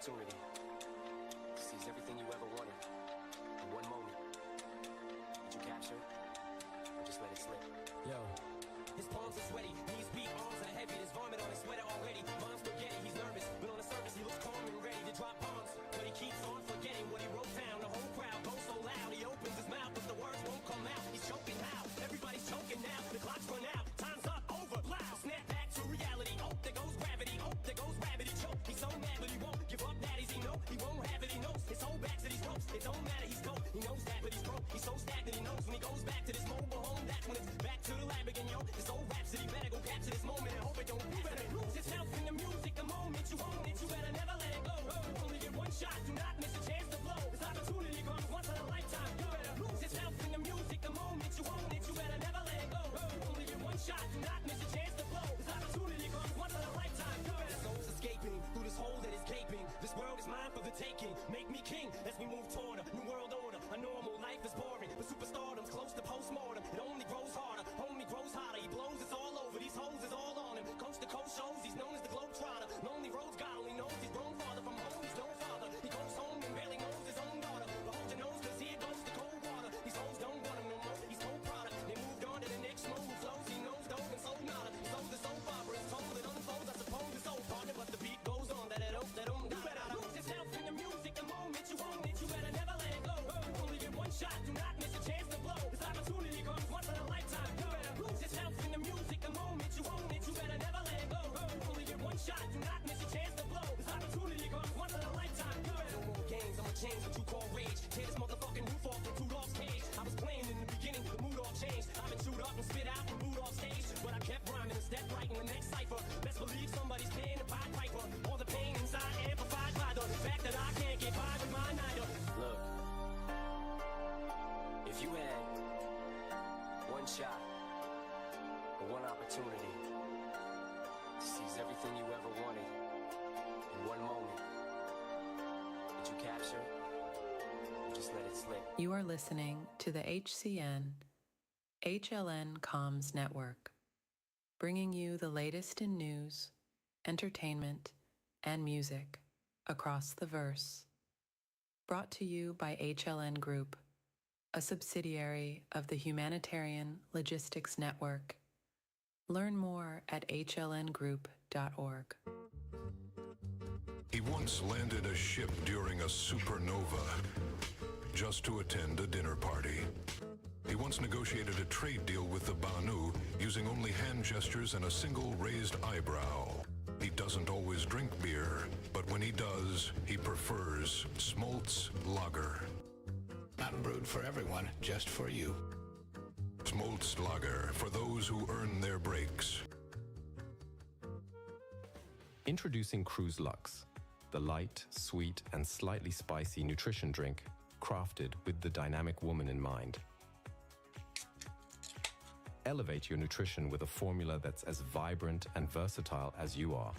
opportunity to seize everything you ever wanted in one moment. Did you capture it, or just let it slip? Yo. His palms are sweaty, knees weak, arms are heavy. There's vomit on his sweater already. Mom's spaghetti, he's nervous, but on the surface he looks calm and ready to drop bombs. But he keeps on forgetting what he wrote down. The whole crowd goes so loud, he opens his mouth, but the words won't come out. He's choking how? Everybody's choking now. The clock's run out, time's up, over, loud. Snap back to reality. Oh, there goes gravity. Oh, there goes gravity. Choke. He's so mad, but he won't give up. Daddies, he know he won't have it. He knows his whole back to these ropes. It don't matter, he's dope. He knows that, but he's broke. He's so stagnant, he knows when he goes back to this mobile home. That's when it's back to the lab again, yo. This old rhapsody better go capture this moment and hope it don't. You better lose yourself in the music. The moment you own it, you better never let it go. You only get one shot, do not miss a chance to blow. This opportunity comes once in a lifetime. You better lose yourself in the music. The moment you own it, you better never let it go. You only get one shot, do not miss a chance to blow. This opportunity comes once in a lifetime. You better. Souls escaping through this hole that is gaping. This world is mine for the taking. Make me king as we move toward a new world order. A normal life is boring, but superstardom's close to postmortem. It only grows harder, homie grows hotter. He blows, it's all over. These hoes is all on him. Coast to coast shows, he's known as the Globetrotter. Lonely roads, God only knows he's grown farther from home. He's no father. He goes home and barely knows his own daughter. But hold your nose, cause here goes the cold water. These hoes don't want him no more. He's cold product. They moved on to the next move. Flows, he knows dope and sold nada. He sold the soap opera. It's told it unfolds. I suppose it's old partner, but the beat goes on. That don't. You better lose yourself in the music. The moment you own it, you better never let it go. You only get one shot, do not miss a chance to blow. This opportunity comes once in a lifetime. You better lose yourself in the music. The moment you own it, you better never let it go. You only get one shot, do not miss a chance to blow. This opportunity comes once in a lifetime. You better. No more games, I'ma change what you call rage. Tear this motherfucking roof off from two dogs' cage. I was playing in the beginning, the mood all changed. I've been chewed up and spit out and booed off stage, but I kept rhyming and stepped right in the next cipher. Best believe somebody's paying the Pied Piper. All the pain inside amplified by the fact that I can't get by with mine either. Look, if you had one shot or one opportunity to seize everything you ever wanted in one moment, did you capture it or just let it slip? You are listening to the HCN HLN Comms Network, bringing you the latest in news, entertainment, and music across the verse. Brought to you by HLN Group, a subsidiary of the Humanitarian Logistics Network. Learn more at hlngroup.org. He once landed a ship during a supernova just to attend a dinner party. He once negotiated a trade deal with the Banu using only hand gestures and a single raised eyebrow. He doesn't always drink beer, but when he does, he prefers Smoltz Lager. Not brewed for everyone, just for you. Smoltz Lager, for those who earn their breaks. Introducing Cruise Lux, the light, sweet, and slightly spicy nutrition drink crafted with the dynamic woman in mind. Elevate your nutrition with a formula that's as vibrant and versatile as you are.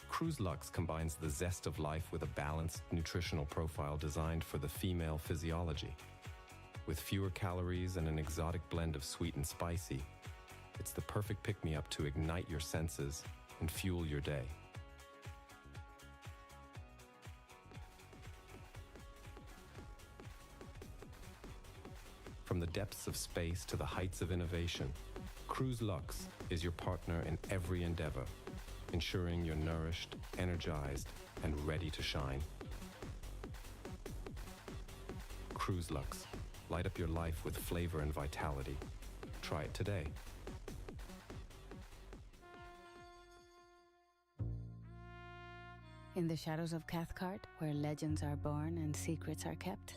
Cruise Lux combines the zest of life with a balanced nutritional profile designed for the female physiology. With fewer calories and an exotic blend of sweet and spicy, it's the perfect pick-me-up to ignite your senses and fuel your day. From the depths of space to the heights of innovation, Cruise Lux is your partner in every endeavor, ensuring you're nourished, energized, and ready to shine. Cruise Lux. Light up your life with flavor and vitality. Try it today. In the shadows of Cathcart, where legends are born and secrets are kept.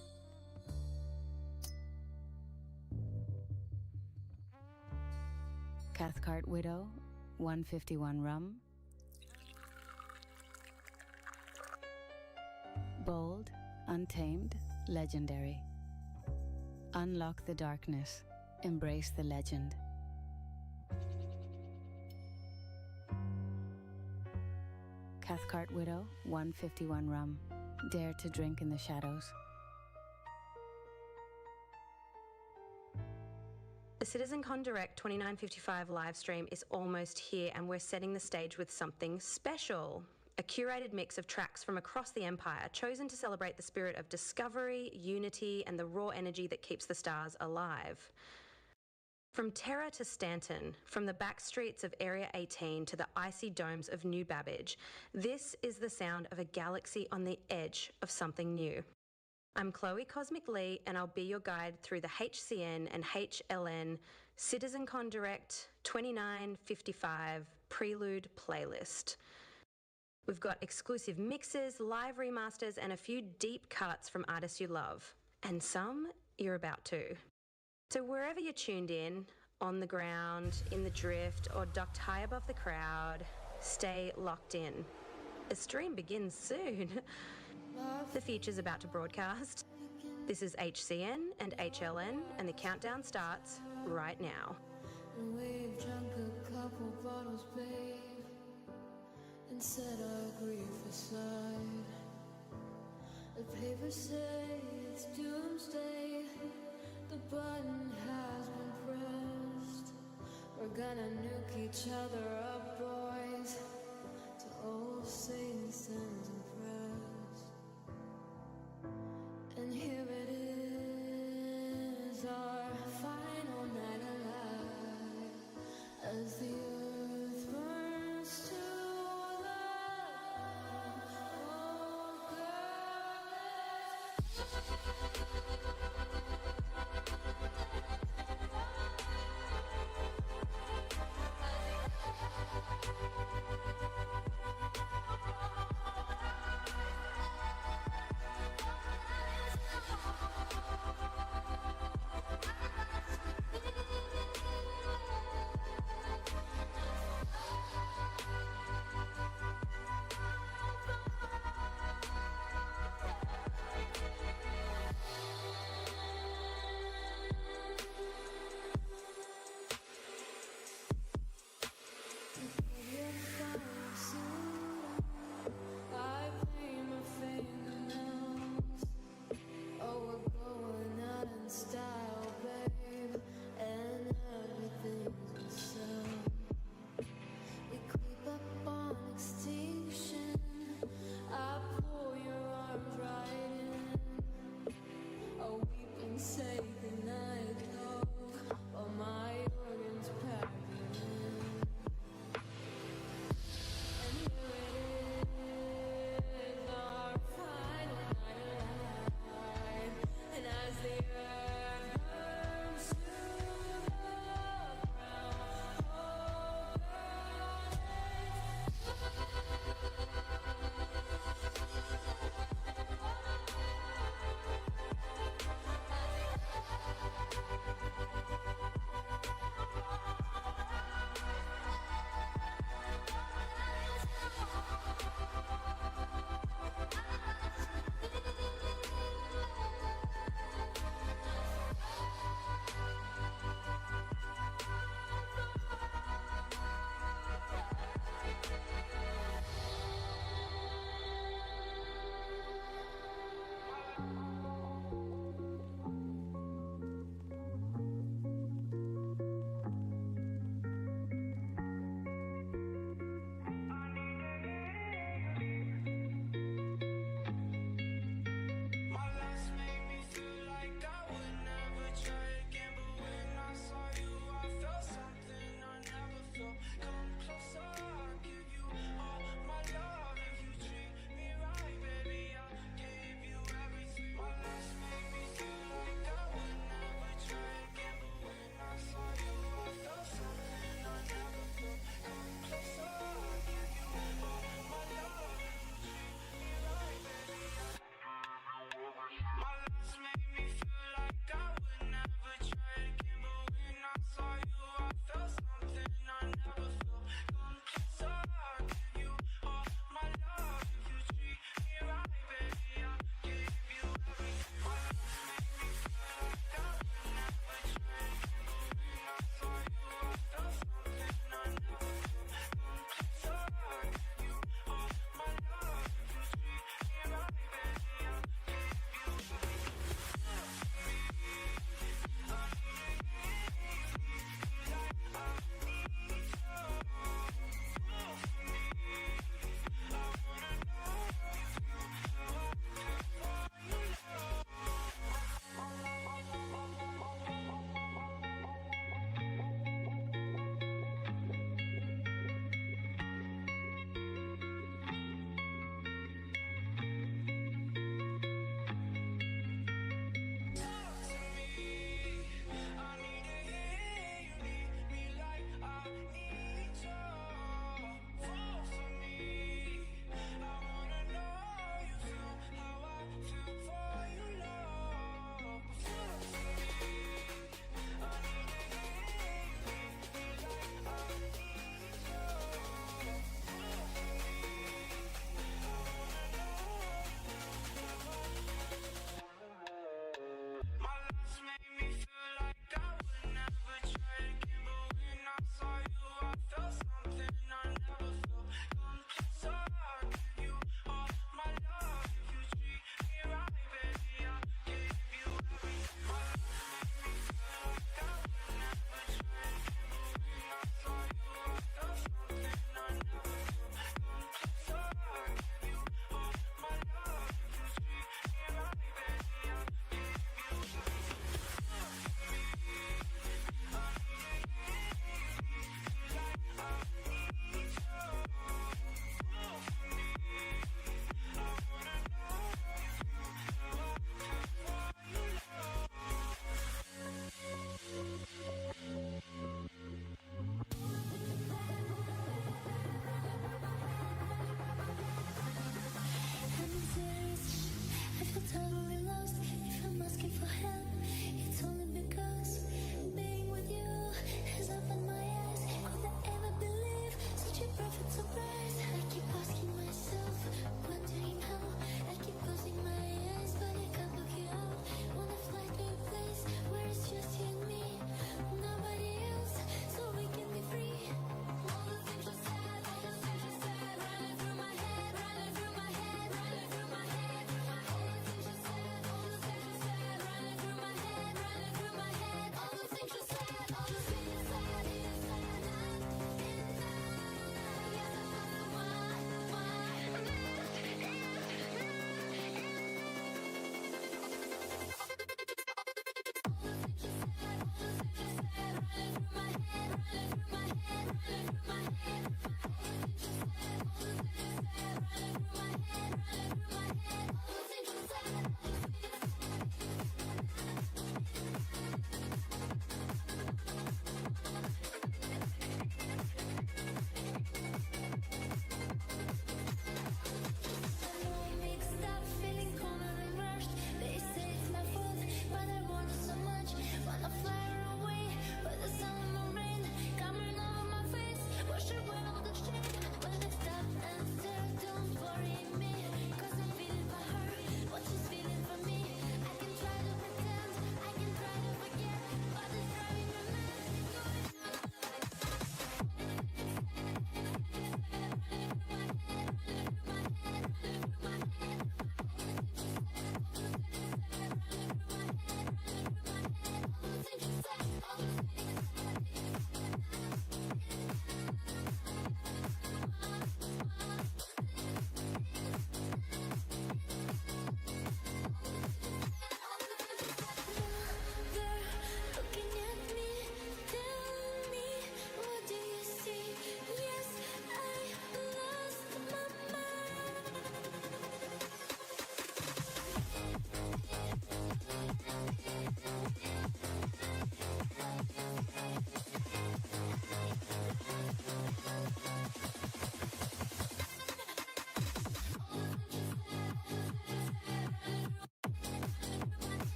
Cathcart Widow, 151 rum. Bold, untamed, legendary. Unlock the darkness. Embrace the legend. Cathcart Widow, 151 rum. Dare to drink in the shadows. The CitizenCon Direct 2955 live stream is almost here, and we're setting the stage with something special. a curated mix of tracks from across the Empire, chosen to celebrate the spirit of discovery, unity, and the raw energy that keeps the stars alive. From Terra to Stanton, from the back streets of Area 18 to the icy domes of New Babbage, this is the sound of a galaxy on the edge of something new. I'm Chloe Cosmic Lee, and I'll be your guide through the HCN and HLN CitizenCon Direct 2955 Prelude playlist. We've got exclusive mixes, live remasters, and a few deep cuts from artists you love, and some you're about to. So wherever you're tuned in, on the ground, in the drift, or ducked high above the crowd, stay locked in. The stream begins soon. The future's about to broadcast. This is HCN and HLN, and the countdown starts right now. We've drunk a couple bottles, babe, and set our grief aside. The papers say it's doomsday. The button has been pressed. We're gonna nuke each other up, boys, till old Satan sends impressed. And here it is, our final night alive, as the earth burns to the dawn. Oh,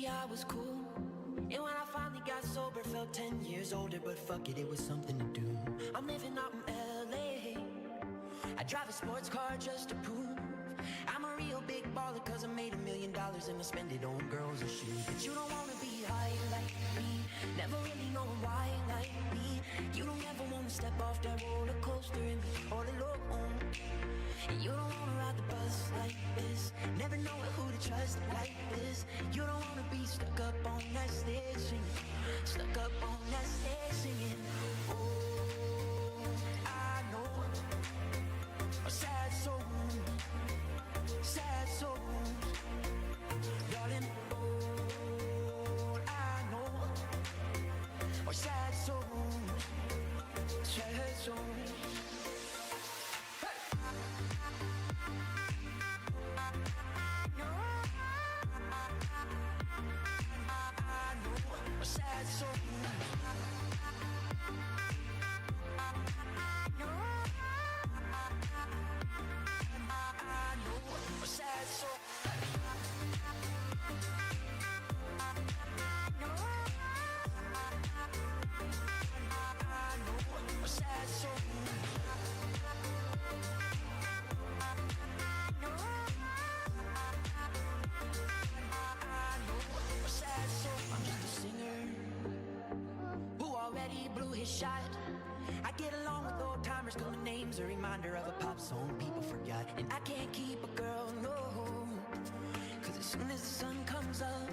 I was cool, and when I finally got sober, felt 10 years older, but fuck it, it was something to do. I'm living out in LA, I drive a sports car just to prove I'm a real big baller, cause I made $1 million and I spend it on girls and shoes. But you don't wanna be high like me, never really knowing why like me. You don't ever wanna step off that roller coaster and be all alone. And you don't wanna ride the bus like this, never knowing who to trust like this. You don't wanna be stuck up on that stage singing, stuck up on that stage singing. Oh, I know a sad soul, darling. Oh, I know a sad soul, sad soul. Sad soul. Sad soul. Sad soul. I'm just a singer who already blew his shot. I get along with old timers, cause my name's a reminder of a pop song people forgot. And I can't keep a girl, no, cause as soon as the sun comes up,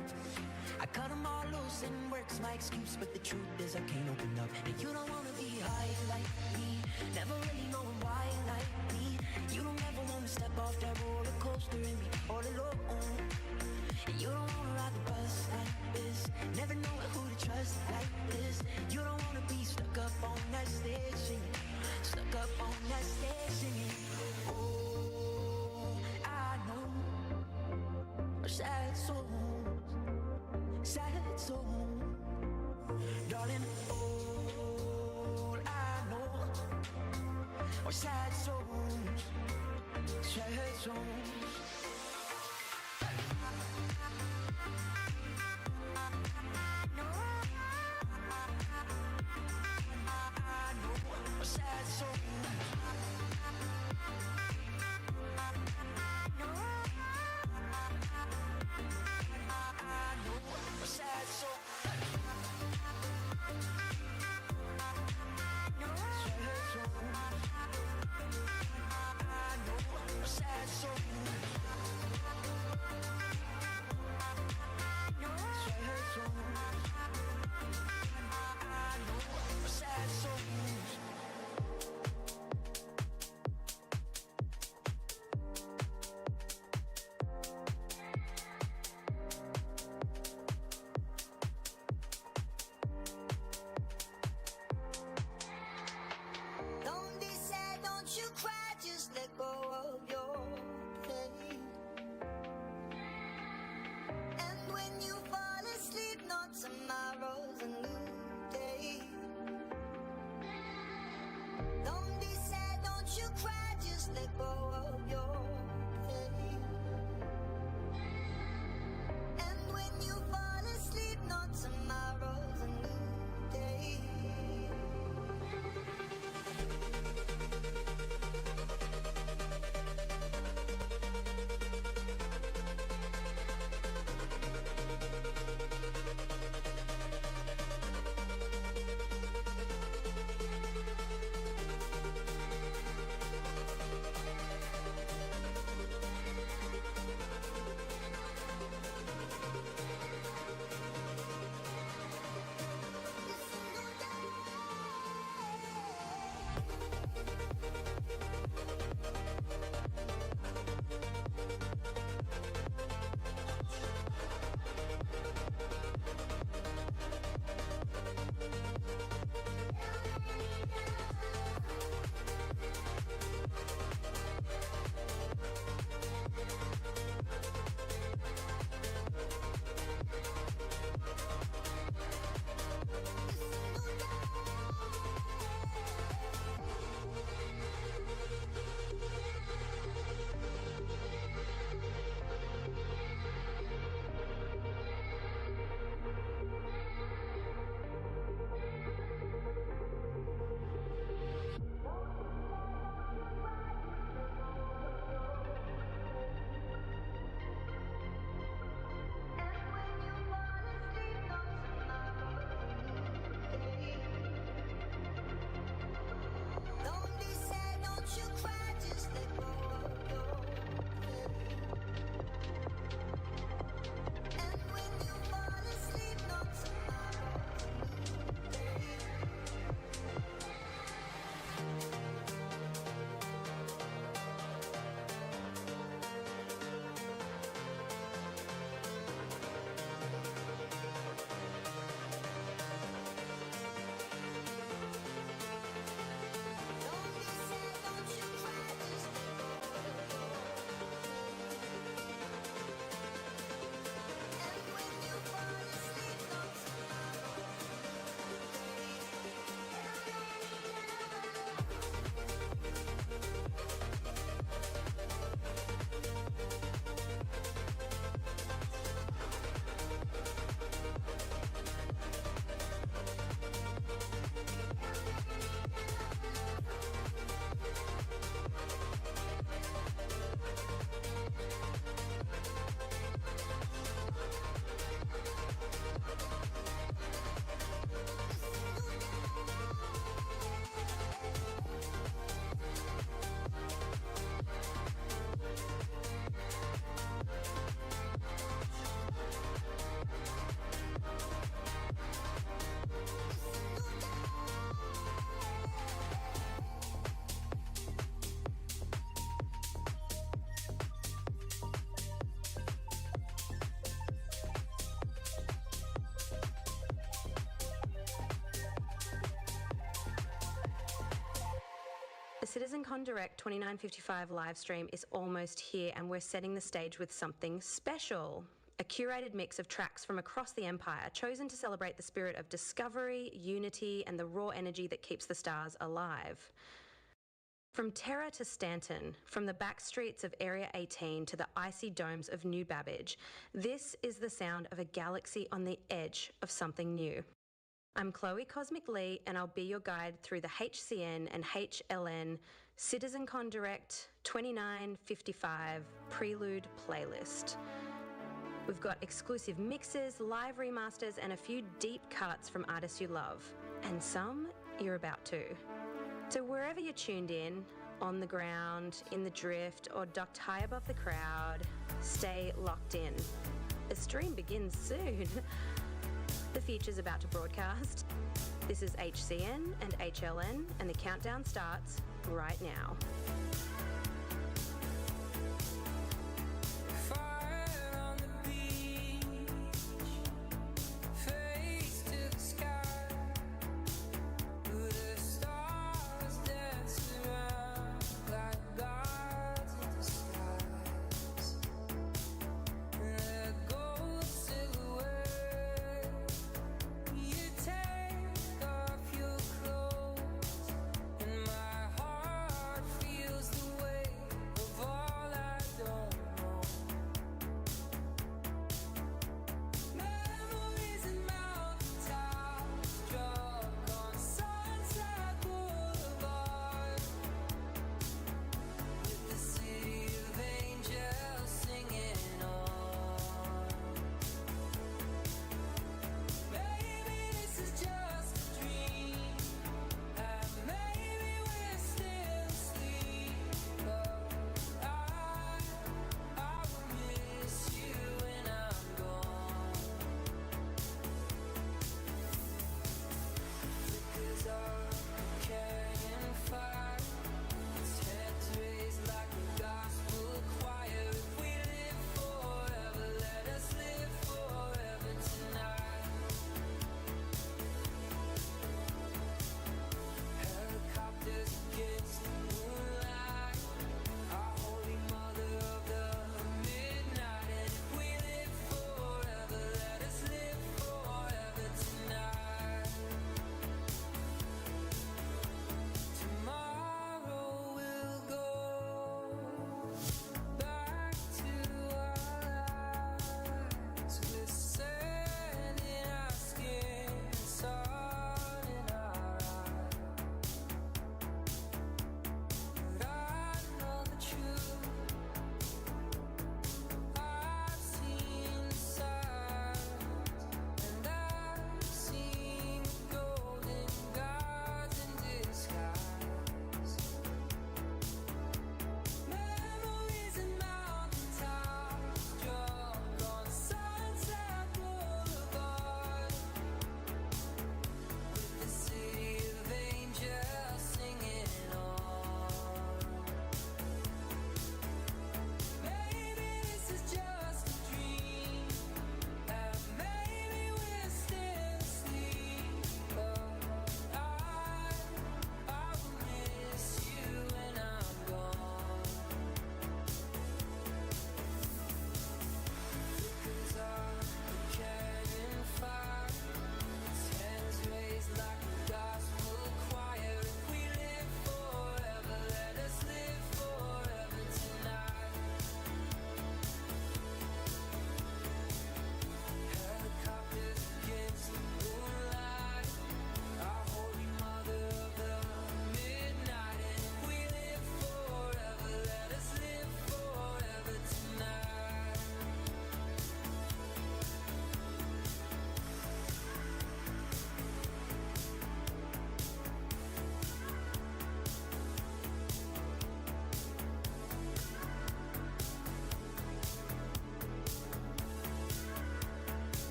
I cut them all loose and work's my excuse. But the truth is I can't open up. And you don't wanna be high like me, never really knowing why like me. You don't ever wanna step off that roller coaster and be all alone. And you don't wanna ride the bus like this, never knowing who to trust like this. You don't wanna be stuck up on that stage singing, stuck up on that stage singing. Oh, I know a sad soul, darling. Oh, I know a sad souls, sad souls. CitizenCon Direct 2955 live stream is almost here, and we're setting the stage with something special. A curated mix of tracks from across the Empire, chosen to celebrate the spirit of discovery, unity, and the raw energy that keeps the stars alive. From Terra to Stanton, from the back streets of Area 18 to the icy domes of New Babbage, this is the sound of a galaxy on the edge of something new. I'm Chloe Cosmic Lee, and I'll be your guide through the HCN and HLN CitizenCon Direct 2955 Prelude playlist. We've got exclusive mixes, live remasters, and a few deep cuts from artists you love, and some you're about to. So wherever you're tuned in, on the ground, in the drift, or docked high above the crowd, stay locked in. The stream begins soon. The future's about to broadcast. This is HCN and HLN, and the countdown starts right now. Feels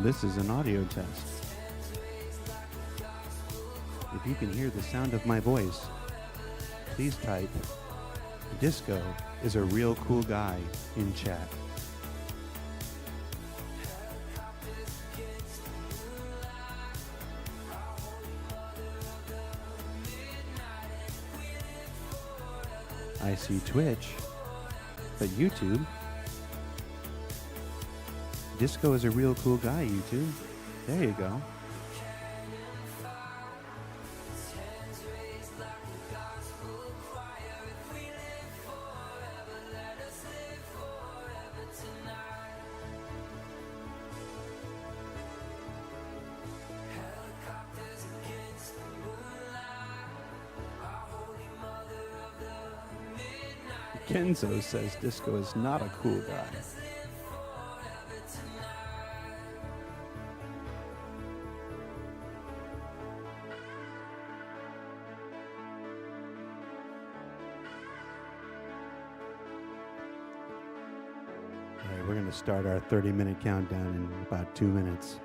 This is an audio test. If you can hear the sound of my voice, please type "Disco is a real cool guy" in chat. I see Twitch, but YouTube. Disco is a real cool guy, YouTube. There you go. Kenzo says Disco is not a cool guy. All right, we're going to start our 30-minute countdown in about 2 minutes.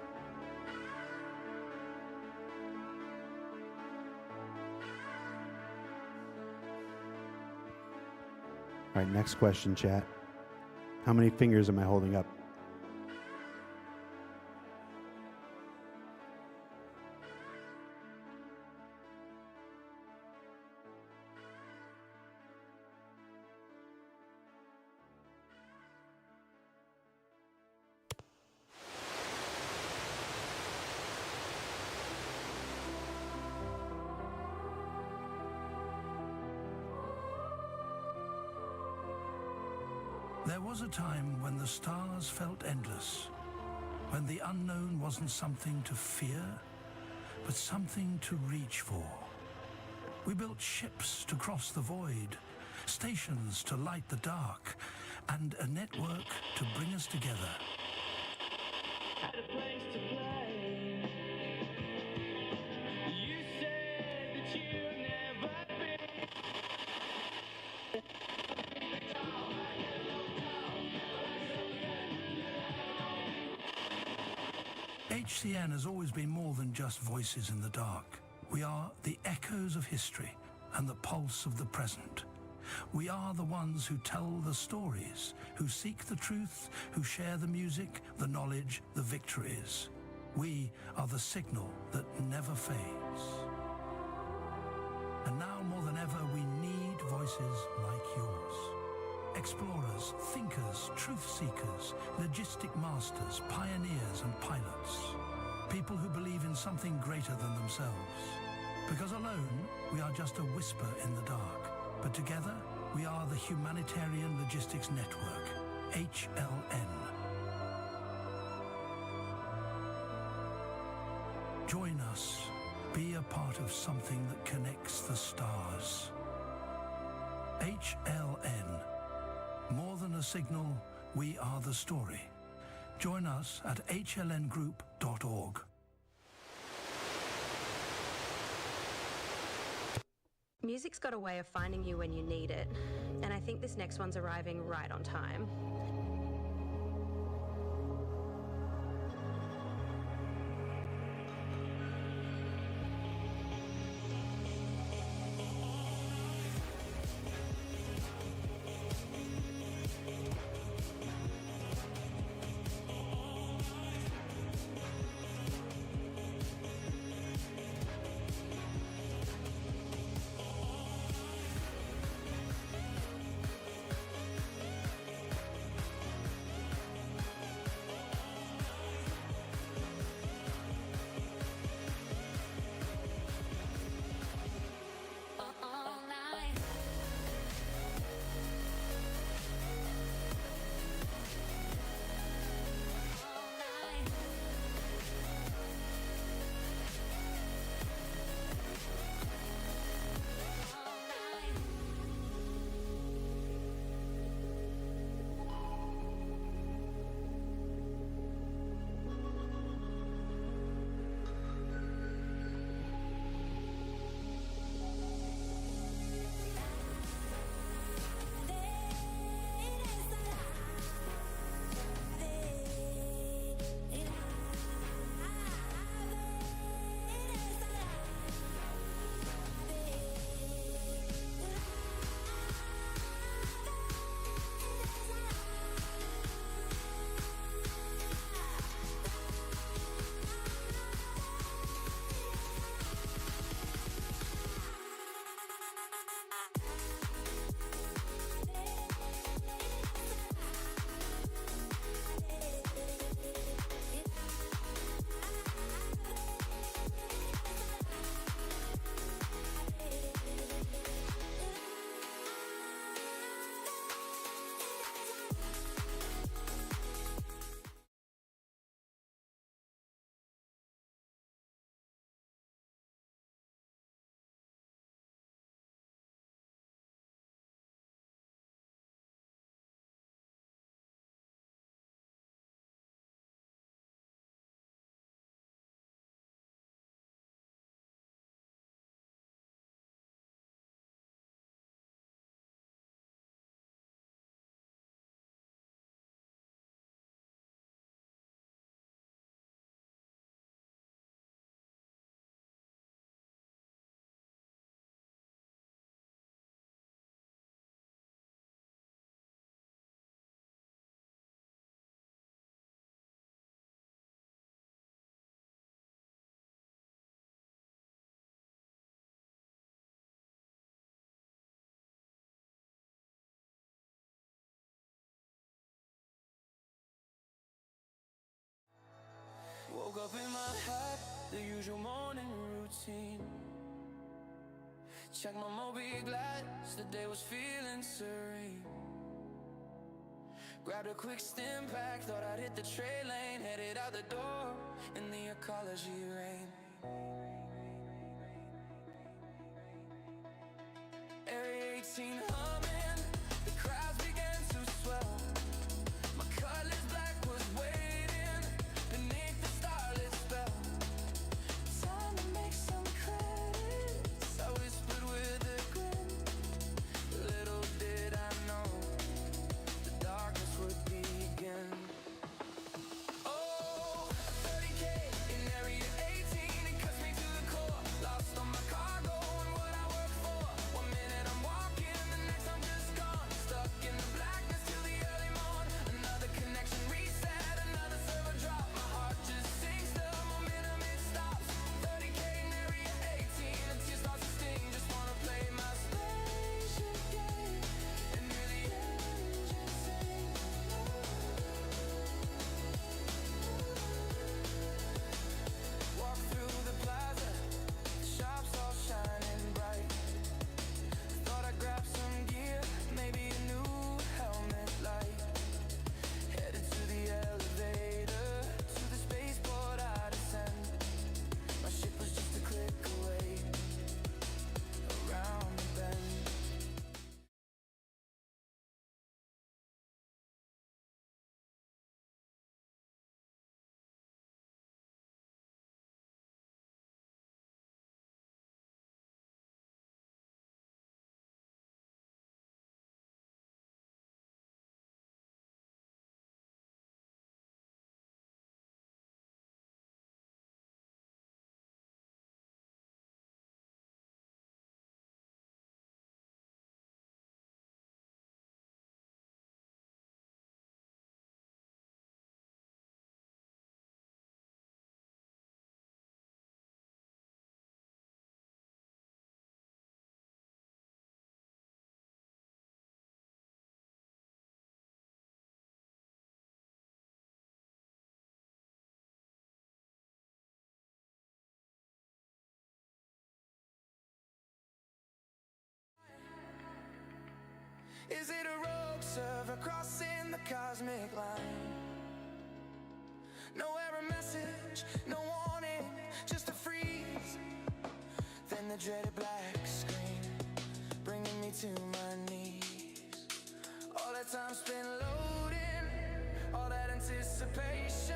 All right, next question, chat. How many fingers am I holding up? There was a time when the stars felt endless, when the unknown wasn't something to fear, but something to reach for. We built ships to cross the void, stations to light the dark, and a network to bring us together. Had a place to play. You said that you'd never be. HCN has always been more than just voices in the dark. We are the echoes of history and the pulse of the present. We are the ones who tell the stories, who seek the truth, who share the music, the knowledge, the victories. We are the signal that never fades. And now more than ever, we need voices like yours. Explorers, thinkers, truth seekers, logistic masters, pioneers and pilots. People who believe in something greater than themselves. Because alone, we are just a whisper in the dark. But together, we are the Humanitarian Logistics Network, HLN. Join us. Be a part of something that connects the stars. HLN. More than a signal, we are the story. Join us at hlngroup.org. Music's got a way of finding you when you need it, and I think this next one's arriving right on time. up in my hat, the usual morning routine. Check my Moby glass, the day was feeling serene. Grabbed a quick stim pack, thought I'd hit the tray lane. Headed out the door in the ecology rain. Area 18 humming, the crowds began to swell. My cutlass black was waiting beneath the starlit spell. Time to make some credits, I whispered with a grin. Little did I know the darkness would begin. Oh, 30K in Area 18, it cuts me to the core. Lost on my cargo and what I work for. 1 minute I'm walking, the next I'm just gone. Stuck in the blackness till the early morn. Another connection reset, another server drop. My heart just sinks, the momentum it stops. 30K in Area 18, a tear starts to sting. Just wanna play my spaceship game and hear the engine sing. Walk through the plaza, the shops all shining bright. Thought I'd grab some gear, maybe a new helmet light. Headed to the elevator, to the spaceport I descend. My ship was just a click away, around the bend. Is it a rogue server crossing the cosmic line? No error message, no warning, just a freeze. Then the dreaded black screen, bringing me to my knees. All that time spent loading, all that anticipation,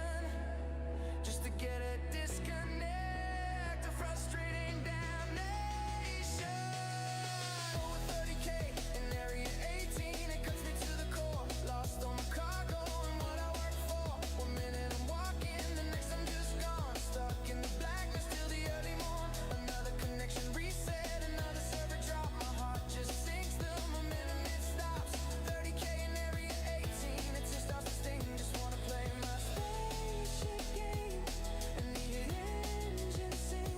just to get a disconnect, a frustrating damnation. Over 30K in Area 18, it cuts me to the core. Lost on my cargo and what I work for. 1 minute I'm walking, the next I'm just gone. Stuck in the blackness till the early morn. Another connection reset, another server drop. My heart just sinks, the momentum it stops. 30K in Area 18, it just starts to sting. Just wanna play my spaceship game and the engine sing.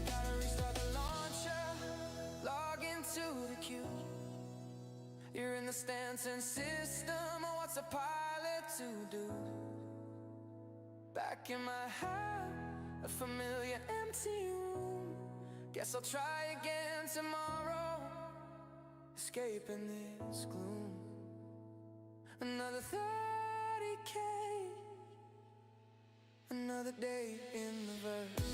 Gotta restart the launcher, log into the queue. You're in the Stanton system, what's a pilot to do? Back in my head, a familiar empty room. Guess I'll try again tomorrow, escaping this gloom. Another 30K, another day in the verse.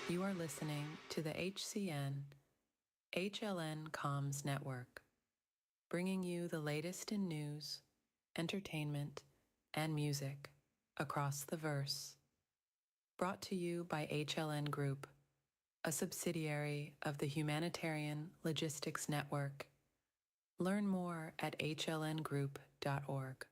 You are listening to the HCN HLN Comms Network, bringing you the latest in news, entertainment, and music across the verse. Brought to you by HLN Group, a subsidiary of the Humanitarian Logistics Network. Learn more at hlngroup.org.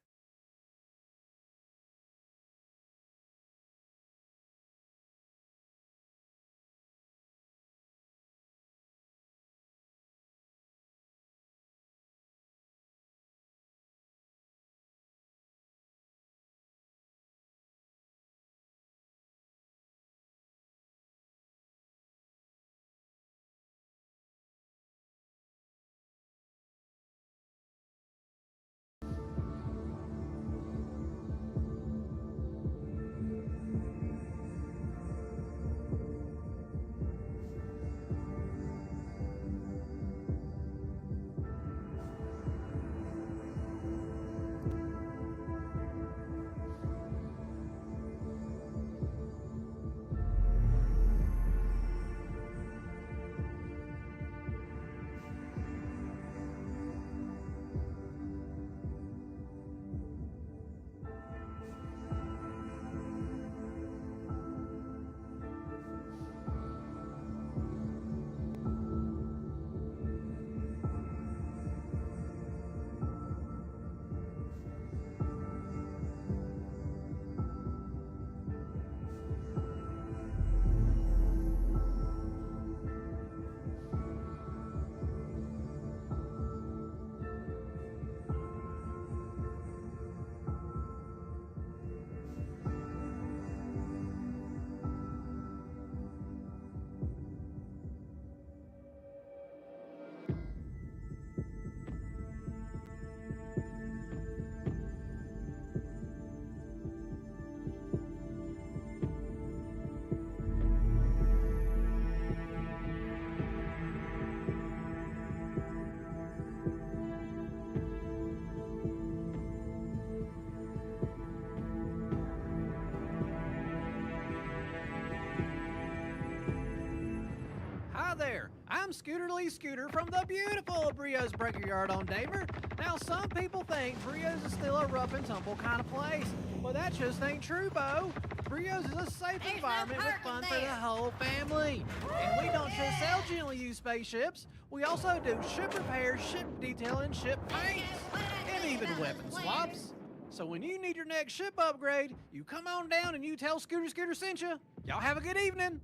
Hi there, I'm Scooter Lee Scooter from the beautiful Brio's Breaker Yard on Daver. Now, some people think Brio's is still a rough and tumble kind of place. Well, that just ain't true, Bo. Brio's is a safe environment with fun for the whole family. And we don't just sell gently used spaceships. We also do ship repairs, ship detailing, ship paints, and even weapon swaps. So when you need your next ship upgrade, you come on down and you tell Scooter sent you. Y'all have a good evening.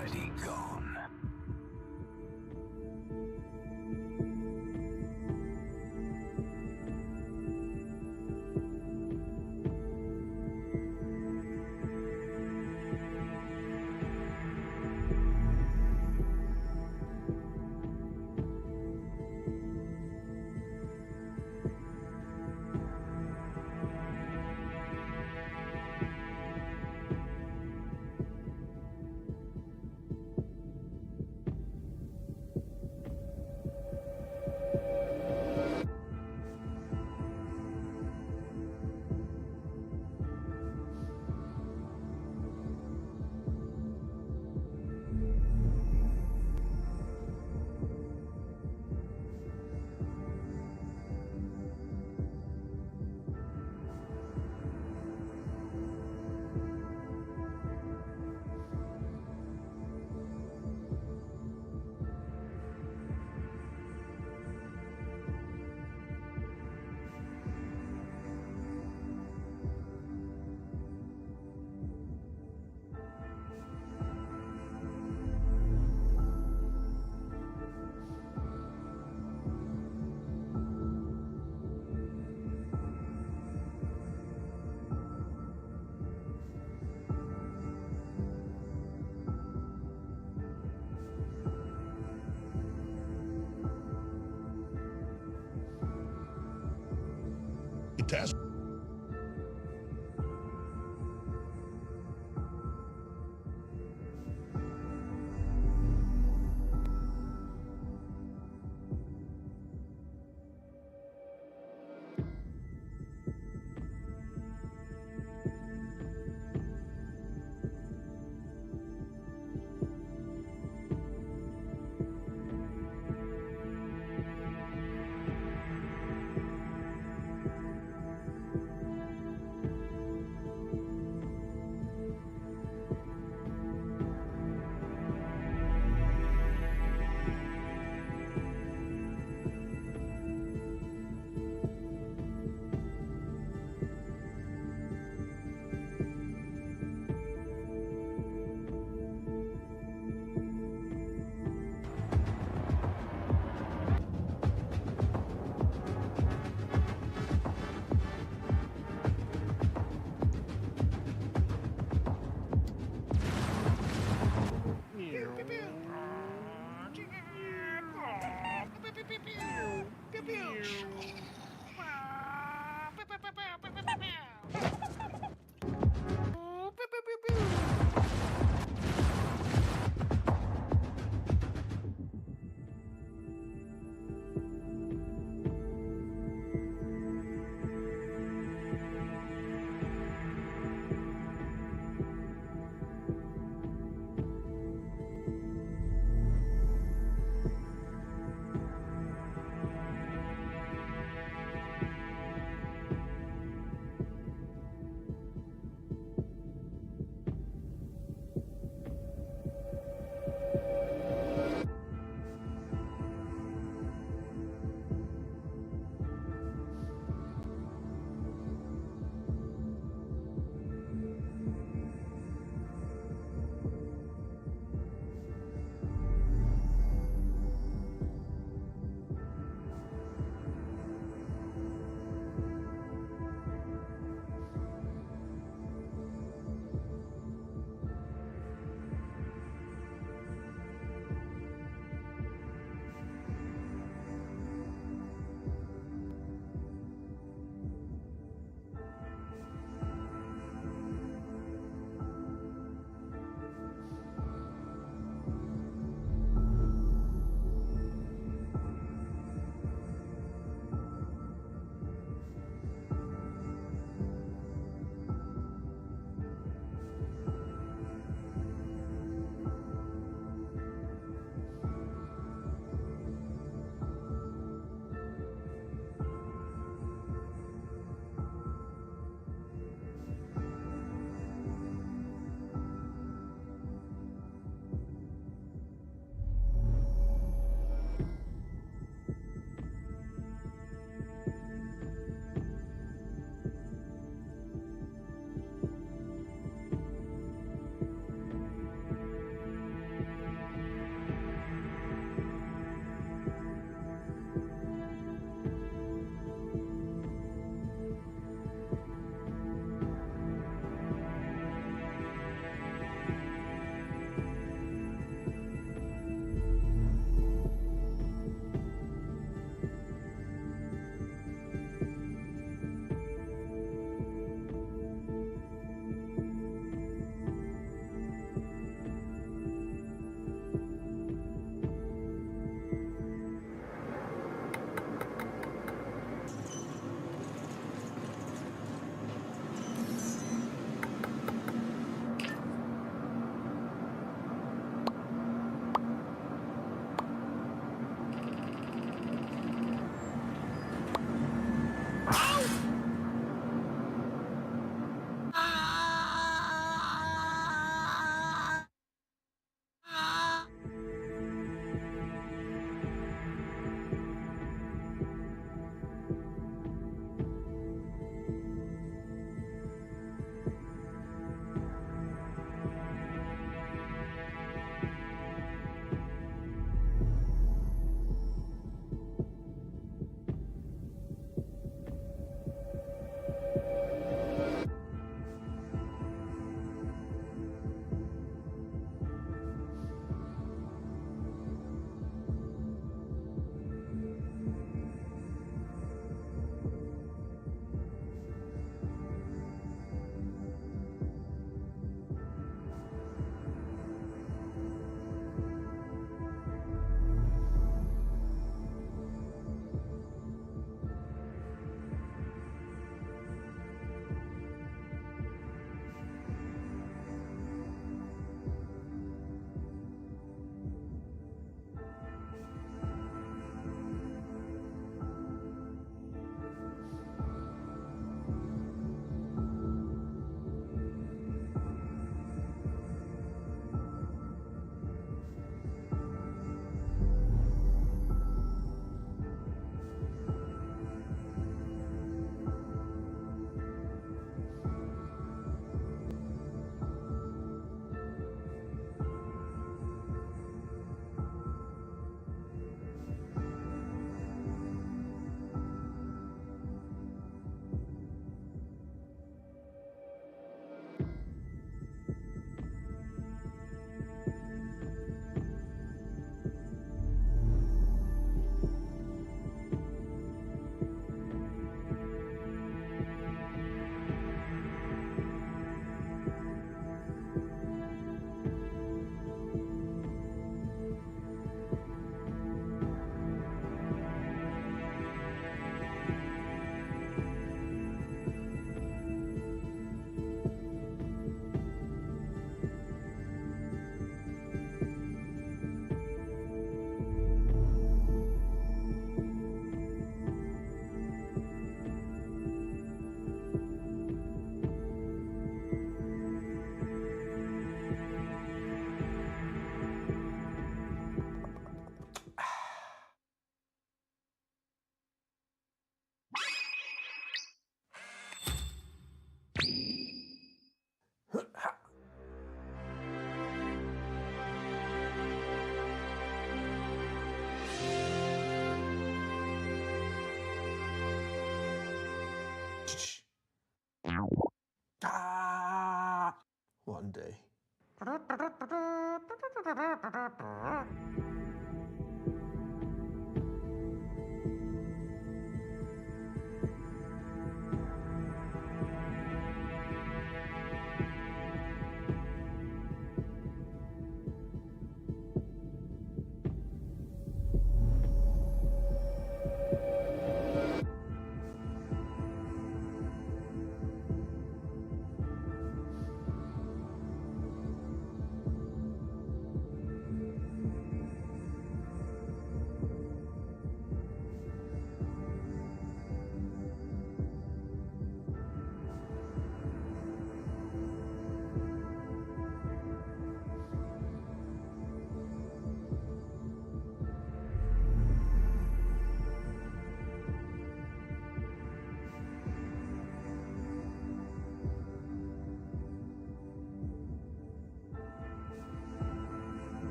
already gone.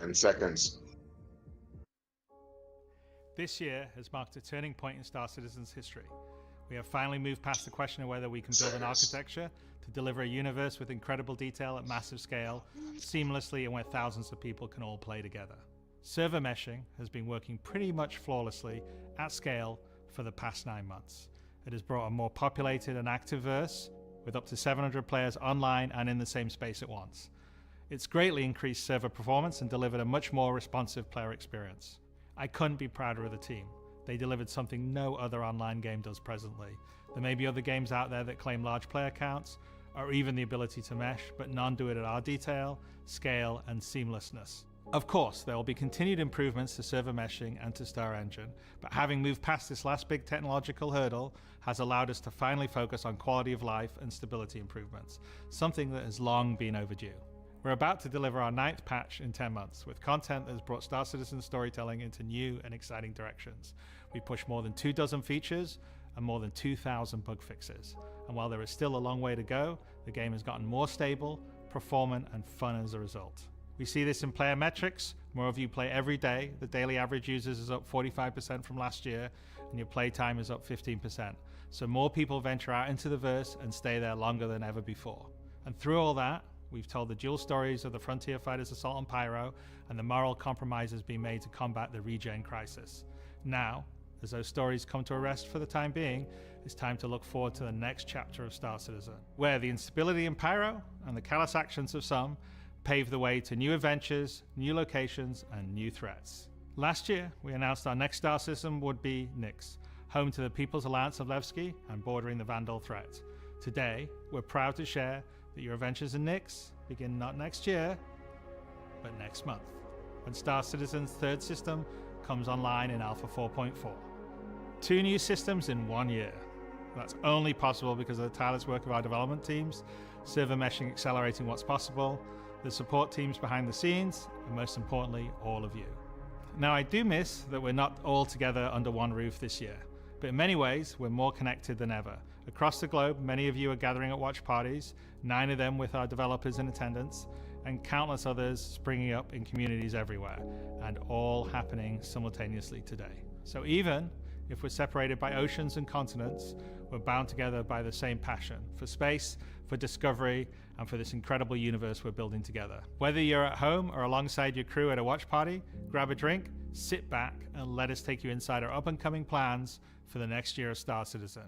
10 seconds. This year has marked a turning point in Star Citizen's history. We have finally moved past the question of whether we can build an architecture to deliver a universe with incredible detail at massive scale, seamlessly, and where thousands of people can all play together. Server meshing has been working pretty much flawlessly at scale for the past 9 months. It has brought a more populated and active verse with up to 700 players online and in the same space at once. It's greatly increased server performance and delivered a much more responsive player experience. I couldn't be prouder of the team. They delivered something no other online game does presently. There may be other games out there that claim large player counts, or even the ability to mesh, but none do it at our detail, scale, and seamlessness. Of course, there will be continued improvements to server meshing and to Star Engine, but having moved past this last big technological hurdle has allowed us to finally focus on quality of life and stability improvements, something that has long been overdue. We're about to deliver our 9th patch in 10 months, with content that has brought Star Citizen storytelling into new and exciting directions. We pushed more than 24 features and more than 2,000 bug fixes. And while there is still a long way to go, the game has gotten more stable, performant, and fun as a result. We see this in player metrics. More of you play every day. The daily average users is up 45% from last year, and your play time is up 15%. So more people venture out into the verse and stay there longer than ever before. And through all that, we've told the dual stories of the Frontier Fighters Assault on Pyro and the moral compromises being made to combat the regen crisis. Now, as those stories come to a rest for the time being, it's time to look forward to the next chapter of Star Citizen, where the instability in Pyro and the callous actions of some pave the way to new adventures, new locations, and new threats. Last year, we announced our next Star Citizen would be Nyx, home to the People's Alliance of Levski and bordering the Vandal threat. Today, we're proud to share that your adventures in Nyx begin not next year, but next month, when Star Citizen's third system comes online in Alpha 4.4. 2 new systems in 1 year. That's only possible because of the tireless work of our development teams, server meshing accelerating what's possible, the support teams behind the scenes, and most importantly, all of you. Now, I do miss that we're not all together under one roof this year, but in many ways, we're more connected than ever. Across the globe, many of you are gathering at watch parties, 9 of them with our developers in attendance, and countless others springing up in communities everywhere, and all happening simultaneously today. So even if we're separated by oceans and continents, we're bound together by the same passion for space, for discovery, and for this incredible universe we're building together. Whether you're at home or alongside your crew at a watch party, grab a drink, sit back, and let us take you inside our up-and-coming plans for the next year of Star Citizen.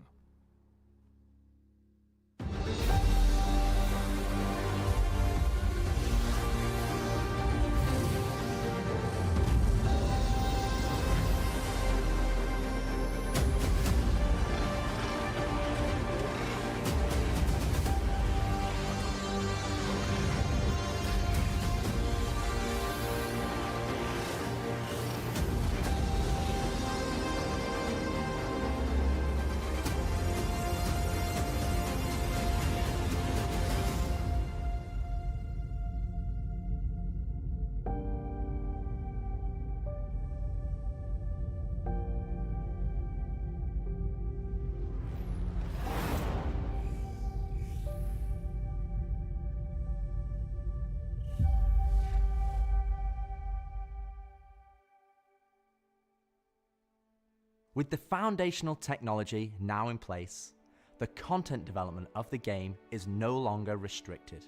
With the foundational technology now in place, the content development of the game is no longer restricted,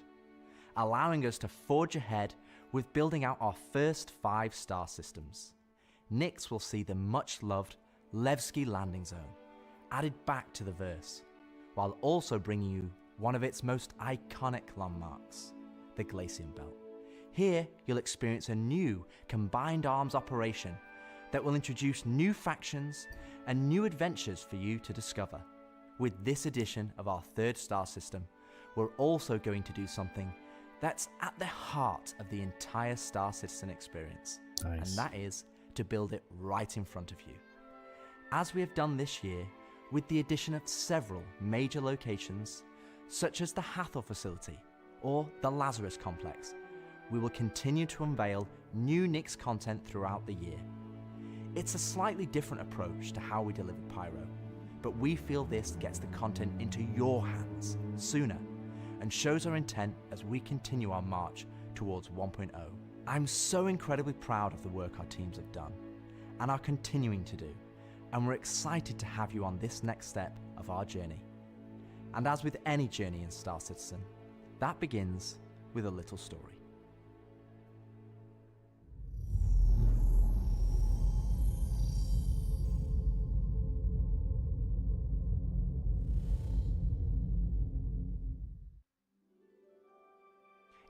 allowing us to forge ahead with building out our first 5 star systems. Nyx will see the much-loved Levski landing zone added back to the verse, while also bringing you one of its most iconic landmarks, the Glacium Belt. Here, you'll experience a new combined arms operation that will introduce new factions and new adventures for you to discover. With this edition of our 3rd star system, we're also going to do something that's at the heart of the entire Star Citizen experience. Nice. And that is to build it right in front of you. As we have done this year, with the addition of several major locations, such as the Hathor facility or the Lazarus complex, we will continue to unveil new Nyx content throughout the year. It's a slightly different approach to how we deliver Pyro, but we feel this gets the content into your hands sooner and shows our intent as we continue our march towards 1.0. I'm so incredibly proud of the work our teams have done and are continuing to do, and we're excited to have you on this next step of our journey. And as with any journey in Star Citizen, that begins with a little story.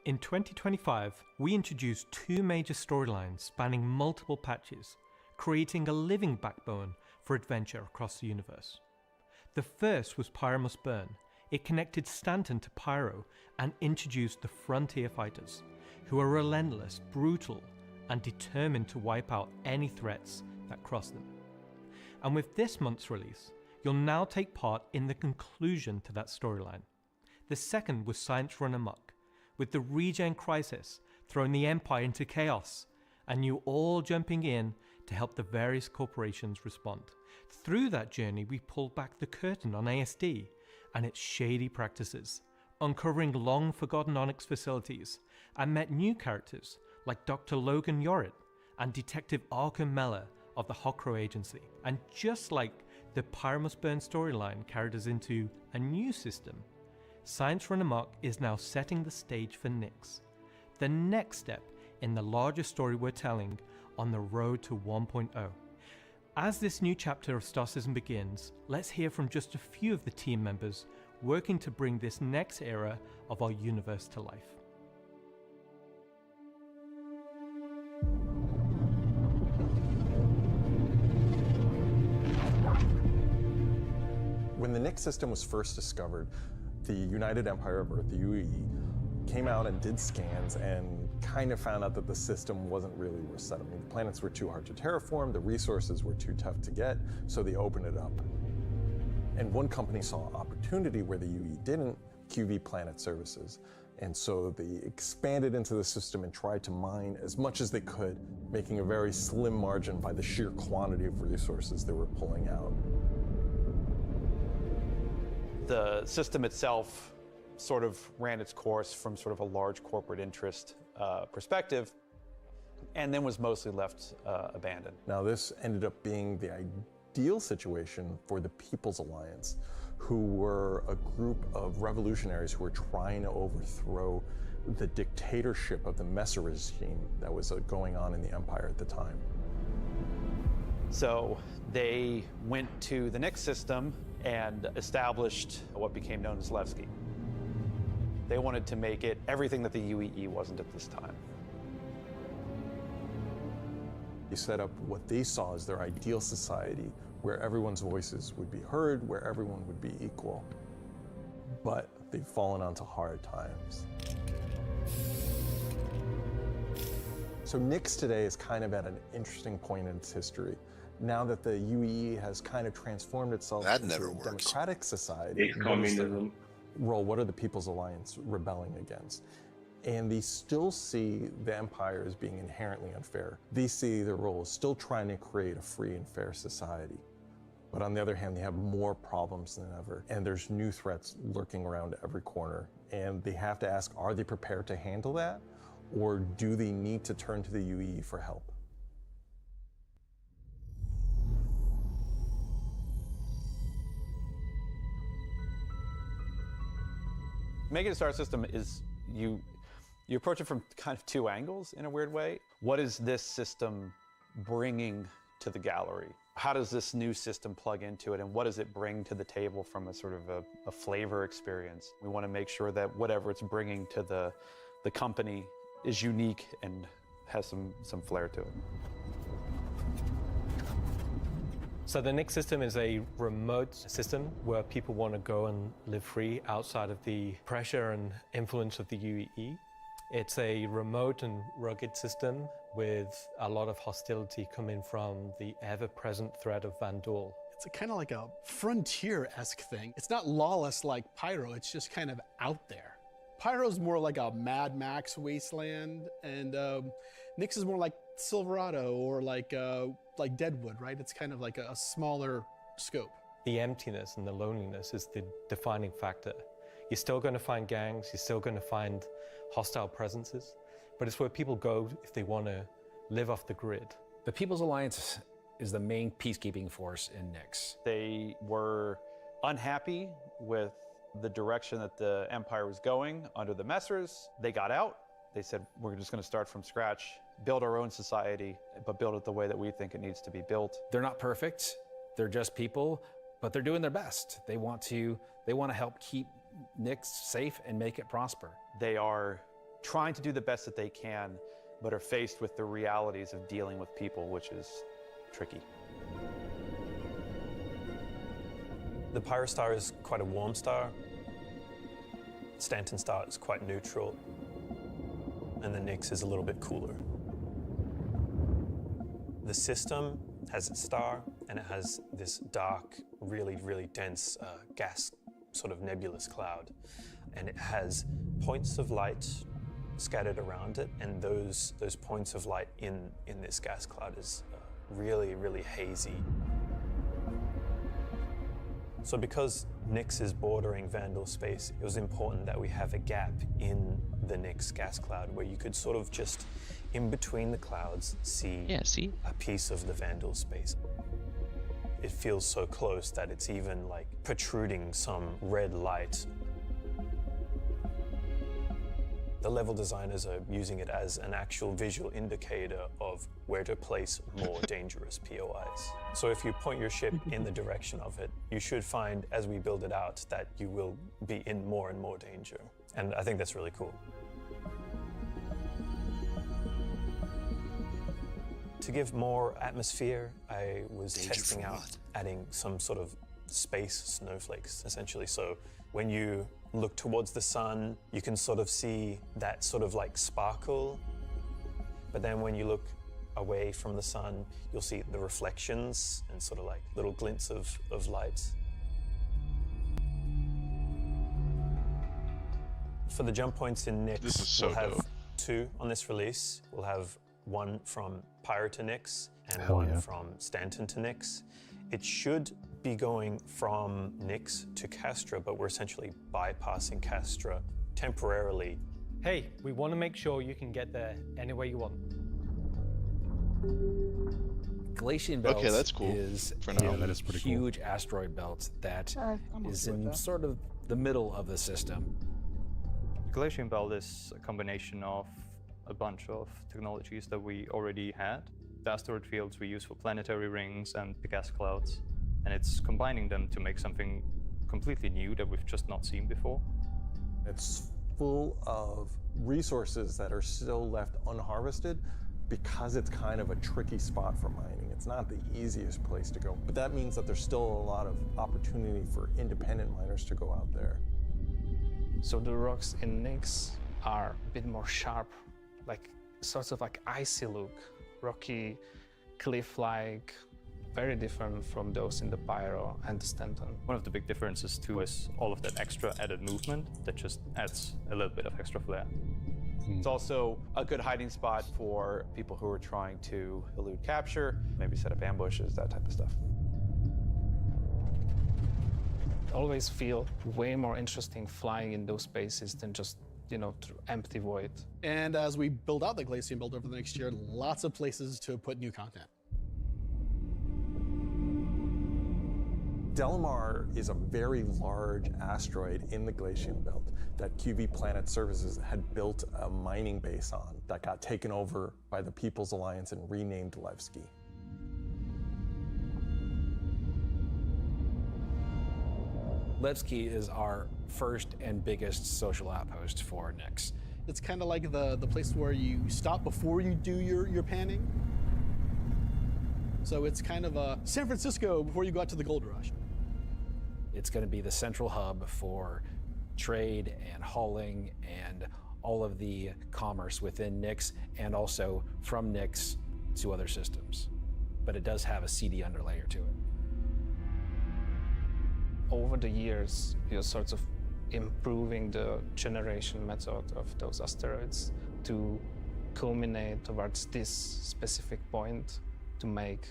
In 2025, we introduced 2 major storylines spanning multiple patches, creating a living backbone for adventure across the universe. The first was Pyro Must Burn. It connected Stanton to Pyro and introduced the Frontier Fighters, who are relentless, brutal, and determined to wipe out any threats that cross them. And with this month's release, you'll now take part in the conclusion to that storyline. The second was Science Run Amok, with the regen crisis throwing the Empire into chaos, and you all jumping in to help the various corporations respond. Through that journey, we pulled back the curtain on ASD and its shady practices, uncovering long-forgotten Onyx facilities, and met new characters like Dr. Logan Yorit and Detective Arkham Meller of the Hokro Agency. And just like the Pyro Must Burn storyline carried us into a new system, Science Run Amok is now setting the stage for Nyx, the next step in the larger story we're telling on the road to 1.0. As this new chapter of Star Citizen begins, let's hear from just a few of the team members working to bring this next era of our universe to life. When the Nyx system was first discovered, the United Empire of Earth, the UE, came out and did scans and kind of found out that the system wasn't really worth settling. The planets were too hard to terraform, the resources were too tough to get, so they opened it up. And one company saw opportunity where the UE didn't, QV Planet Services. And so they expanded into the system and tried to mine as much as they could, making a very slim margin by the sheer quantity of resources they were pulling out. The system itself sort of ran its course from sort of a large corporate interest perspective, and then was mostly left abandoned. Now this ended up being the ideal situation for the People's Alliance, who were a group of revolutionaries who were trying to overthrow the dictatorship of the Messer regime that was going on in the Empire at the time. So they went to the Nix system and established what became known as Levski. They wanted to make it everything that the UEE wasn't at this time. They set up what they saw as their ideal society, where everyone's voices would be heard, where everyone would be equal. But they've fallen onto hard times. So Nix today is kind of at an interesting point in its history. Now that the UEE has kind of transformed itself into a democratic society, communism. What are the People's Alliance rebelling against? And they still see the Empire as being inherently unfair. They see their role as still trying to create a free and fair society. But on the other hand, they have more problems than ever, and there's new threats lurking around every corner. And they have to ask, are they prepared to handle that? Or do they need to turn to the UEE for help? Making a star system is, you approach it from kind of two angles in a weird way. What is this system bringing to the gallery? How does this new system plug into it, and what does it bring to the table from a sort of a flavor experience? We want to make sure that whatever it's bringing to the company is unique and has some flair to it. So the Nix system is a remote system where people want to go and live free outside of the pressure and influence of the UEE. It's a remote and rugged system with a lot of hostility coming from the ever-present threat of Vandal. It's kind of like a frontier-esque thing. It's not lawless like Pyro, it's just kind of out there. Pyro's more like a Mad Max wasteland, and Nix is more like Silverado or like Deadwood, right? It's kind of like a smaller scope. The emptiness and the loneliness is the defining factor. You're still going to find gangs, you're still going to find hostile presences, but it's where people go if they want to live off the grid. The People's Alliance is the main peacekeeping force in Nix. They were unhappy with the direction that the Empire was going under the Messers. They got out. They said, we're just going to start from scratch, build our own society, but build it the way that we think it needs to be built. They're not perfect. They're just people, but they're doing their best. They want to help keep Nix safe and make it prosper. They are trying to do the best that they can, but are faced with the realities of dealing with people, which is tricky. The Pyro star is quite a warm star. Stanton star is quite neutral. And the Nix is a little bit cooler. The system has its star, and it has this dark, really, really dense gas, sort of nebulous cloud. And it has points of light scattered around it, and those points of light in this gas cloud is really, really hazy. So because Nix is bordering Vandal space, it was important that we have a gap in the Nix gas cloud where you could sort of just, in between the clouds, see a piece of the Vandal space. It feels so close that it's even like protruding some red light. The level designers are using it as an actual visual indicator of where to place more dangerous POIs. So if you point your ship in the direction of it, you should find, as we build it out, that you will be in more and more danger. And I think that's really cool. To give more atmosphere, I was testing out adding some sort of space snowflakes, essentially. So when you look towards the sun, you can sort of see that sort of like sparkle But then when you look away from the sun, you'll see the reflections and sort of like little glints of light. For the jump points in Nyx, we'll have 2 on this release. We'll have 1 from Pyro to Nyx and 1 from Stanton to Nyx. It should be going from Nyx to Castra, but we're essentially bypassing Castra temporarily. Hey, we want to make sure you can get there any way you want. Glacian Belt that's cool. is For now. a That is pretty cool. huge asteroid belt that is in sort of the middle of the system. The Glacian Belt is a combination of a bunch of technologies that we already had. The asteroid fields we use for planetary rings and the gas clouds, and it's combining them to make something completely new that we've just not seen before. It's full of resources that are still left unharvested because it's kind of a tricky spot for mining. It's not the easiest place to go, but that means that there's still a lot of opportunity for independent miners to go out there. So the rocks in Nyx are a bit more sharp, like sorts of like icy look, rocky, cliff-like, very different from those in the Pyro and the Stanton. One of the big differences too is all of that extra added movement that just adds a little bit of extra flair. It's also a good hiding spot for people who are trying to elude capture, maybe set up ambushes, that type of stuff. Always feel way more interesting flying in those spaces than just, through empty void. And as we build out the Glacian Belt over the next year, lots of places to put new content. Delamar is a very large asteroid in the Glacian Belt that QV Planet Services had built a mining base on that got taken over by the People's Alliance and renamed Levski. Levski is our first and biggest social outpost for Nyx. It's kind of like the place where you stop before you do your panning. So it's kind of a San Francisco before you go out to the gold rush. It's going to be the central hub for trade and hauling and all of the commerce within Nyx and also from Nyx to other systems. But it does have a CD underlayer to it. Over the years, you're sort of improving the generation method of those asteroids to culminate towards this specific point to make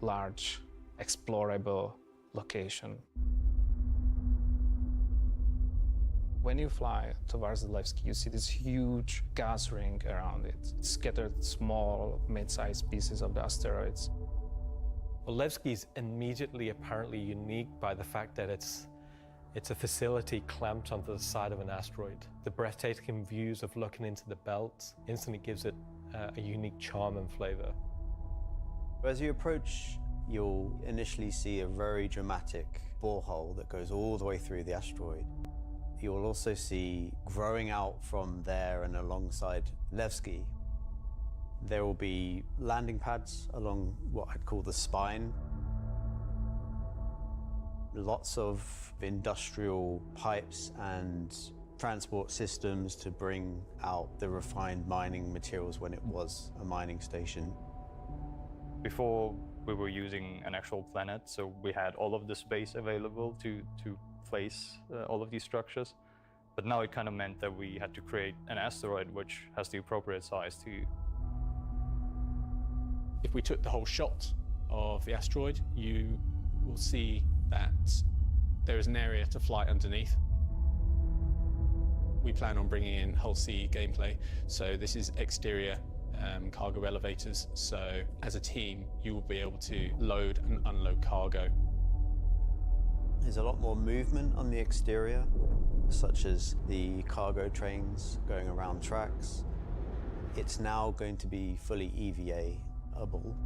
large, explorable location. When you fly towards the Levski, you see this huge gas ring around it, scattered small, mid-sized pieces of the asteroids. Well, Levski is immediately apparently unique by the fact that it's a facility clamped onto the side of an asteroid. The breathtaking views of looking into the belt instantly gives it a unique charm and flavor. As you approach, you'll initially see a very dramatic borehole that goes all the way through the asteroid. You'll also see, growing out from there and alongside Levski, there will be landing pads along what I'd call the spine. Lots of industrial pipes and transport systems to bring out the refined mining materials when it was a mining station. Before, we were using an actual planet, so we had all of the space available to place all of these structures. But now it kind of meant that we had to create an asteroid which has the appropriate size to. If we took the whole shot of the asteroid, you will see that there is an area to fly underneath. We plan on bringing in hull C gameplay, so this is exterior cargo elevators, so as a team you will be able to load and unload cargo. There's a lot more movement on the exterior, such as the cargo trains going around tracks. It's now going to be fully EVA-able.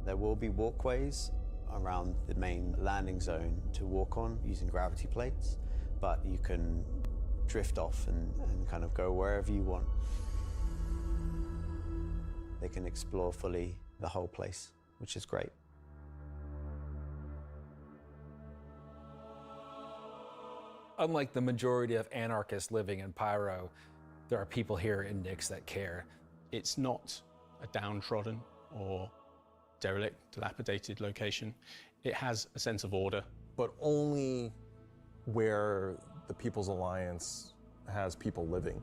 There will be walkways around the main landing zone to walk on using gravity plates, but you can drift off and kind of go wherever you want. They can explore fully the whole place, which is great. Unlike the majority of anarchists living in Pyro, there are people here in Nyx that care. It's not a downtrodden or derelict, dilapidated location. It has a sense of order. But only where the People's Alliance has people living.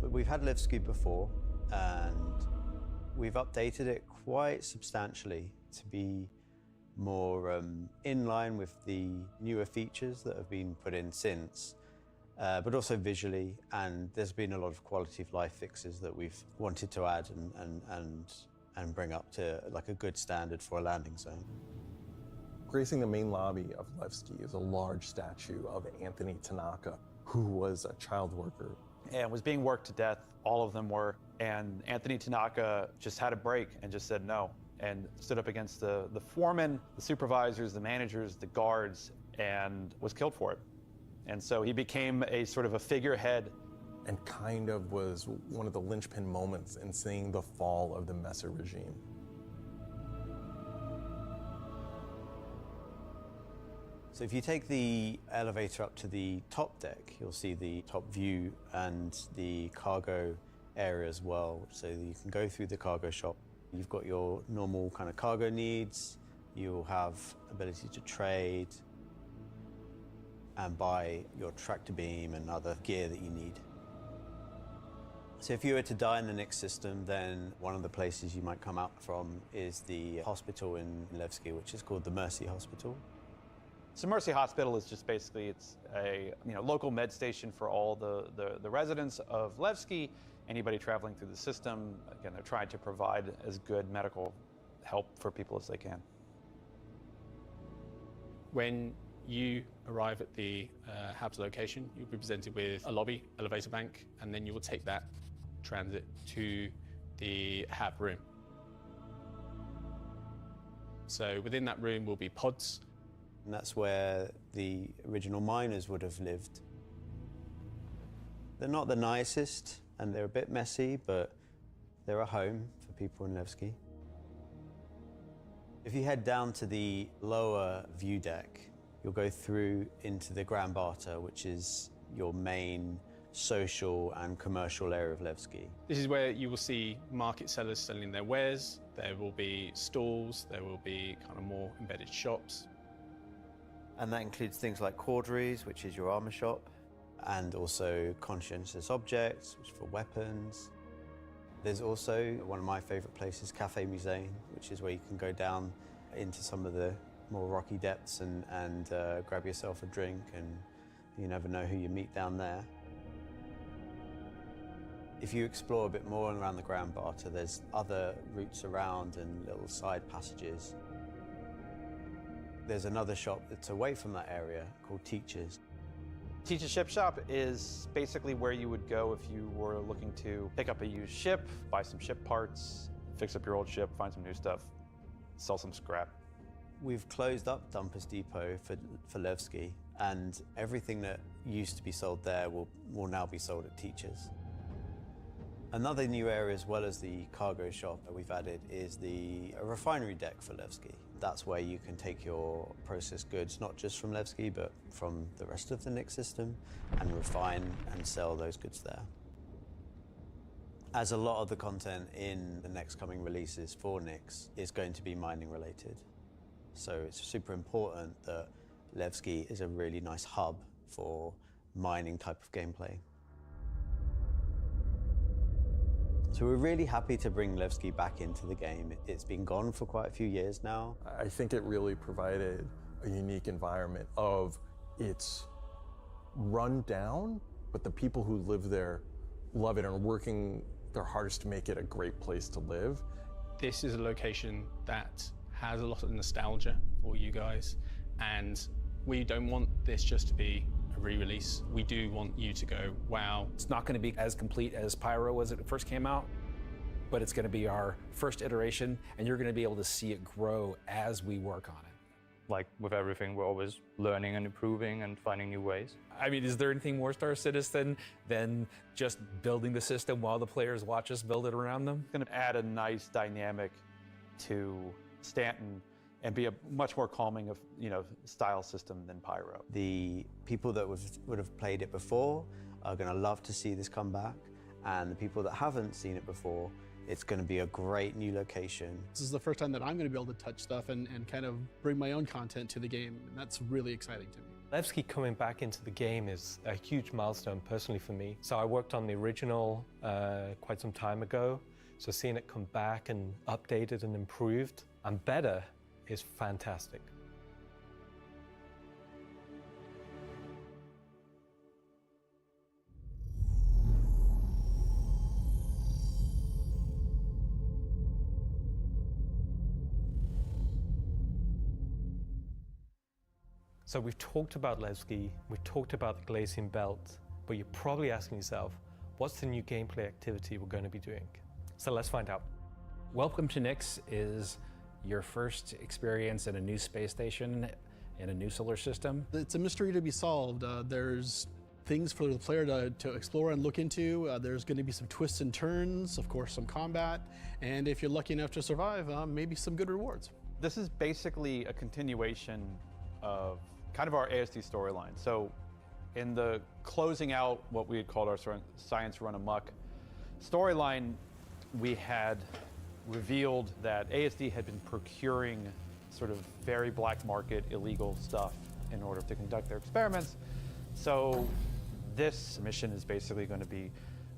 We've had Levski before, and we've updated it quite substantially to be more in line with the newer features that have been put in since, but also visually, and there's been a lot of quality of life fixes that we've wanted to add and bring up to like a good standard for a landing zone. Gracing the main lobby of Levski is a large statue of Anthony Tanaka, who was a child worker. And was being worked to death, all of them were. And Anthony Tanaka just had a break and just said no, and stood up against the foremen, the supervisors, the managers, the guards, and was killed for it. And so he became a sort of a figurehead. And kind of was one of the linchpin moments in seeing the fall of the Messer regime. So if you take the elevator up to the top deck, you'll see the top view and the cargo area as well. So you can go through the cargo shop. You've got your normal kind of cargo needs. You'll have ability to trade and buy your tractor beam and other gear that you need. So if you were to die in the Nix system, then one of the places you might come out from is the hospital in Levski, which is called the Mercy Hospital. So Mercy Hospital is just basically, it's a local med station for all the residents of Levski, anybody traveling through the system. Again, they're trying to provide as good medical help for people as they can. When you arrive at the HAB's location, you'll be presented with a lobby, elevator bank, and then you will take that transit to the HAB room. So within that room will be pods. And that's where the original miners would have lived. They're not the nicest, and they're a bit messy, but they're a home for people in Levski. If you head down to the lower view deck, you'll go through into the Grand Barter, which is your main social and commercial area of Levski. This is where you will see market sellers selling their wares. There will be stalls, there will be kind of more embedded shops. And that includes things like Corderies, which is your armor shop, and also conscientious objects, which is for weapons. There's also one of my favorite places, Cafe Musée, which is where you can go down into some of the more rocky depths and grab yourself a drink, and you never know who you meet down there. If you explore a bit more around the Grand Barter, there's other routes around and little side passages. There's another shop that's away from that area called Teachers. Teach's Ship Shop is basically where you would go if you were looking to pick up a used ship, buy some ship parts, fix up your old ship, find some new stuff, sell some scrap. We've closed up Dumpers Depot for Levski, and everything that used to be sold there will now be sold at Teachers. Another new area, as well as the cargo shop that we've added, is the refinery deck for Levski. That's where you can take your processed goods, not just from Levski, but from the rest of the Nix system, and refine and sell those goods there. As a lot of the content in the next coming releases for Nix is going to be mining related. So it's super important that Levski is a really nice hub for mining type of gameplay. So we're really happy to bring Levski back into the game. It's been gone for quite a few years now. I think it really provided a unique environment of it's run down, but the people who live there love it and are working their hardest to make it a great place to live. This is a location that has a lot of nostalgia for you guys, and we don't want this just to be a re-release. We do want you to go, wow. It's not going to be as complete as Pyro was when it first came out, but it's going to be our first iteration, and you're going to be able to see it grow as we work on it. Like with everything, we're always learning and improving and finding new ways. I mean, is there anything more Star Citizen than just building the system while the players watch us build it around them? It's going to add a nice dynamic to Stanton and be a much more calming of, style system than Pyro. The people that would have played it before are going to love to see this come back, And the people that haven't seen it before, it's going to be a great new location. This is the first time that I'm going to be able to touch stuff and kind of bring my own content to the game, and that's really exciting to me. Levski coming back into the game is a huge milestone personally for me. So I worked on the original quite some time ago, so seeing it come back and updated and improved and better is fantastic. So we've talked about Levski, we've talked about the Glacian Belt, but you're probably asking yourself, what's the new gameplay activity we're going to be doing? So let's find out. Welcome to Nyx is your first experience in a new space station in a new solar system. It's a mystery to be solved. There's things for the player to explore and look into. There's going to be some twists and turns, of course some combat, and if you're lucky enough to survive, maybe some good rewards. This is basically a continuation of kind of our ASD storyline. So in the closing out what we had called our Science Run Amok storyline, we had revealed that ASD had been procuring sort of very black market illegal stuff in order to conduct their experiments. So this mission is basically going to be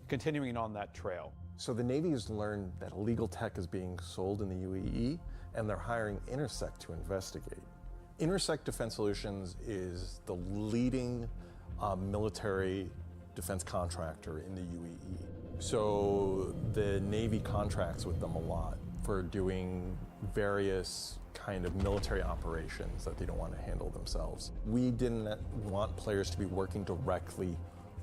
continuing on that trail. So the Navy has learned that illegal tech is being sold in the UAE, and they're hiring Intersect to investigate. Intersect Defense Solutions is the leading military defense contractor in the UAE. So the Navy contracts with them a lot for doing various kind of military operations that they don't want to handle themselves. We didn't want players to be working directly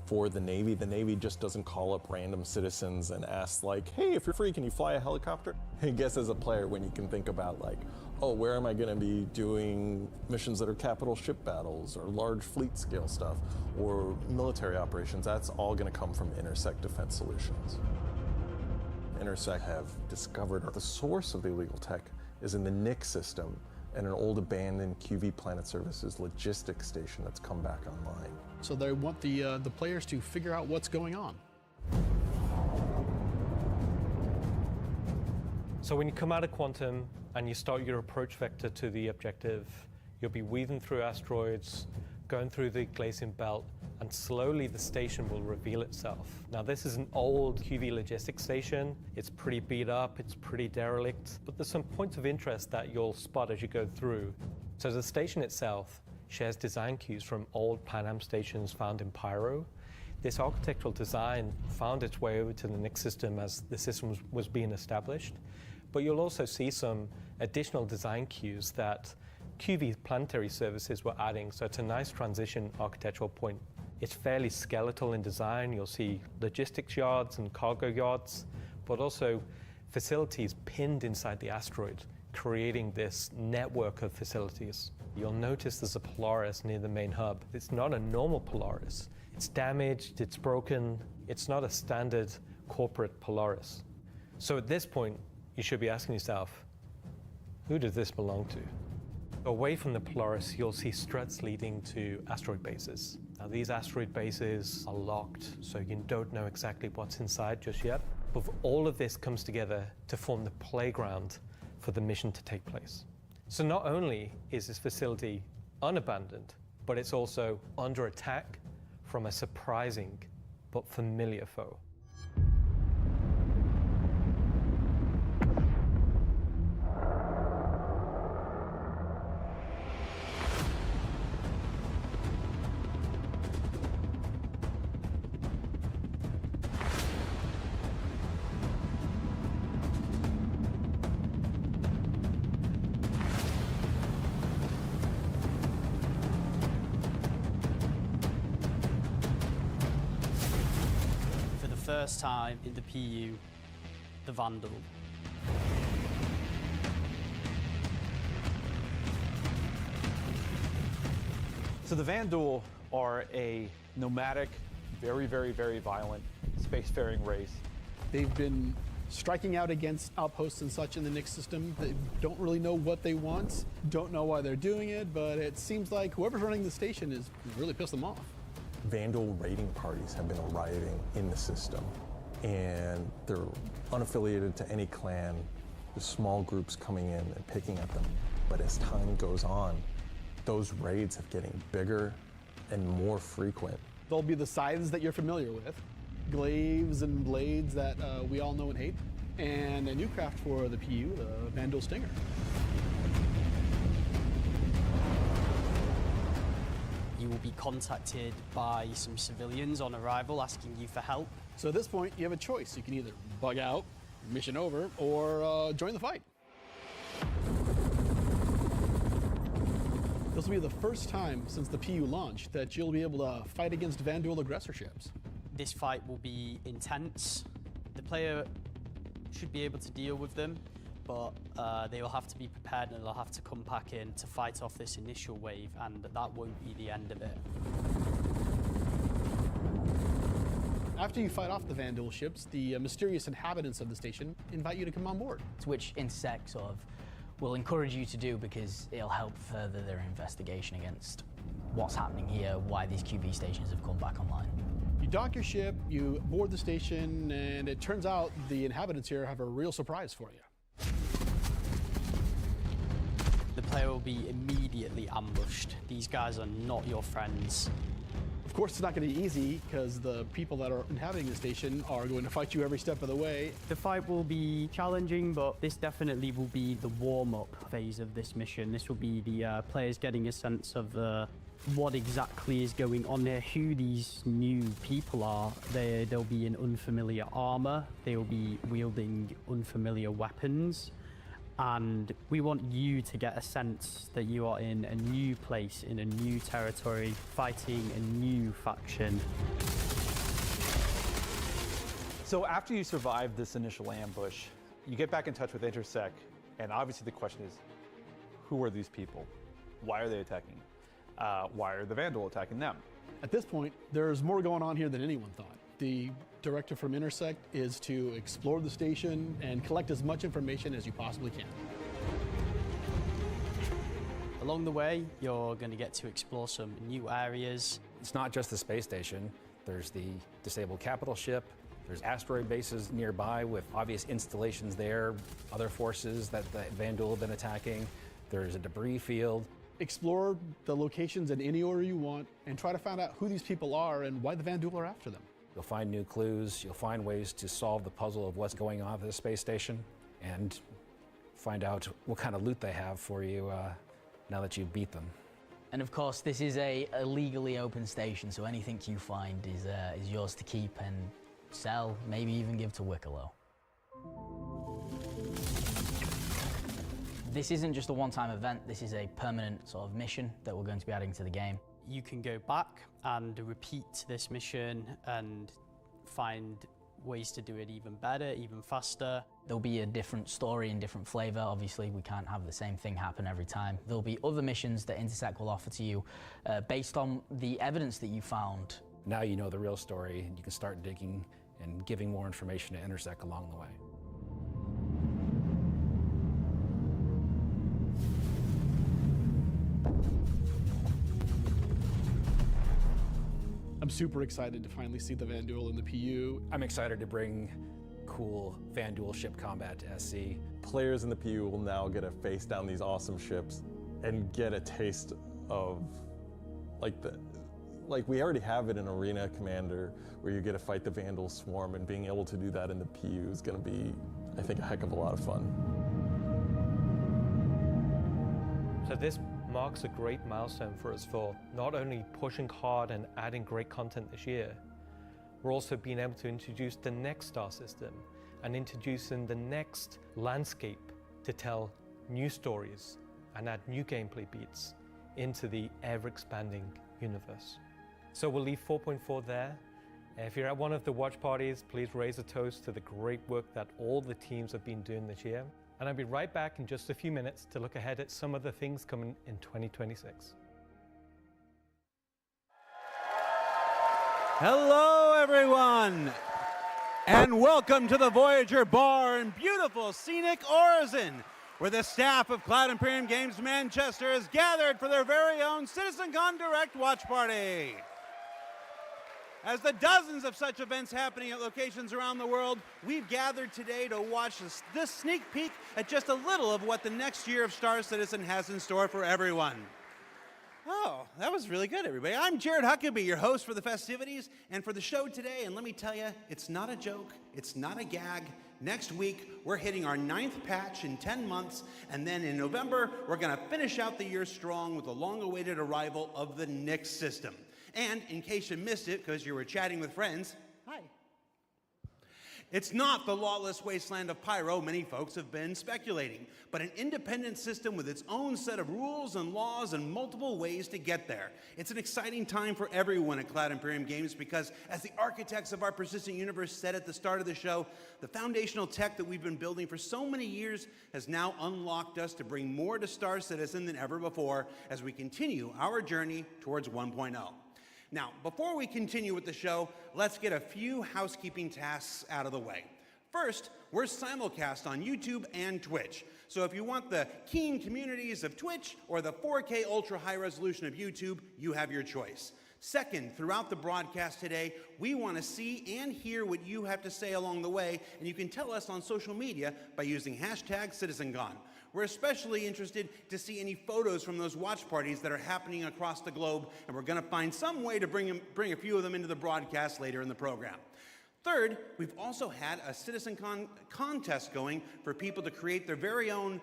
for the Navy. The Navy just doesn't call up random citizens and ask like, hey, if you're free, can you fly a helicopter? I guess as a player, when you can think about like, oh, where am I going to be doing missions that are capital ship battles or large fleet scale stuff or military operations, that's all going to come from Intersect Defense Solutions. Intersect have discovered the source of the illegal tech is in the Nyx system and an old abandoned QV Planet Services logistics station that's come back online. So they want the players to figure out what's going on. So when you come out of Quantum and you start your approach vector to the objective, you'll be weaving through asteroids, going through the Glacian Belt, and slowly the station will reveal itself. Now this is an old QV logistics station. It's pretty beat up, it's pretty derelict, but there's some points of interest that you'll spot as you go through. So the station itself shares design cues from old Pan Am stations found in Pyro. This architectural design found its way over to the Nyx system as the system was being established. But you'll also see some additional design cues that QV planetary services were adding, so it's a nice transition architectural point. It's fairly skeletal in design. You'll see logistics yards and cargo yards, but also facilities pinned inside the asteroid, creating this network of facilities. You'll notice there's a Polaris near the main hub. It's not a normal Polaris. It's damaged, it's broken. It's not a standard corporate Polaris. So at this point, you should be asking yourself, who does this belong to? Away from the Polaris, you'll see struts leading to asteroid bases. Now, these asteroid bases are locked, so you don't know exactly what's inside just yet. But all of this comes together to form the playground for the mission to take place. So not only is this facility unabandoned, but it's also under attack from a surprising but familiar foe. First time in the PU, the Vandal. So the Vandal are a nomadic, very, very, very violent spacefaring race. They've been striking out against outposts and such in the Nyx system. They don't really know what they want, don't know why they're doing it, but it seems like whoever's running the station is really pissed them off. Vandal raiding parties have been arriving in the system. and they're unaffiliated to any clan. There's small groups coming in and picking at them. But as time goes on, those raids are getting bigger and more frequent. They'll be the scythes that you're familiar with, glaives and blades that we all know and hate, and a new craft for the PU, the Vandal Stinger. You will be contacted by some civilians on arrival asking you for help. So at this point, you have a choice. You can either bug out, mission over, or join the fight. This will be the first time since the PU launch that you'll be able to fight against Vandal aggressor ships. This fight will be intense. The player should be able to deal with them, but they will have to be prepared and they'll have to come back in to fight off this initial wave, and that won't be the end of it. After you fight off the Vandal ships, the mysterious inhabitants of the station invite you to come on board. Which Intersect sort of will encourage you to do because it'll help further their investigation against what's happening here, why these QV stations have come back online. You dock your ship, you board the station, and it turns out the inhabitants here have a real surprise for you. The player will be immediately ambushed. These guys are not your friends. Of course, it's not going to be easy because the people that are inhabiting the station are going to fight you every step of the way. The fight will be challenging, but this definitely will be the warm-up phase of this mission. This will be the players getting a sense of what exactly is going on there, who these new people are. They'll be in unfamiliar armor. They'll be wielding unfamiliar weapons. And we want you to get a sense that you are in a new place, in a new territory, fighting a new faction. So after you survive this initial ambush, you get back in touch with Intersect, and obviously the question is, who are these people? Why are they attacking? Why are the Vandal attacking them? At this point, there's more going on here than anyone thought. The directive from Intersect is to explore the station and collect as much information as you possibly can. Along the way, you're going to get to explore some new areas. It's not just the space station. There's the disabled capital ship. There's asteroid bases nearby with obvious installations there, other forces that the Vandal have been attacking. There's a debris field. Explore the locations in any order you want and try to find out who these people are and why the Vandal are after them. You'll find new clues, you'll find ways to solve the puzzle of what's going on at the space station, and find out what kind of loot they have for you now that you beat them. And of course, this is a legally open station, so anything you find is yours to keep and sell, maybe even give to Wicklow. This isn't just a one-time event, this is a permanent sort of mission that we're going to be adding to the game. You can go back and repeat this mission and find ways to do it even better, even faster. There'll be a different story and different flavor. Obviously, we can't have the same thing happen every time. There'll be other missions that Intersect will offer to you based on the evidence that you found. Now you know the real story, and you can start digging and giving more information to Intersect along the way. I'm super excited to finally see the Vandal in the PU. I'm excited to bring cool Vandal ship combat to SC. Players in the PU will now get to face down these awesome ships and get a taste of like we already have it in Arena Commander where you get to fight the Vandal swarm, and being able to do that in the PU is going to be, I think, a heck of a lot of fun. So this marks a great milestone for us for not only pushing hard and adding great content this year, we're also being able to introduce the next star system and introducing the next landscape to tell new stories and add new gameplay beats into the ever-expanding universe. So we'll leave 4.4 there. If you're at one of the watch parties, please raise a toast to the great work that all the teams have been doing this year. And I'll be right back in just a few minutes to look ahead at some of the things coming in 2026. Hello, everyone, and welcome to the Voyager Bar in beautiful scenic Orizon, where the staff of Cloud Imperium Games Manchester is gathered for their very own CitizenCon Direct watch party. As the dozens of such events happening at locations around the world, we've gathered today to watch this sneak peek at just a little of what the next year of Star Citizen has in store for everyone. Oh, that was really good, everybody. I'm Jared Huckabee, your host for the festivities and for the show today, and let me tell you, it's not a joke, it's not a gag. Next week, we're hitting our 9th patch in 10 months, and then in November, we're going to finish out the year strong with the long-awaited arrival of the Nix system. And in case you missed it because you were chatting with friends, hi. It's not the lawless wasteland of Pyro many folks have been speculating, but an independent system with its own set of rules and laws and multiple ways to get there. It's an exciting time for everyone at Cloud Imperium Games because, as the architects of our persistent universe said at the start of the show, the foundational tech that we've been building for so many years has now unlocked us to bring more to Star Citizen than ever before as we continue our journey towards 1.0. Now, before we continue with the show, let's get a few housekeeping tasks out of the way. First, we're simulcast on YouTube and Twitch. So if you want the keen communities of Twitch or the 4K ultra high resolution of YouTube, you have your choice. Second, throughout the broadcast today, we want to see and hear what you have to say along the way, and you can tell us on social media by using hashtag CitizenCon. We're especially interested to see any photos from those watch parties that are happening across the globe, and we're going to find some way to bring a few of them into the broadcast later in the program. Third, we've also had a CitizenCon contest going for people to create their very own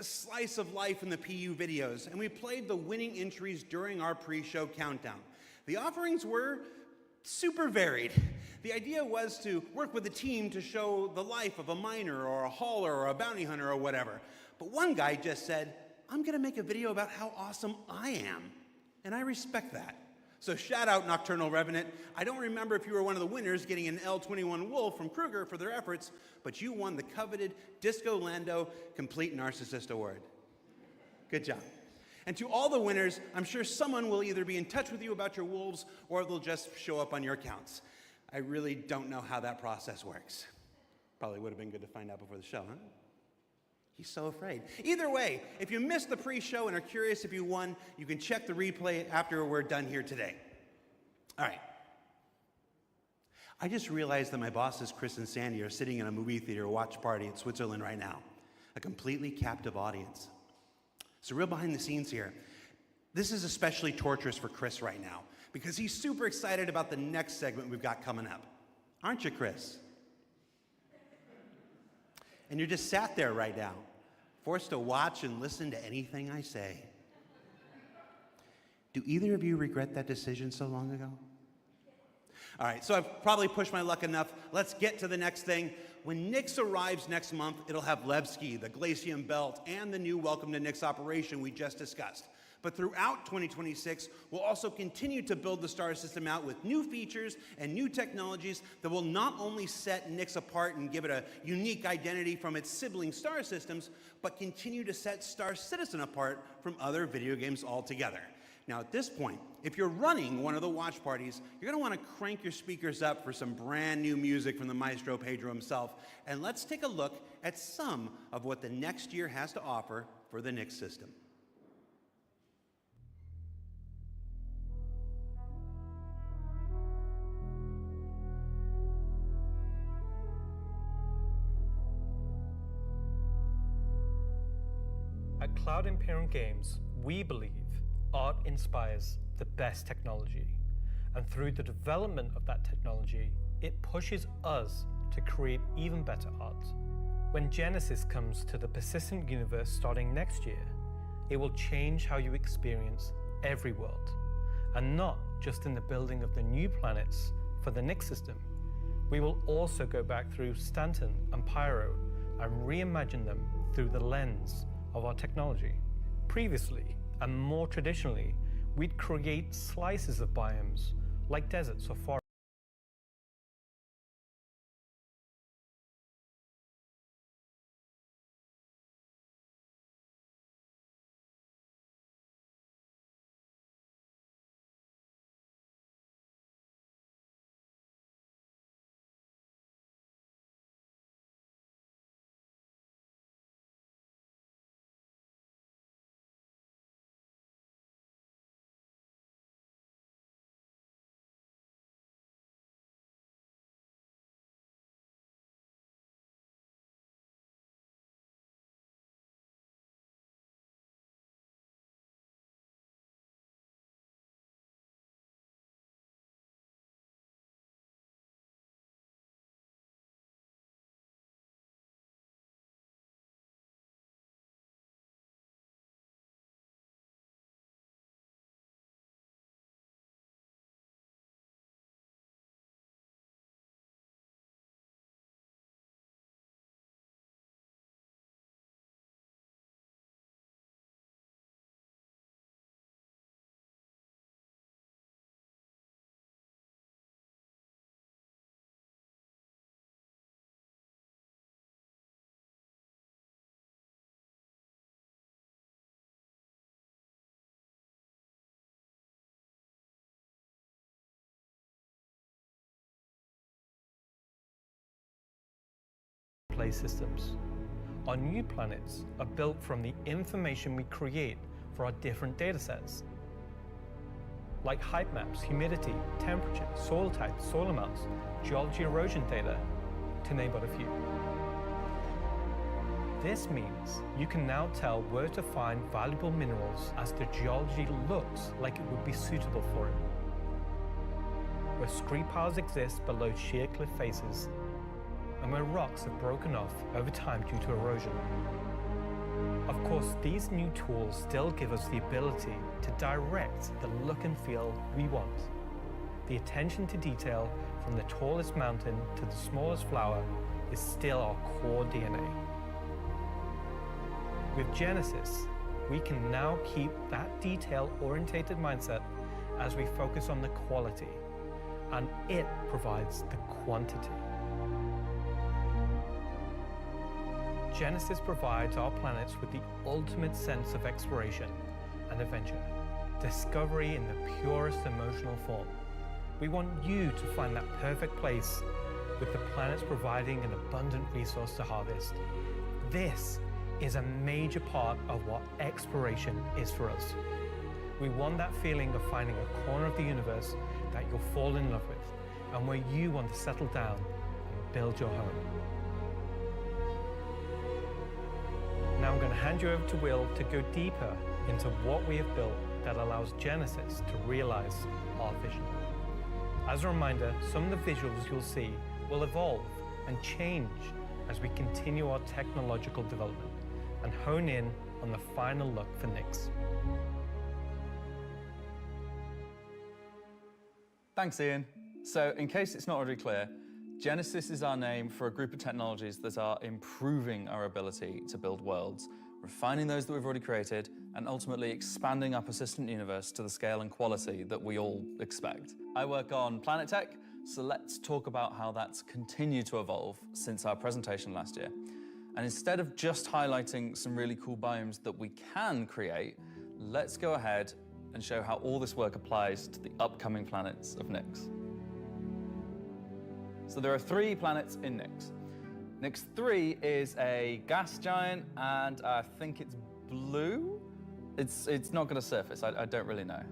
slice of life in the PU videos, and we played the winning entries during our pre-show countdown. The offerings were super varied. The idea was to work with a team to show the life of a miner or a hauler or a bounty hunter or whatever. But one guy just said, I'm going to make a video about how awesome I am. And I respect that. So shout out Nocturnal Revenant. I don't remember if you were one of the winners getting an L21 Wolf from Kruger for their efforts, but you won the coveted Disco Lando Complete Narcissist Award. Good job. And to all the winners, I'm sure someone will either be in touch with you about your wolves or they'll just show up on your accounts. I really don't know how that process works. Probably would have been good to find out before the show, huh? He's so afraid. Either way, if you missed the pre-show and are curious if you won, you can check the replay after we're done here today. All right. I just realized that my bosses, Chris and Sandy, are sitting in a movie theater watch party in Switzerland right now. A completely captive audience. So real behind the scenes here. This is especially torturous for Chris right now because he's super excited about the next segment we've got coming up. Aren't you, Chris? And you're just sat there right now, forced to watch and listen to anything I say. Do either of you regret that decision so long ago? All right, so I've probably pushed my luck enough. Let's get to the next thing. When Nix arrives next month, it'll have Levski, the Glacium Belt, and the new Welcome to Nix operation we just discussed. But throughout 2026, we'll also continue to build the Star System out with new features and new technologies that will not only set Nix apart and give it a unique identity from its sibling Star Systems, but continue to set Star Citizen apart from other video games altogether. Now at this point, if you're running one of the watch parties, you're going to want to crank your speakers up for some brand new music from the maestro Pedro himself, and let's take a look at some of what the next year has to offer for the Nix system. At Cloud Imperium Games, we believe art inspires the best technology, and through the development of that technology, it pushes us to create even better art. When Genesis comes to the persistent universe starting next year, it will change how you experience every world, and not just in the building of the new planets for the Nix system. We will also go back through Stanton and Pyro and reimagine them through the lens of our technology. Previously, and more traditionally, we'd create slices of biomes, like deserts or forests. display systems. Our new planets are built from the information we create for our different datasets, like height maps, humidity, temperature, soil type, soil amounts, geology erosion data, to name but a few. This means you can now tell where to find valuable minerals as the geology looks like it would be suitable for it. Where scree piles exist below sheer cliff faces, and where rocks have broken off over time due to erosion. Of course, these new tools still give us the ability to direct the look and feel we want. The attention to detail from the tallest mountain to the smallest flower is still our core DNA. With Genesis, we can now keep that detail-orientated mindset as we focus on the quality, and it provides the quantity. Genesis provides our planets with the ultimate sense of exploration and adventure, discovery in the purest emotional form. We want you to find that perfect place, with the planets providing an abundant resource to harvest. This is a major part of what exploration is for us. We want that feeling of finding a corner of the universe that you'll fall in love with, and where you want to settle down and build your home. Now I'm going to hand you over to Will to go deeper into what we have built that allows Genesis to realize our vision. As a reminder, some of the visuals you'll see will evolve and change as we continue our technological development and hone in on the final look for Nyx. Thanks, Ian. So, in case it's not already clear, Genesis is our name for a group of technologies that are improving our ability to build worlds, refining those that we've already created, and ultimately expanding our persistent universe to the scale and quality that we all expect. I work on planet tech, so let's talk about how that's continued to evolve since our presentation last year. And instead of just highlighting some really cool biomes that we can create, let's go ahead and show how all this work applies to the upcoming planets of Nyx. So there are 3 planets in Nyx. Nyx 3 is a gas giant, and I think it's blue. It's not going to surface, I don't really know.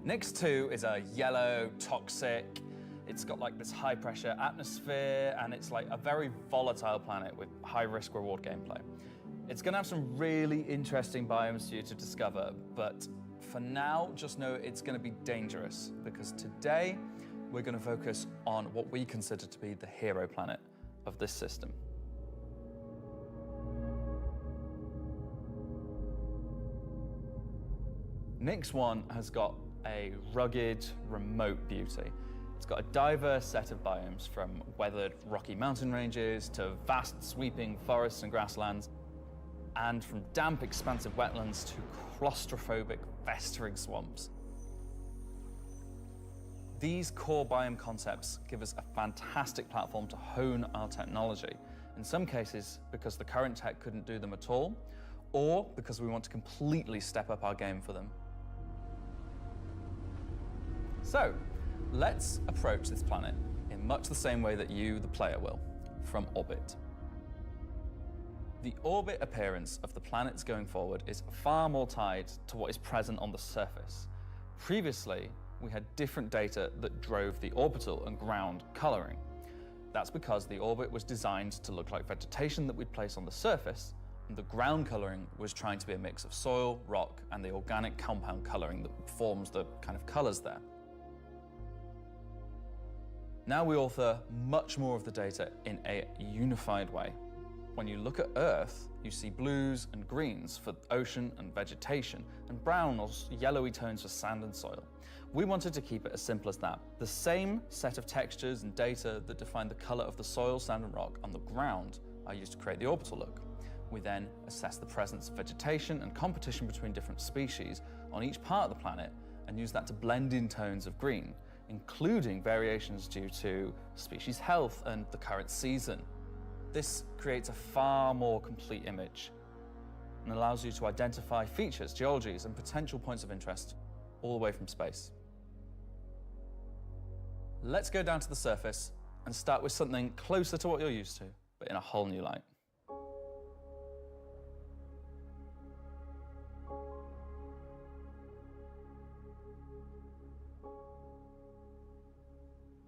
Nyx 2 is a yellow, toxic, it's got like this high pressure atmosphere, and it's like a very volatile planet with high risk reward gameplay. It's going to have some really interesting biomes for you to discover, but for now, just know it's going to be dangerous, because today we're going to focus on what we consider to be the hero planet of this system. Nyx 1 has got a rugged, remote beauty. It's got a diverse set of biomes, from weathered rocky mountain ranges to vast sweeping forests and grasslands, and from damp, expansive wetlands to claustrophobic, festering swamps. These core biome concepts give us a fantastic platform to hone our technology, in some cases because the current tech couldn't do them at all, or because we want to completely step up our game for them. So, let's approach this planet in much the same way that you, the player, will, from orbit. The orbit appearance of the planets going forward is far more tied to what is present on the surface. Previously, we had different data that drove the orbital and ground coloring. That's because the orbit was designed to look like vegetation that we'd place on the surface, and the ground coloring was trying to be a mix of soil, rock, and the organic compound coloring that forms the kind of colors there. Now we author much more of the data in a unified way. When you look at Earth, you see blues and greens for ocean and vegetation, and brown or yellowy tones for sand and soil. We wanted to keep it as simple as that. The same set of textures and data that define the color of the soil, sand, and rock on the ground are used to create the orbital look. We then assess the presence of vegetation and competition between different species on each part of the planet, and use that to blend in tones of green, including variations due to species health and the current season. This creates a far more complete image and allows you to identify features, geologies, and potential points of interest all the way from space. Let's go down to the surface and start with something closer to what you're used to, but in a whole new light.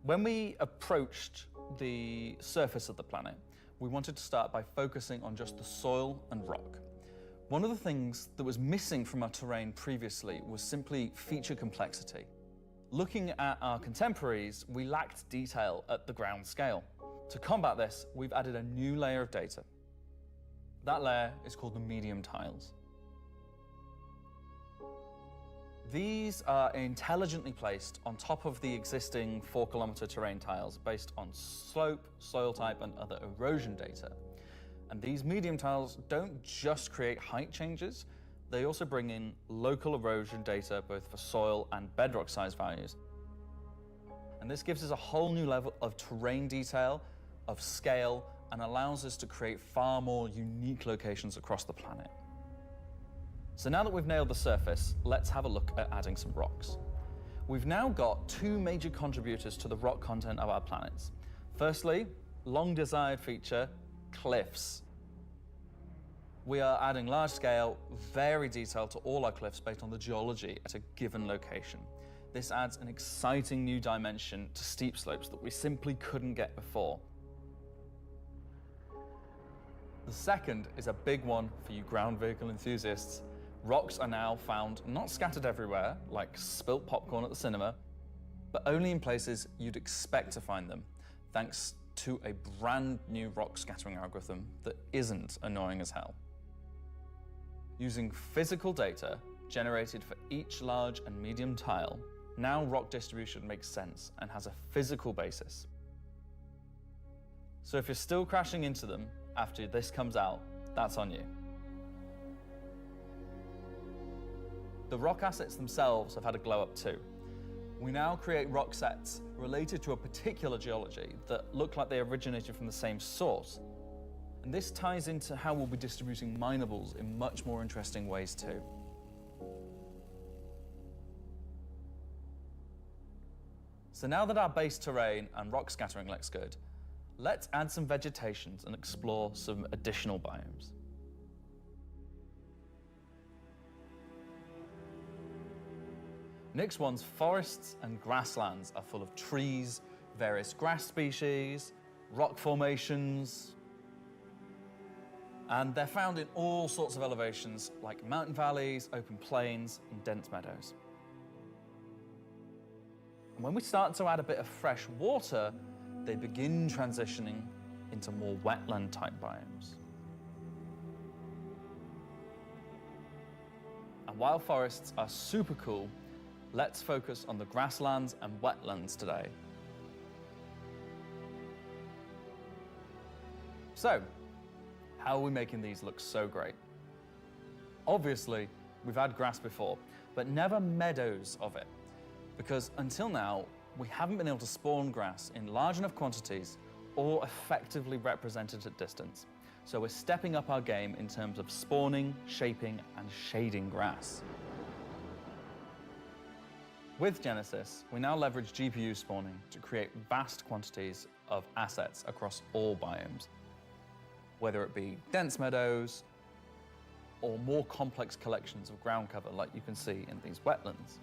When we approached the surface of the planet, we wanted to start by focusing on just the soil and rock. One of the things that was missing from our terrain previously was simply feature complexity. Looking at our contemporaries, we lacked detail at the ground scale. To combat this, we've added a new layer of data. That layer is called the medium tiles. These are intelligently placed on top of the existing 4-kilometer terrain tiles based on slope, soil type, and other erosion data. And these medium tiles don't just create height changes, they also bring in local erosion data both for soil and bedrock size values. And this gives us a whole new level of terrain detail, of scale, and allows us to create far more unique locations across the planet. So now that we've nailed the surface, let's have a look at adding some rocks. We've now got 2 major contributors to the rock content of our planets. Firstly, long desired feature, cliffs. We are adding large scale, very detailed to all our cliffs based on the geology at a given location. This adds an exciting new dimension to steep slopes that we simply couldn't get before. The second is a big one for you ground vehicle enthusiasts. Rocks are now found not scattered everywhere, like spilt popcorn at the cinema, but only in places you'd expect to find them, thanks to a brand new rock scattering algorithm that isn't annoying as hell. Using physical data generated for each large and medium tile, now rock distribution makes sense and has a physical basis. So if you're still crashing into them after this comes out, that's on you. The rock assets themselves have had a glow up too. We now create rock sets related to a particular geology that look like they originated from the same source. And this ties into how we'll be distributing minables in much more interesting ways too. So now that our base terrain and rock scattering looks good, let's add some vegetations and explore some additional biomes. Nyx 1's forests and grasslands are full of trees, various grass species, rock formations, and they're found in all sorts of elevations like mountain valleys, open plains, and dense meadows. And when we start to add a bit of fresh water, they begin transitioning into more wetland-type biomes. And while forests are super cool, let's focus on the grasslands and wetlands today. So, how are we making these look so great? Obviously, we've had grass before, but never meadows of it, because until now, we haven't been able to spawn grass in large enough quantities or effectively represented at distance. So we're stepping up our game in terms of spawning, shaping, and shading grass. With Genesis, we now leverage GPU spawning to create vast quantities of assets across all biomes, whether it be dense meadows or more complex collections of ground cover like you can see in these wetlands.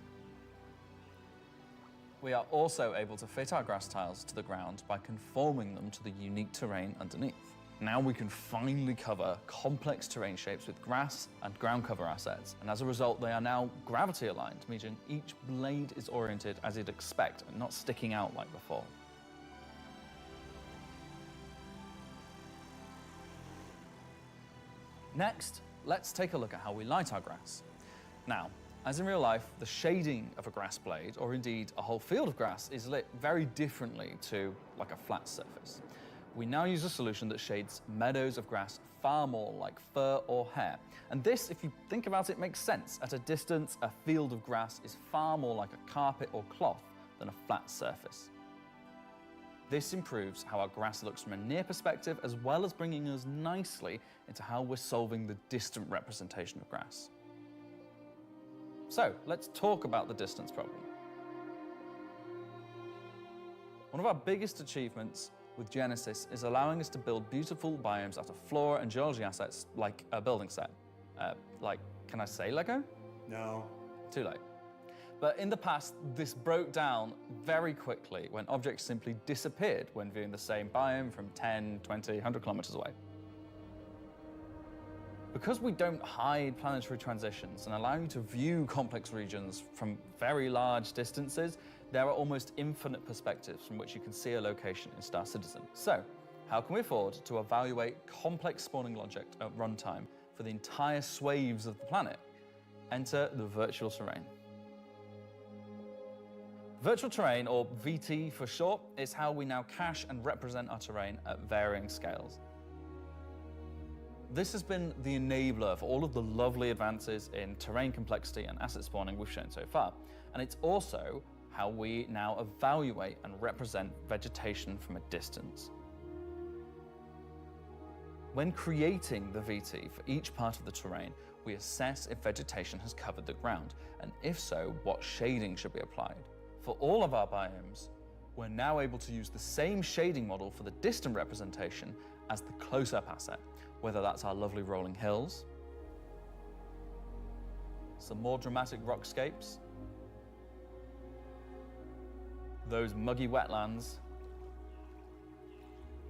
We are also able to fit our grass tiles to the ground by conforming them to the unique terrain underneath. Now we can finally cover complex terrain shapes with grass and ground cover assets, and as a result they are now gravity aligned, meaning each blade is oriented as you'd expect and not sticking out like before. Next, let's take a look at how we light our grass. Now, as in real life, the shading of a grass blade, or indeed a whole field of grass, is lit very differently to like a flat surface. We now use a solution that shades meadows of grass far more like fur or hair. And this, if you think about it, makes sense. At a distance, a field of grass is far more like a carpet or cloth than a flat surface. This improves how our grass looks from a near perspective, as well as bringing us nicely into how we're solving the distant representation of grass. So let's talk about the distance problem. One of our biggest achievements with Genesis is allowing us to build beautiful biomes out of flora and geology assets like a building set. Can I say Lego? No. Too late. But in the past, this broke down very quickly when objects simply disappeared when viewing the same biome from 10, 20, 100 kilometers away. Because we don't hide planetary transitions and allow you to view complex regions from very large distances, there are almost infinite perspectives from which you can see a location in Star Citizen. So, how can we afford to evaluate complex spawning logic at runtime for the entire swathes of the planet? Enter the virtual terrain. Virtual terrain, or VT for short, is how we now cache and represent our terrain at varying scales. This has been the enabler for all of the lovely advances in terrain complexity and asset spawning we've shown so far. And it's also how we now evaluate and represent vegetation from a distance. When creating the VT for each part of the terrain, we assess if vegetation has covered the ground, and if so, what shading should be applied. For all of our biomes, we're now able to use the same shading model for the distant representation as the close-up asset, whether that's our lovely rolling hills, some more dramatic rockscapes, those muggy wetlands,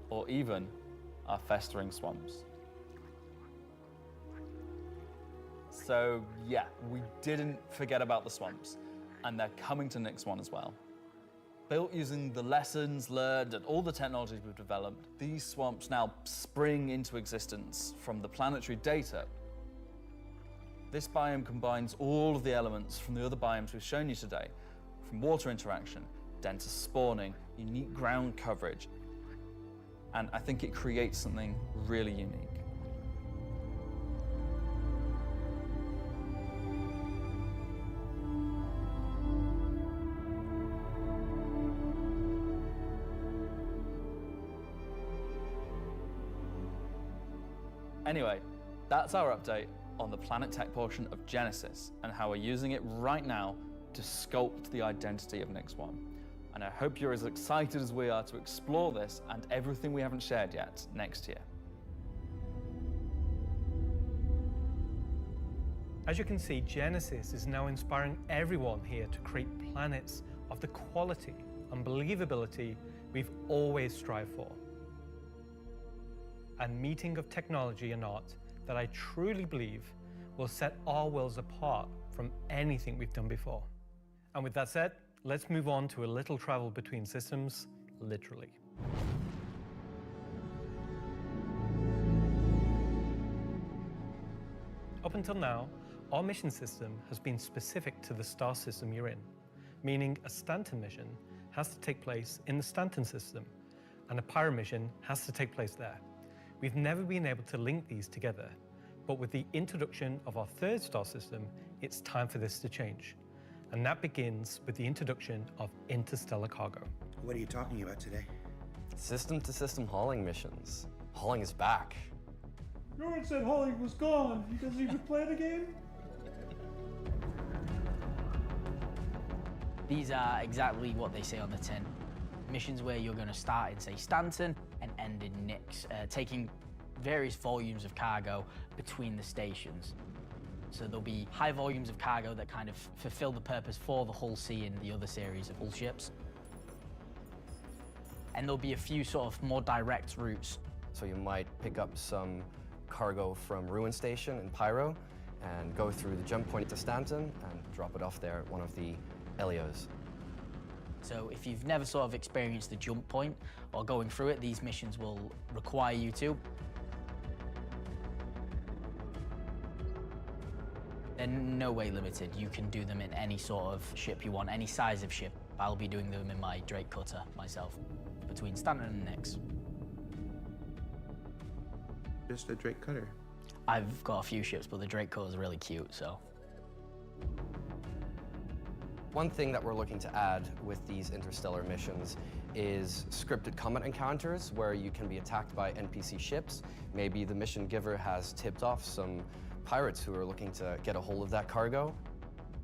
or even our festering swamps. So yeah, we didn't forget about the swamps, and they're coming to Nyx 1 as well. Built using the lessons learned and all the technologies we've developed, these swamps now spring into existence from the planetary data. This biome combines all of the elements from the other biomes we've shown you today, from water interaction, denser spawning, unique ground coverage, and I think it creates something really unique. Anyway, that's our update on the Planet Tech portion of Genesis and how we're using it right now to sculpt the identity of Nyx 1. And I hope you're as excited as we are to explore this and everything we haven't shared yet next year. As you can see, Genesis is now inspiring everyone here to create planets of the quality and believability we've always strived for. A meeting of technology and art that I truly believe will set our worlds apart from anything we've done before. And with that said, let's move on to a little travel between systems, literally. Up until now, our mission system has been specific to the star system you're in, meaning a Stanton mission has to take place in the Stanton system, and a Pyro mission has to take place there. We've never been able to link these together, but with the introduction of our third star system, it's time for this to change. And that begins with the introduction of interstellar cargo. What are you talking about today? System-to-system hauling missions. Hauling is back. No one said hauling was gone. He doesn't even play the game? These are exactly what they say on the tin. Missions where you're going to start in, say, Stanton and end in Nyx, taking various volumes of cargo between the stations. So there'll be high volumes of cargo that kind of fulfill the purpose for the Hull C and the other series of Hull ships. And there'll be a few sort of more direct routes. So you might pick up some cargo from Ruin Station in Pyro and go through the jump point to Stanton and drop it off there at one of the Elios. So if you've never sort of experienced the jump point or going through it, these missions will require you to. They're no way limited. You can do them in any sort of ship you want, any size of ship. I'll be doing them in my Drake cutter myself, between Stanton and Nyx. Just a Drake cutter. I've got a few ships, but the Drake cutter is really cute, so. One thing that we're looking to add with these interstellar missions is scripted combat encounters where you can be attacked by NPC ships. Maybe the mission giver has tipped off some pirates who are looking to get a hold of that cargo,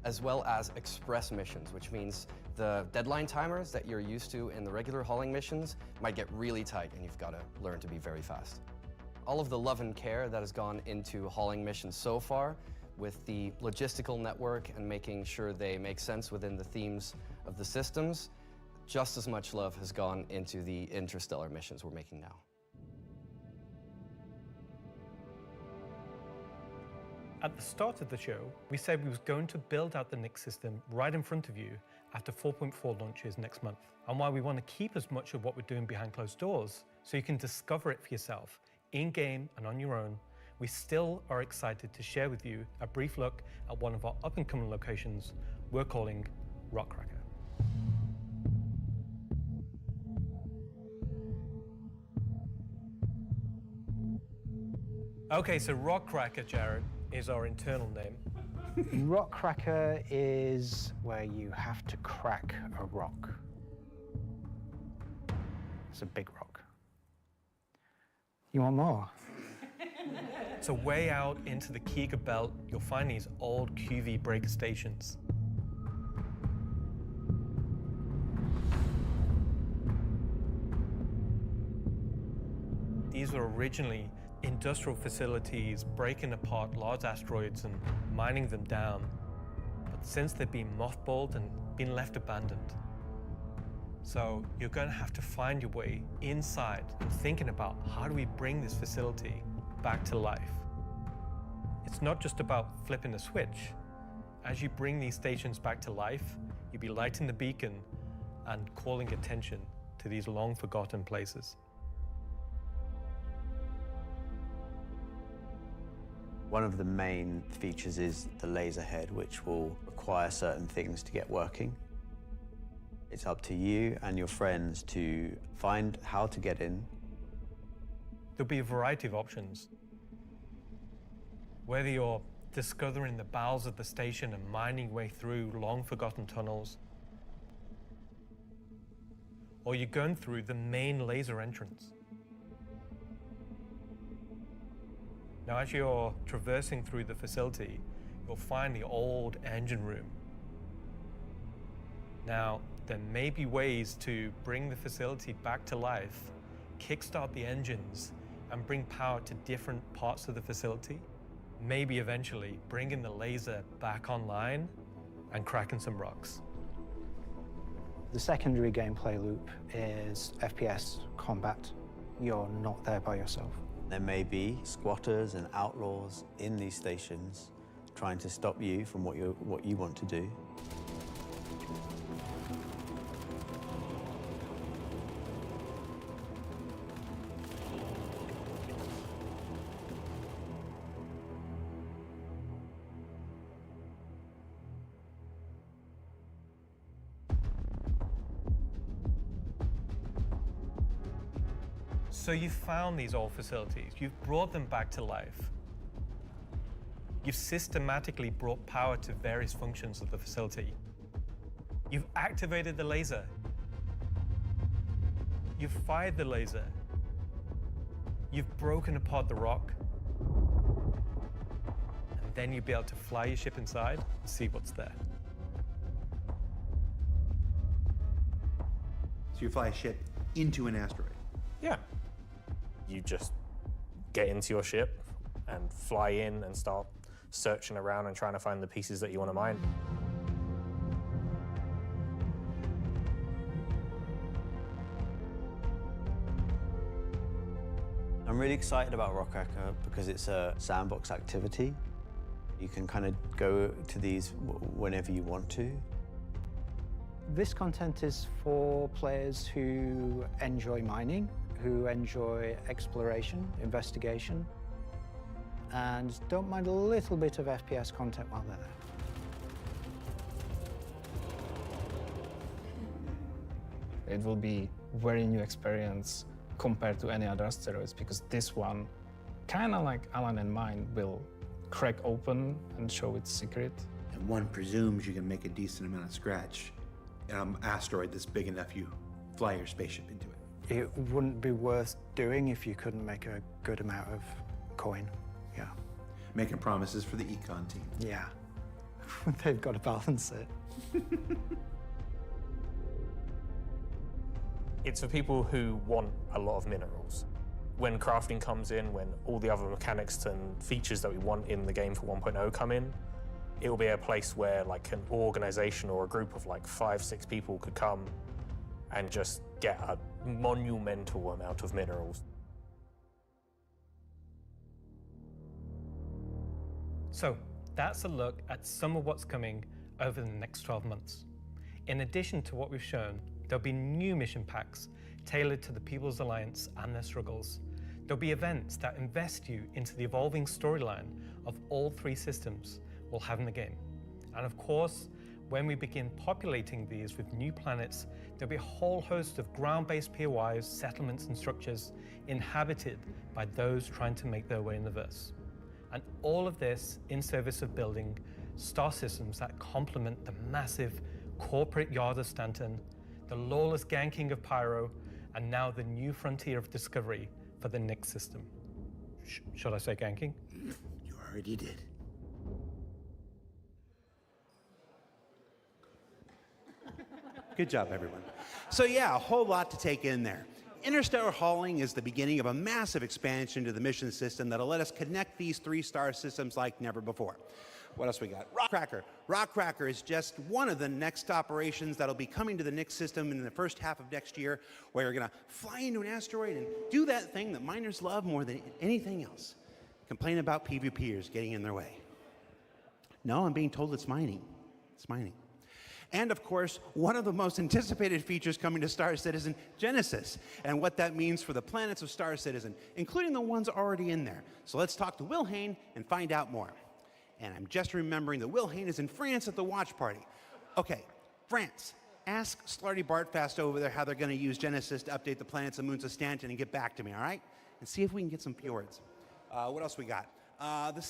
as well as express missions, which means The deadline timers that you're used to in the regular hauling missions might get really tight, and you've got to learn to be very fast. All of the love and care that has gone into hauling missions so far, with the logistical network and making sure they make sense within the themes of the systems, just as much love has gone into the interstellar missions we're making now. At the start of the show, we said we was going to build out the Nix system right in front of you after 4.4 launches next month, and why we want to keep as much of what we're doing behind closed doors so you can discover it for yourself, in-game and on your own. We still are excited to share with you a brief look at one of our up-and-coming locations we're calling Rockcracker. Okay, so Rockcracker, Jared, is our internal name. Rockcracker is where you have to crack a rock. It's a big rock. You want more? So way out into the Keegar Belt, you'll find these old QV breaker stations. These were originally industrial facilities breaking apart large asteroids and mining them down. But since they've been mothballed and been left abandoned. So you're going to have to find your way inside and thinking about how do we bring this facility back to life. It's not just about flipping a switch. As you bring these stations back to life, you'll be lighting the beacon and calling attention to these long forgotten places. One of the main features is the laser head, which will require certain things to get working. It's up to you and your friends to find how to get in. There'll be a variety of options. Whether you're discovering the bowels of the station and mining your way through long-forgotten tunnels, or you're going through the main laser entrance. Now, as you're traversing through the facility, you'll find the old engine room. Now, there may be ways to bring the facility back to life, kickstart the engines, and bring power to different parts of the facility. Maybe eventually bringing the laser back online and cracking some rocks. The secondary gameplay loop is FPS combat. You're not there by yourself. There may be squatters and outlaws in these stations trying to stop you from what you want to do. So you've found these old facilities, you've brought them back to life. You've systematically brought power to various functions of the facility. You've activated the laser. You've fired the laser. You've broken apart the rock. And then you'll be able to fly your ship inside and see what's there. So you fly a ship into an asteroid? Yeah. You just get into your ship and fly in and start searching around and trying to find the pieces that you want to mine. I'm really excited about Rockcracker because it's a sandbox activity. You can kind of go to these whenever you want to. This content is for players who enjoy mining, who enjoy exploration, investigation, and don't mind a little bit of FPS content while they're there. It will be a very new experience compared to any other asteroids, because this one, kind of like Alan and mine, will crack open and show its secret. And one presumes you can make a decent amount of scratch on an asteroid that's big enough you fly your spaceship into it. It wouldn't be worth doing if you couldn't make a good amount of coin, yeah. Making promises for the econ team. Yeah, they've got to balance it. It's for people who want a lot of minerals. When crafting comes in, when all the other mechanics and features that we want in the game for 1.0 come in, it will be a place where like an organization or a group of like 5-6 people could come and just get a monumental amount of minerals. So that's a look at some of what's coming over the next 12 months. In addition to what we've shown, there'll be new mission packs tailored to the People's Alliance and their struggles. There'll be events that invest you into the evolving storyline of all 3 systems we'll have in the game. And of course, when we begin populating these with new planets, there'll be a whole host of ground-based POIs, settlements and structures inhabited by those trying to make their way in the verse. And all of this in service of building star systems that complement the massive corporate yard of Stanton, the lawless ganking of Pyro, and now the new frontier of discovery for the Nyx system. Should I say ganking? You already did. Good job, everyone. So yeah, a whole lot to take in there. Interstellar hauling is the beginning of a massive expansion to the mission system that'll let us connect these 3-star systems like never before. What else we got? Rockcracker. Rockcracker is just one of the next operations that'll be coming to the Nyx system in the first half of next year, where you're gonna fly into an asteroid and do that thing that miners love more than anything else. Complain about PvPers getting in their way. No, I'm being told it's mining. It's mining. And of course, one of the most anticipated features coming to Star Citizen, Genesis, and what that means for the planets of Star Citizen, including the ones already in there. So let's talk to Will Hain and find out more. And I'm just remembering that Will Hain is in France at the watch party. Okay, France. Ask Slarty Bartfast over there how they're going to use Genesis to update the planets and moons of Stanton and get back to me, all right? And see if we can get some fjords. What else we got? The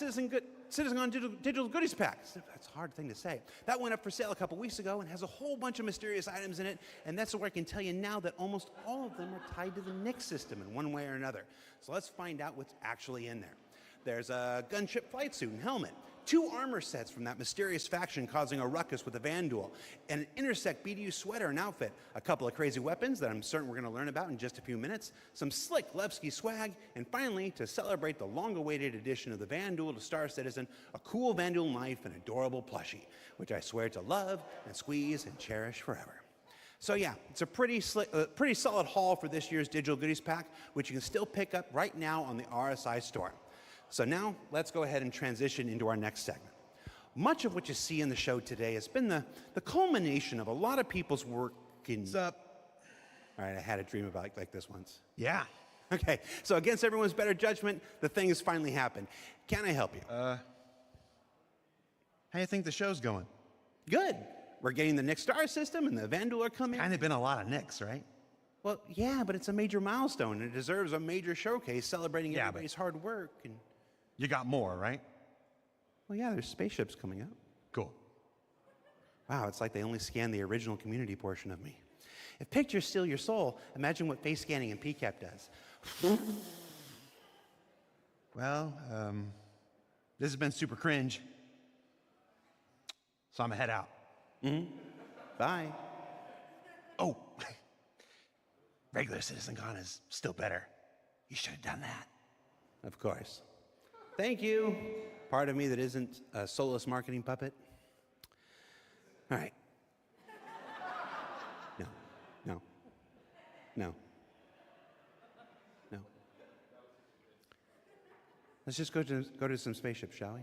CitizenCon Digital Goodies Pack. That's a hard thing to say. That went up for sale a couple weeks ago and has a whole bunch of mysterious items in it, and that's where I can tell you now that almost all of them are tied to the Nyx system in one way or another. So let's find out what's actually in there. There's a gunship flight suit and helmet, 2 armor sets from that mysterious faction causing a ruckus with the Van Duel, and an Intersect BDU sweater and outfit, a couple of crazy weapons that I'm certain we're going to learn about in just a few minutes, some slick Levski swag, and finally, to celebrate the long-awaited addition of the Van Duel to Star Citizen, a cool Van Duel knife and adorable plushie, which I swear to love and squeeze and cherish forever. So yeah, it's a pretty solid haul for this year's Digital Goodies Pack, which you can still pick up right now on the RSI store. So now, let's go ahead and transition into our next segment. Much of what you see in the show today has been the culmination of a lot of people's work in... What's up? All right, I had a dream about like this once. Yeah. Okay, so against everyone's better judgment, the thing has finally happened. Can I help you? How do you think the show's going? Good. We're getting the Nyx star system and the Van Duel are coming. Kind of been a lot of Nyx, right? Well, yeah, but it's a major milestone and it deserves a major showcase celebrating everybody's hard work. And you got more, right? Well, yeah, there's spaceships coming up. Cool. Wow, it's like they only scanned the original community portion of me. If pictures steal your soul, imagine what face scanning in PCAP does. Well, this has been super cringe. So I'm gonna head out. Bye. Oh, regular CitizenCon is still better. You should have done that. Of course. Thank you. Part of me that isn't a soulless marketing puppet. All right. No. Let's just go to some spaceships, shall we?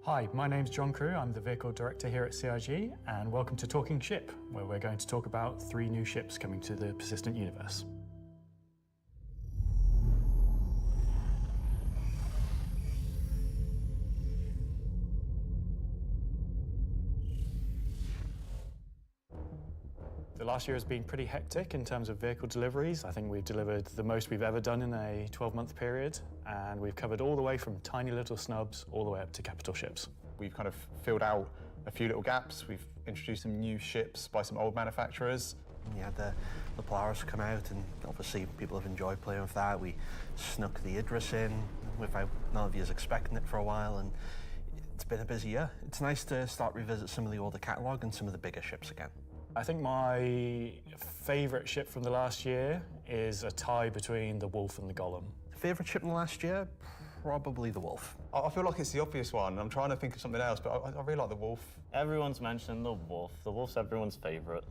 Hi, my name's John Crew. I'm the Vehicle Director here at CIG, and welcome to Talking Ship, where we're going to talk about 3 new ships coming to the persistent universe. The last year has been pretty hectic in terms of vehicle deliveries. I think we've delivered the most we've ever done in a 12-month period, and we've covered all the way from tiny little snubs all the way up to capital ships. We've kind of filled out a few little gaps. We've introduced some new ships by some old manufacturers. We had the Polaris come out, and obviously people have enjoyed playing with that. We snuck the Idris in without none of you expecting it for a while, and it's been a busy year. It's nice to start revisit some of the older catalogue and some of the bigger ships again. I think my favourite ship from the last year is a tie between the Wolf and the Golem. Favourite ship in the last year? Probably the Wolf. I feel like it's the obvious one. I'm trying to think of something else, but I really like the Wolf. Everyone's mentioned the Wolf. The Wolf's everyone's favourite.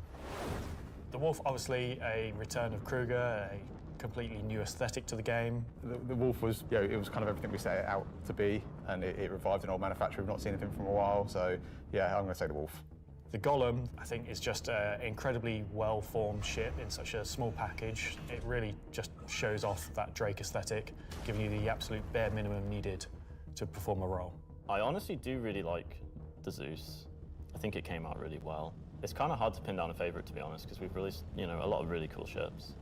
The Wolf, obviously, a return of Kruger, a completely new aesthetic to the game. The Wolf was, you know, it was kind of everything we set it out to be, and it revived an old manufacturer. We've not seen anything from a while, so yeah, I'm going to say the Wolf. The Golem, I think, is just an incredibly well-formed ship in such a small package. It really just shows off that Drake aesthetic, giving you the absolute bare minimum needed to perform a role. I honestly do really like the Zeus. I think it came out really well. It's kind of hard to pin down a favourite, to be honest, because we've released, you know, a lot of really cool ships.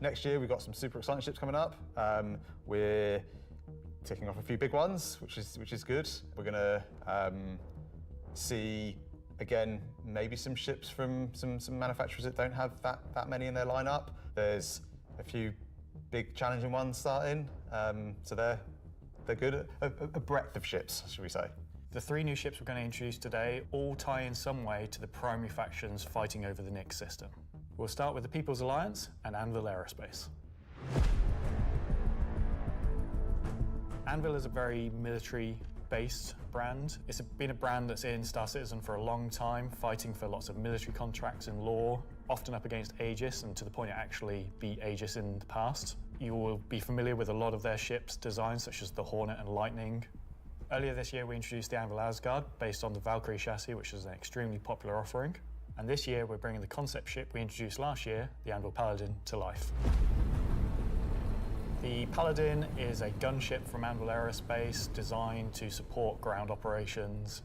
Next year, we've got some super exciting ships coming up. We're ticking off a few big ones, which is good. We're going to see, again, maybe some ships from some manufacturers that don't have that many in their lineup. There's a few big challenging ones starting, so they're good. A breadth of ships, should we say. The 3 new ships we're going to introduce today all tie in some way to the primary factions fighting over the Nyx system. We'll start with the People's Alliance and Anvil Aerospace. Anvil is a very military-based brand. It's been a brand that's in Star Citizen for a long time, fighting for lots of military contracts and lore, often up against Aegis, and to the point it actually beat Aegis in the past. You will be familiar with a lot of their ships' designs, such as the Hornet and Lightning. Earlier this year, we introduced the Anvil Asgard, based on the Valkyrie chassis, which is an extremely popular offering. And this year, we're bringing the concept ship we introduced last year, the Anvil Paladin, to life. The Paladin is a gunship from Anvil Aerospace designed to support ground operations.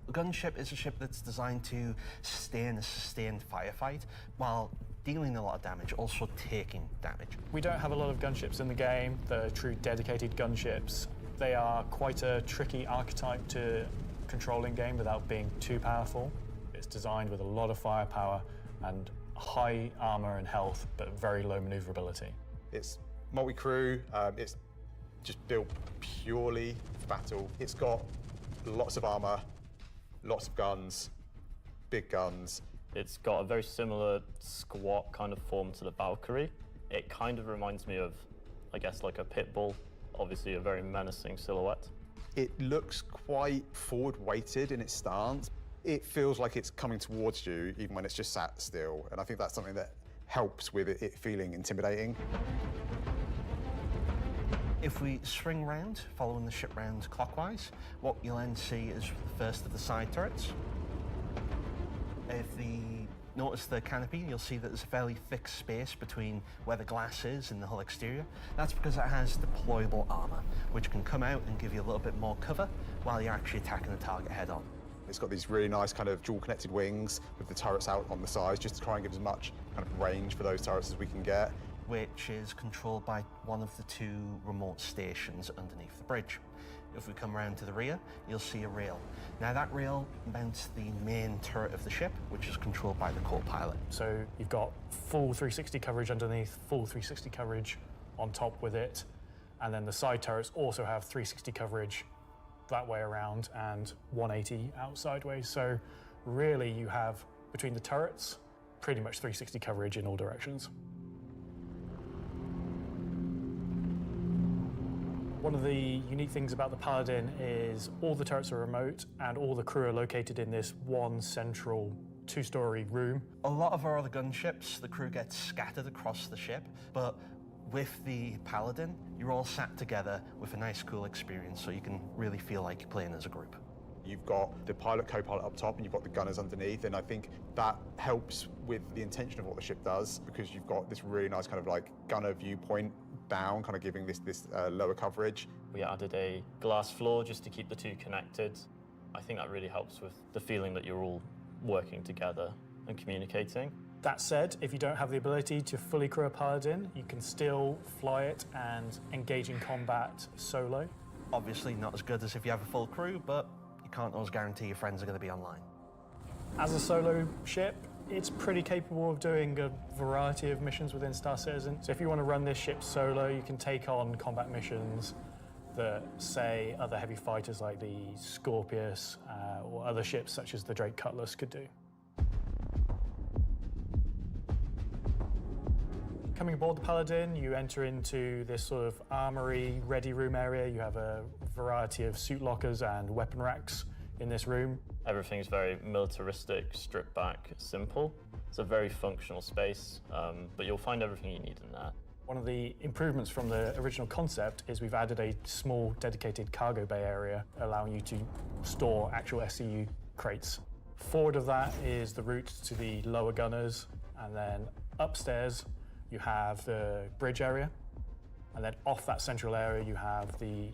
A gunship is a ship that's designed to stay in a sustained firefight while dealing a lot of damage, also taking damage. We don't have a lot of gunships in the game, the true dedicated gunships. They are quite a tricky archetype to control in game without being too powerful. It's designed with a lot of firepower and high armor and health, but very low maneuverability. It's multi-crew, it's just built purely for battle. It's got lots of armor, lots of guns, big guns. It's got a very similar squat kind of form to the Valkyrie. It kind of reminds me of, I guess, like a pit bull, obviously a very menacing silhouette. It looks quite forward-weighted in its stance. It feels like it's coming towards you even when it's just sat still, and I think that's something that helps with it feeling intimidating. If we swing round, following the ship round clockwise, what you'll then see is the first of the side turrets. If you notice the canopy, you'll see that there's a fairly thick space between where the glass is and the hull exterior. That's because it has deployable armor, which can come out and give you a little bit more cover while you're actually attacking the target head on. It's got these really nice kind of dual connected wings with the turrets out on the sides, just to try and give as much kind of range for those turrets as we can get. Which is controlled by one of the 2 remote stations underneath the bridge. If we come around to the rear, you'll see a rail. Now that rail mounts the main turret of the ship, which is controlled by the co-pilot. So you've got full 360 coverage underneath, full 360 coverage on top with it, and then the side turrets also have 360 coverage that way around and 180 out sideways. So really you have, between the turrets, pretty much 360 coverage in all directions. One of the unique things about the Paladin is all the turrets are remote and all the crew are located in this one central 2-story room. A lot of our other gunships, the crew gets scattered across the ship, but with the Paladin, you're all sat together with a nice, cool experience, so you can really feel like you're playing as a group. You've got the pilot, co-pilot up top, and you've got the gunners underneath, and I think that helps with the intention of what the ship does, because you've got this really nice kind of like gunner viewpoint down, kind of giving this lower coverage. We added a glass floor just to keep the 2 connected. I think that really helps with the feeling that you're all working together and communicating. That said, if you don't have the ability to fully crew a Paladin, you can still fly it and engage in combat solo. Obviously not as good as if you have a full crew, but you can't always guarantee your friends are going to be online. As a solo ship, it's pretty capable of doing a variety of missions within Star Citizen. So if you want to run this ship solo, you can take on combat missions that, say, other heavy fighters like the Scorpius or other ships such as the Drake Cutlass could do. Coming aboard the Paladin, you enter into this sort of armory, ready room area. You have a variety of suit lockers and weapon racks in this room. Everything's very militaristic, stripped back, simple. It's a very functional space, but you'll find everything you need in there. One of the improvements from the original concept is we've added a small dedicated cargo bay area, allowing you to store actual SCU crates. Forward of that is the route to the lower gunners, and then upstairs you have the bridge area, and then off that central area you have the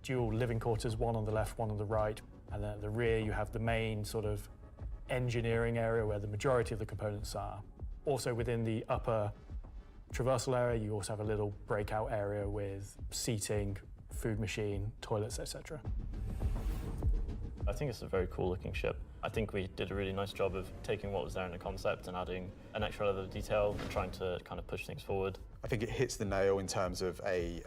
dual living quarters, one on the left, one on the right, and then at the rear you have the main sort of engineering area where the majority of the components are. Also within the upper traversal area you also have a little breakout area with seating, food machine, toilets, etc. I think it's a very cool looking ship. I think we did a really nice job of taking what was there in the concept and adding an extra level of detail and trying to kind of push things forward. I think it hits the nail in terms of a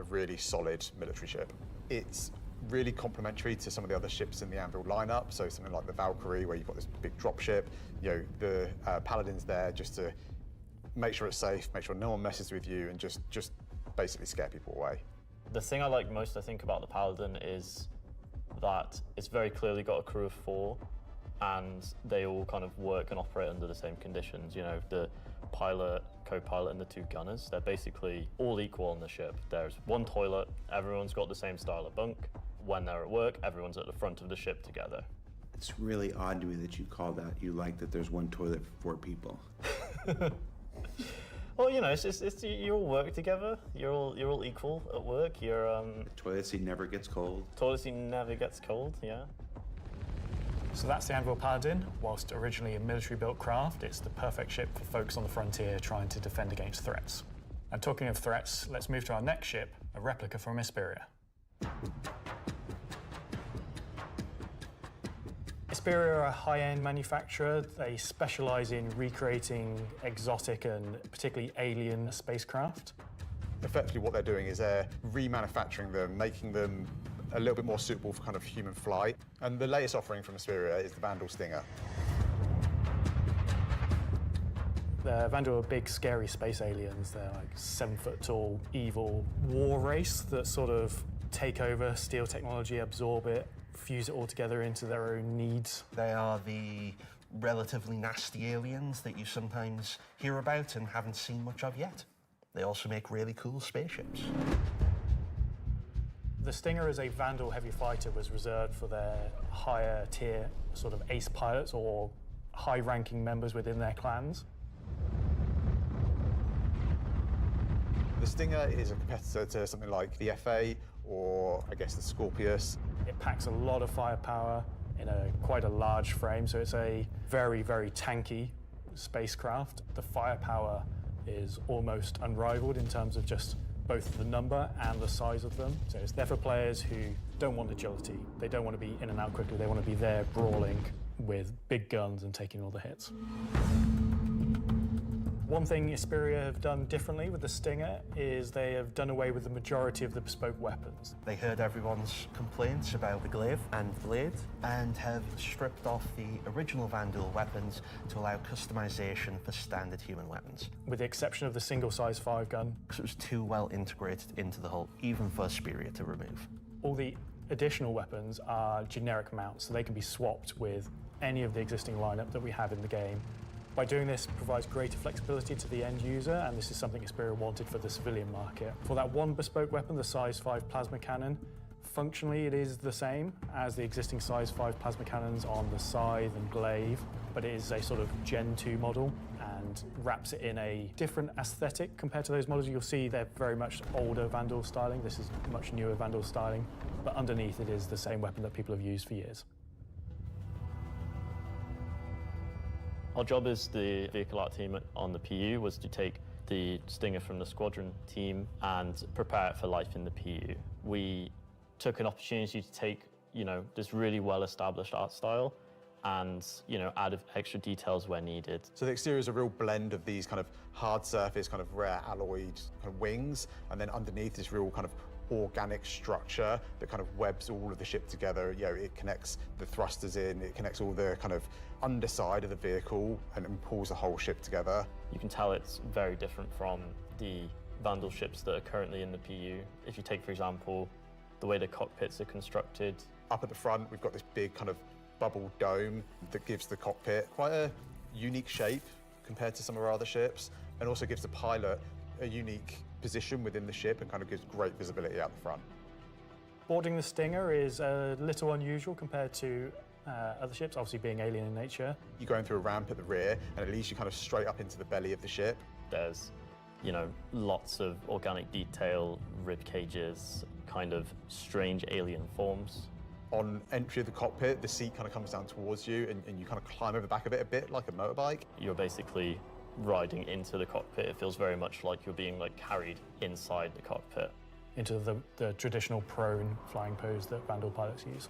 really solid military ship. It's really complementary to some of the other ships in the Anvil lineup, so something like the Valkyrie, where you've got this big drop ship. You know, the Paladin's there just to make sure it's safe, make sure no one messes with you, and just basically scare people away. The thing I like most, I think, about the Paladin is that it's very clearly got a crew of 4, and they all kind of work and operate under the same conditions. You know, the pilot, co-pilot, and the 2 gunners, they're basically all equal on the ship. There's one toilet, everyone's got the same style of bunk. When they're at work, everyone's at the front of the ship together. It's really odd to me that you call that, you like that there's one toilet for 4 people. Well, you know, it's you all work together. You're all equal at work. The toilet seat never gets cold. Toilet seat never gets cold. Yeah. So that's the Anvil Paladin. Whilst originally a military-built craft, it's the perfect ship for folks on the frontier trying to defend against threats. And talking of threats, let's move to our next ship, a replica from Hesperia. Hesperia are a high-end manufacturer. They specialise in recreating exotic and particularly alien spacecraft. Effectively what they're doing is they're remanufacturing them, making them a little bit more suitable for kind of human flight. And the latest offering from Hesperia is the Vandal Stinger. The Vandal are big, scary space aliens. They're like 7-foot-tall, evil war race that sort of take over, steal technology, absorb it, fuse it all together into their own needs. They are the relatively nasty aliens that you sometimes hear about and haven't seen much of yet. They also make really cool spaceships. The Stinger as a Vandal heavy fighter was reserved for their higher tier sort of ace pilots or high-ranking members within their clans. The Stinger is a competitor to something like the FA or, I guess, the Scorpius. It packs a lot of firepower in quite a large frame, so it's a very, very tanky spacecraft. The firepower is almost unrivaled in terms of just both the number and the size of them. So it's there for players who don't want agility. They don't want to be in and out quickly. They want to be there brawling with big guns and taking all the hits. One thing Hesperia have done differently with the Stinger is they have done away with the majority of the bespoke weapons. They heard everyone's complaints about the glaive and blade and have stripped off the original Vandal weapons to allow customization for standard human weapons. With the exception of the single size 5 gun. Because it was too well integrated into the hull, even for Hesperia to remove. All the additional weapons are generic mounts, so they can be swapped with any of the existing lineup that we have in the game. By doing this, it provides greater flexibility to the end user, and this is something Hesperia wanted for the civilian market. For that one bespoke weapon, the size 5 plasma cannon, functionally it is the same as the existing size 5 plasma cannons on the Scythe and Glaive, but it is a sort of Gen 2 model and wraps it in a different aesthetic compared to those models. You'll see they're very much older Vandal styling. This is much newer Vandal styling, but underneath it is the same weapon that people have used for years. Our job as the vehicle art team on the PU was to take the Stinger from the squadron team and prepare it for life in the PU. We took an opportunity to take, you know, this really well-established art style and, you know, add extra details where needed. So the exterior is a real blend of these kind of hard surface, kind of rare alloyed kind of wings, and then underneath this real kind of organic structure that kind of webs all of the ship together. You know, it connects the thrusters in, it connects all the kind of underside of the vehicle and pulls the whole ship together. You can tell it's very different from the Vandal ships that are currently in the PU. If you take, for example, the way the cockpits are constructed. Up at the front, we've got this big kind of bubble dome that gives the cockpit quite a unique shape compared to some of our other ships, and also gives the pilot a unique position within the ship and kind of gives great visibility out the front. Boarding the Stinger is a little unusual compared to other ships, obviously being alien in nature. You're going through a ramp at the rear, and it leads you kind of straight up into the belly of the ship. There's, you know, lots of organic detail, rib cages, kind of strange alien forms. On entry of the cockpit, the seat kind of comes down towards you, and you kind of climb over the back of it a bit like a motorbike. You're basically riding into the cockpit. It feels very much like you're being carried inside the cockpit. Into the traditional prone flying pose that Vandal pilots use.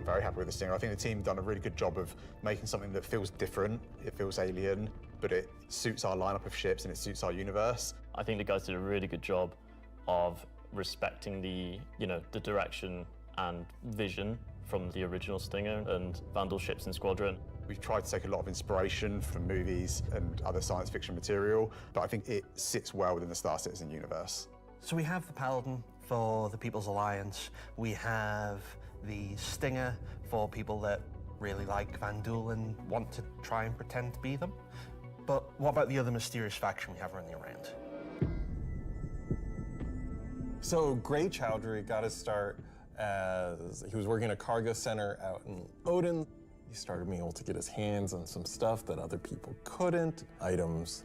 I'm very happy with the Stinger. I think the team done a really good job of making something that feels different, it feels alien, but it suits our lineup of ships and it suits our universe. I think the guys did a really good job of respecting the direction and vision from the original Stinger and Vandal ships in Squadron. We've tried to take a lot of inspiration from movies and other science fiction material, but I think it sits well within the Star Citizen universe. So we have the Paladin for the People's Alliance. We have the Stinger for people that really like Vandal and want to try and pretend to be them. But what about the other mysterious faction we have running around? So Gray Chowdhury got his start as he was working at a cargo center out in Odin. He started being able to get his hands on some stuff that other people couldn't, items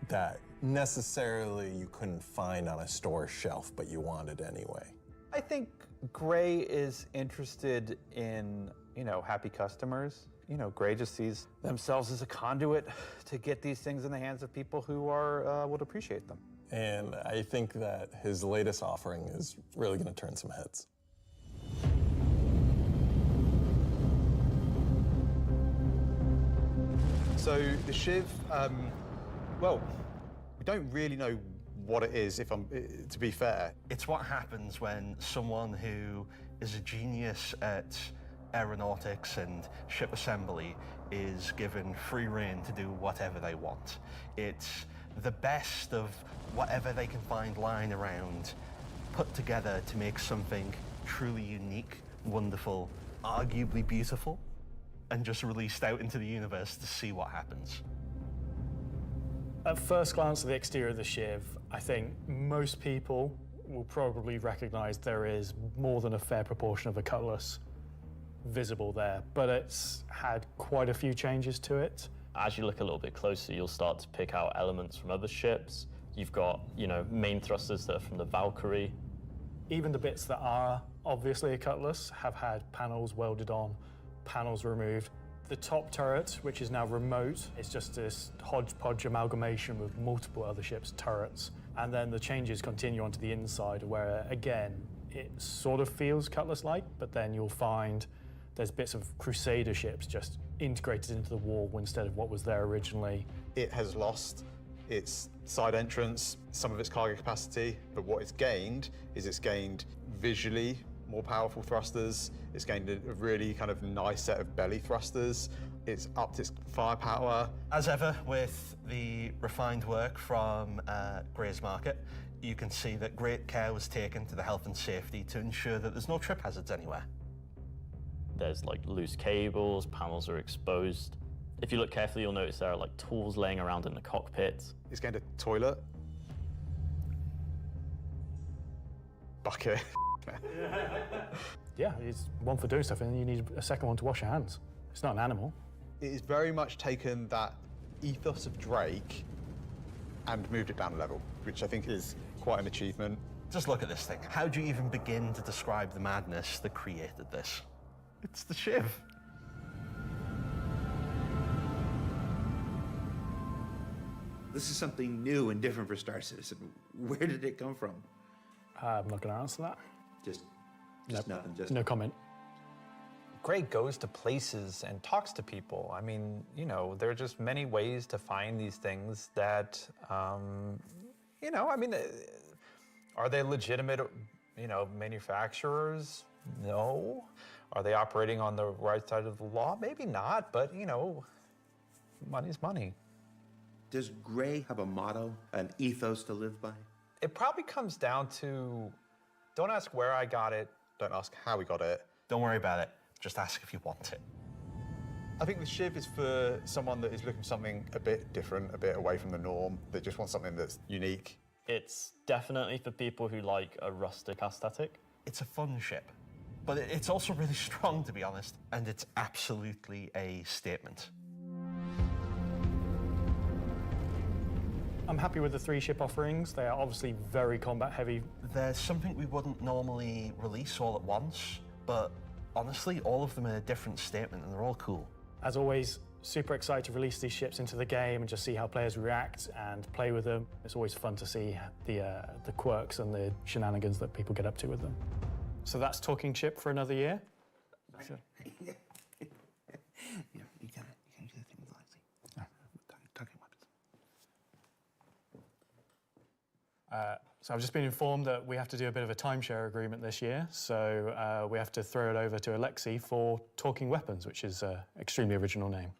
that necessarily you couldn't find on a store shelf, but you wanted anyway. I think Gray is interested in, happy customers. Gray just sees themselves as a conduit to get these things in the hands of people who would appreciate them. And I think that his latest offering is really going to turn some heads. So the Shiv, well, we don't really know what it is, to be fair. It's what happens when someone who is a genius at aeronautics and ship assembly is given free rein to do whatever they want. It's the best of whatever they can find lying around, put together to make something truly unique, wonderful, arguably beautiful, and just released out into the universe to see what happens. At first glance at the exterior of the Shiv, I think most people will probably recognize there is more than a fair proportion of a cutlass visible there, but it's had quite a few changes to it. As you look a little bit closer, you'll start to pick out elements from other ships. You've got, main thrusters that are from the Valkyrie. Even the bits that are obviously a cutlass have had panels welded on, panels removed. The top turret, which is now remote, is just this hodgepodge amalgamation with multiple other ships' turrets. And then the changes continue onto the inside where, again, it sort of feels cutlass-like, but then you'll find there's bits of Crusader ships just integrated into the wall instead of what was there originally. It has lost its side entrance, some of its cargo capacity, but what it's gained is it's gained visually more powerful thrusters. It's gained a really kind of nice set of belly thrusters. It's upped its firepower. As ever with the refined work from Gray's Market, you can see that great care was taken to the health and safety to ensure that there's no trip hazards anywhere. There's loose cables, panels are exposed. If you look carefully, you'll notice there are tools laying around in the cockpit. It's gained a toilet. Bucket. Yeah, it's one for doing stuff, and then you need a second one to wash your hands. It's not an animal. It has very much taken that ethos of Drake and moved it down a level, which I think is quite an achievement. Just look at this thing. How do you even begin to describe the madness that created this? It's the Shiv. This is something new and different for Star Citizen. Where did it come from? I'm not going to answer that. Just Nope. nothing. Just No comment. Gray goes to places and talks to people. I mean, there are just many ways to find these things that You know, I mean, are they legitimate, you know, manufacturers? No. Are they operating on the right side of the law? Maybe not, but, you know, money's money. Does Gray have a motto, an ethos to live by? It probably comes down to, don't ask where I got it, Don't ask how we got it. Don't worry about it. Just ask if you want it. I think the ship is for someone that is looking for something a bit different, a bit away from the norm, that just wants something that's unique. It's definitely for people who like a rustic aesthetic. It's a fun ship, but it's also really strong, to be honest, and it's absolutely a statement. I'm happy with the 3 ship offerings. They are obviously very combat heavy. There's something we wouldn't normally release all at once, but honestly, all of them are a different statement and they're all cool. As always, super excited to release these ships into the game and just see how players react and play with them. It's always fun to see the quirks and the shenanigans that people get up to with them. So that's Talking Ship for another year. Yeah, you can do the thing with Lexi. Talking weapons. So I've just been informed that we have to do a bit of a timeshare agreement this year, so we have to throw it over to Alexi for Talking Weapons, which is an extremely original name.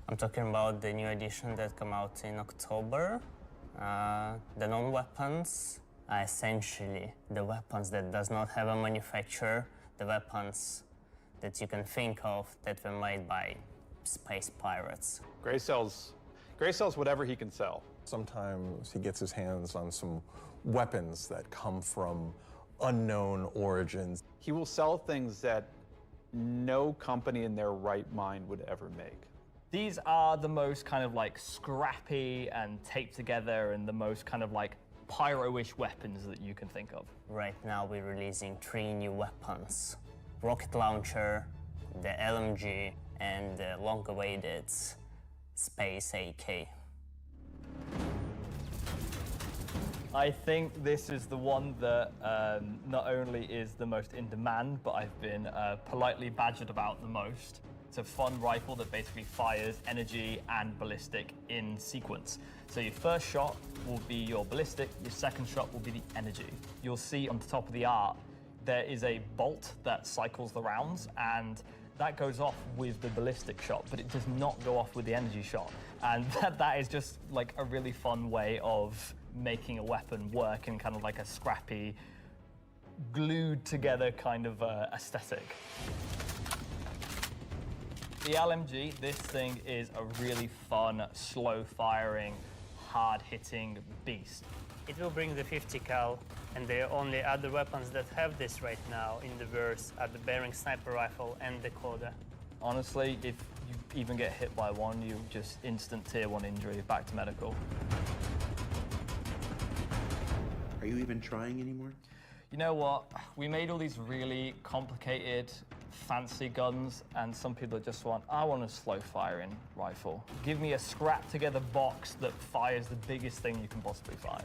I'm talking about the new edition that came out in October. The non-weapons are essentially the weapons that does not have a manufacturer, the weapons that you can think of that were made by space pirates. Gray sells whatever he can sell. Sometimes he gets his hands on some weapons that come from unknown origins. He will sell things that no company in their right mind would ever make. These are the most kind of like scrappy and taped together and the most kind of like pyro-ish weapons that you can think of. Right now we're releasing 3 new weapons. Rocket launcher, the LMG, and the long-awaited Space AK. I think this is the one that not only is the most in demand, but I've been politely badgered about the most. It's a fun rifle that basically fires energy and ballistic in sequence. So your first shot will be your ballistic, your second shot will be the energy. You'll see on the top of the art, there is a bolt that cycles the rounds, and that goes off with the ballistic shot, but it does not go off with the energy shot. And that is just like a really fun way of making a weapon work in kind of like a scrappy, glued together kind of aesthetic. The LMG, this thing is a really fun, slow-firing, hard-hitting beast. It will bring the 50 cal, and the only other weapons that have this right now in the verse are the Bearing Sniper Rifle and the Coda. Honestly, if you even get hit by one, you just instant tier 1 injury, back to medical. Are you even trying anymore? You know what? We made all these really complicated, fancy guns, and some people just want, I want a slow-firing rifle. Give me a scrap-together box that fires the biggest thing you can possibly find.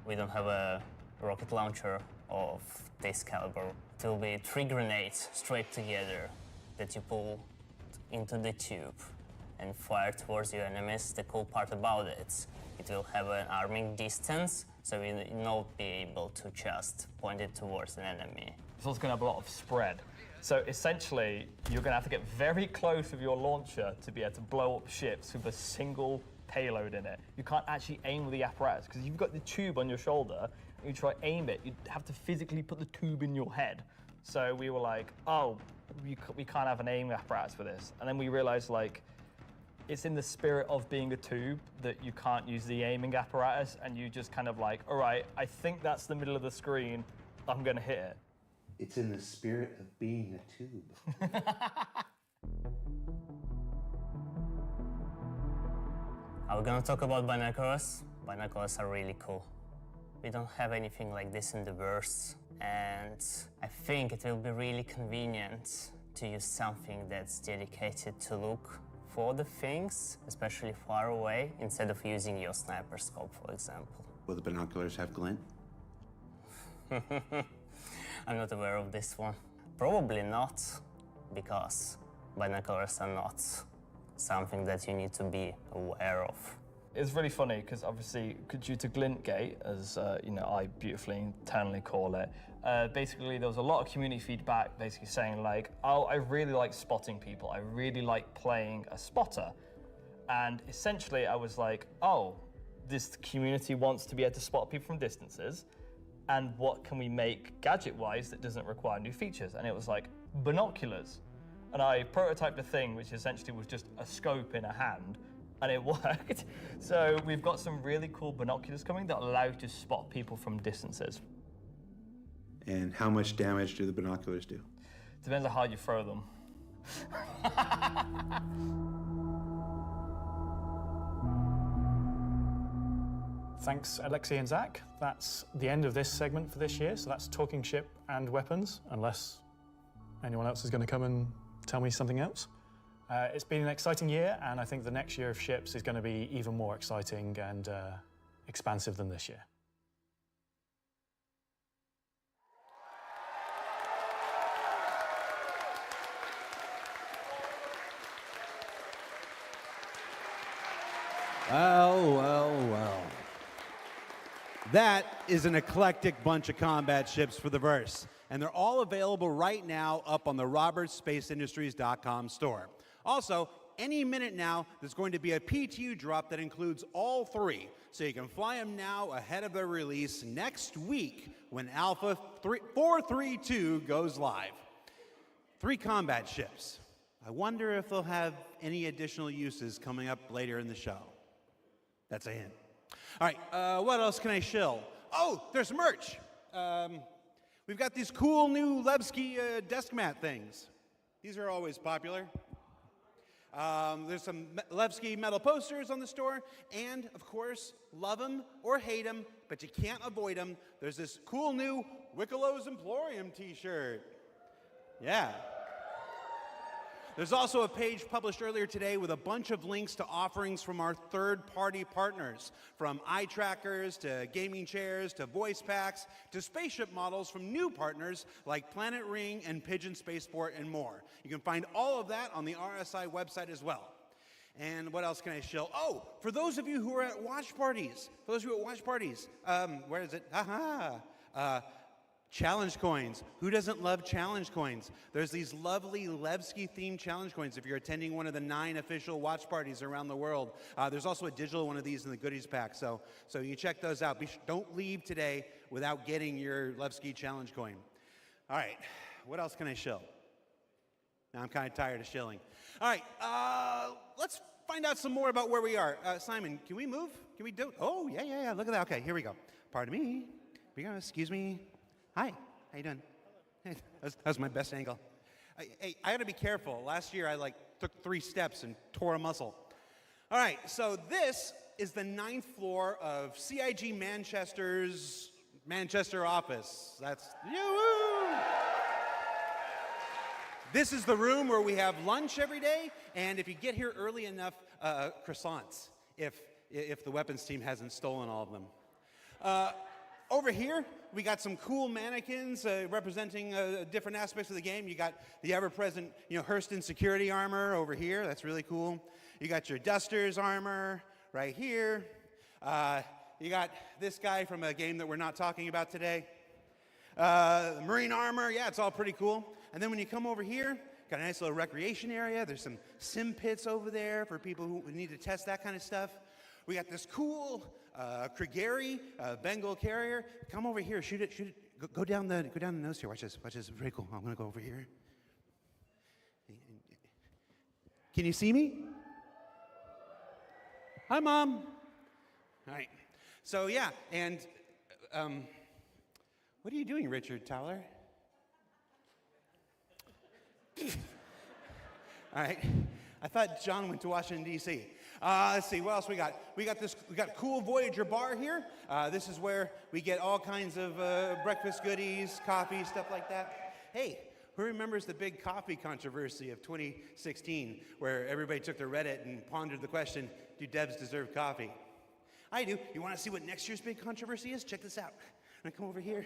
We don't have a rocket launcher of this caliber. It will be 3 grenades straight together that you pull into the tube and fire towards your enemies. The cool part about it will have an arming distance, so you will not be able to just point it towards an enemy. It's also going to have a lot of spread. So essentially, you're going to have to get very close with your launcher to be able to blow up ships with a single payload in it. You can't actually aim with the apparatus, because you've got the tube on your shoulder, and you try to aim it, you'd have to physically put the tube in your head. So we were like, oh, we can't have an aiming apparatus for this. And then we realized, like, it's in the spirit of being a tube that you can't use the aiming apparatus, and you just kind of like, all right, I think that's the middle of the screen, I'm going to hit it. It's in the spirit of being a tube. Are we gonna talk about binoculars? Binoculars are really cool. We don't have anything like this in the verse, and I think it will be really convenient to use something that's dedicated to look for the things, especially far away, instead of using your sniper scope, for example. Will the binoculars have glint? I'm not aware of this one. Probably not, because binoculars are not something that you need to be aware of. It's really funny because obviously, due to glint gate, as I beautifully internally call it, basically there was a lot of community feedback basically saying like, oh, I really like spotting people. I really like playing a spotter. And essentially I was like, oh, this community wants to be able to spot people from distances. And what can we make gadget-wise that doesn't require new features? And it was like binoculars. And I prototyped a thing which essentially was just a scope in a hand, and it worked. So we've got some really cool binoculars coming that allow you to spot people from distances. And how much damage do the binoculars do? Depends on how you throw them. Thanks, Alexei and Zach. That's the end of this segment for this year. So that's talking ship and weapons, unless anyone else is going to come and tell me something else. It's been an exciting year, and I think the next year of ships is going to be even more exciting and expansive than this year. Well, well, well. That is an eclectic bunch of combat ships for the verse, and they're all available right now up on the robertsspaceindustries.com store. Also, any minute now, there's going to be a PTU drop that includes all three, so you can fly them now ahead of their release next week when Alpha 432 goes live. 3 combat ships. I wonder if they'll have any additional uses coming up later in the show. That's a hint. All right, what else can I shill? Oh, there's merch. We've got these cool new Levski desk mat things. These are always popular. There's some Levski metal posters on the store, and of course, love them or hate them, but you can't avoid them. There's this cool new Wickelow's Emporium t-shirt. Yeah. There's also a page published earlier today with a bunch of links to offerings from our third-party partners, from eye trackers to gaming chairs to voice packs to spaceship models from new partners like Planet Ring and Pigeon Spaceport and more. You can find all of that on the RSI website as well. And what else can I shill? Oh, for those of you who are at watch parties, where is it? Challenge coins. Who doesn't love challenge coins? There's these lovely Levski-themed challenge coins if you're attending one of the 9 official watch parties around the world. There's also a digital one of these in the goodies pack, so you check those out. Don't leave today without getting your Levski challenge coin. All right, what else can I shill? Now I'm kind of tired of shilling. All right, let's find out some more about where we are. Simon, can we move? Can we do? Oh, yeah, look at that. Okay, here we go. Pardon me. Here we go, excuse me. Hi, how you doing? Hey, that was my best angle. Hey, I gotta be careful. Last year I took 3 steps and tore a muscle. All right, so this is the 9th floor of CIG Manchester's Manchester office. That's yoo-hoo! This is the room where we have lunch every day, and if you get here early enough, croissants, if the weapons team hasn't stolen all of them. Over here, we got some cool mannequins representing different aspects of the game. You got the ever-present, Hurston security armor over here. That's really cool. You got your Dusters armor right here. You got this guy from a game that we're not talking about today. Marine armor, yeah, it's all pretty cool. And then when you come over here, got a nice little recreation area. There's some sim pits over there for people who need to test that kind of stuff. We got this cool Krigeri Bengal carrier. Come over here, shoot it. Go down the nose here. Watch this. It's very cool. I'm gonna go over here. Can you see me? Hi, Mom. All right. So yeah, and what are you doing, Richard Towler? All right. I thought John went to Washington, D.C. Let's see, what else we got? We got cool Voyager bar here. This is where we get all kinds of breakfast goodies, coffee, stuff like that. Hey, who remembers the big coffee controversy of 2016, where everybody took to Reddit and pondered the question, do devs deserve coffee? I do. You want to see what next year's big controversy is? Check this out. I'm gonna come over here.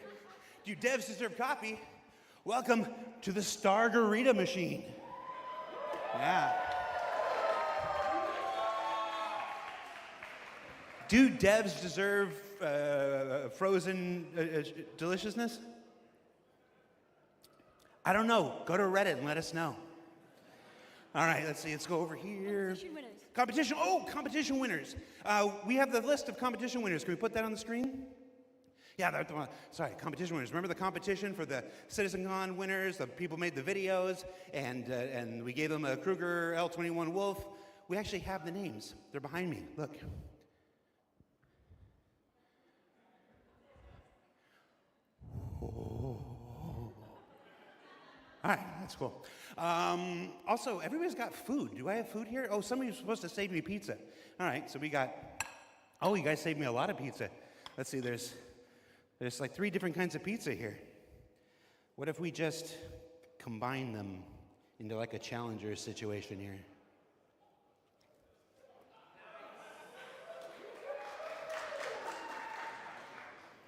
Do devs deserve coffee? Welcome to the Stargarita machine. Yeah. Do devs deserve frozen deliciousness? I don't know. Go to Reddit and let us know. All right, let's see. Let's go over here. Competition winners. Competition. Oh, competition winners. We have the list of competition winners. Can we put that on the screen? Yeah, that's the one. Sorry, competition winners. Remember the competition for the CitizenCon winners? The people made the videos, and we gave them a Kruger L21 Wolf. We actually have the names. They're behind me. Look. Oh. All right, that's cool. Also, everybody's got food. Do I have food here? Oh, somebody's supposed to save me pizza. All right, so we got, oh, you guys saved me a lot of pizza. Let's see, there's like 3 different kinds of pizza here. What if we just combine them into like a challenger situation here?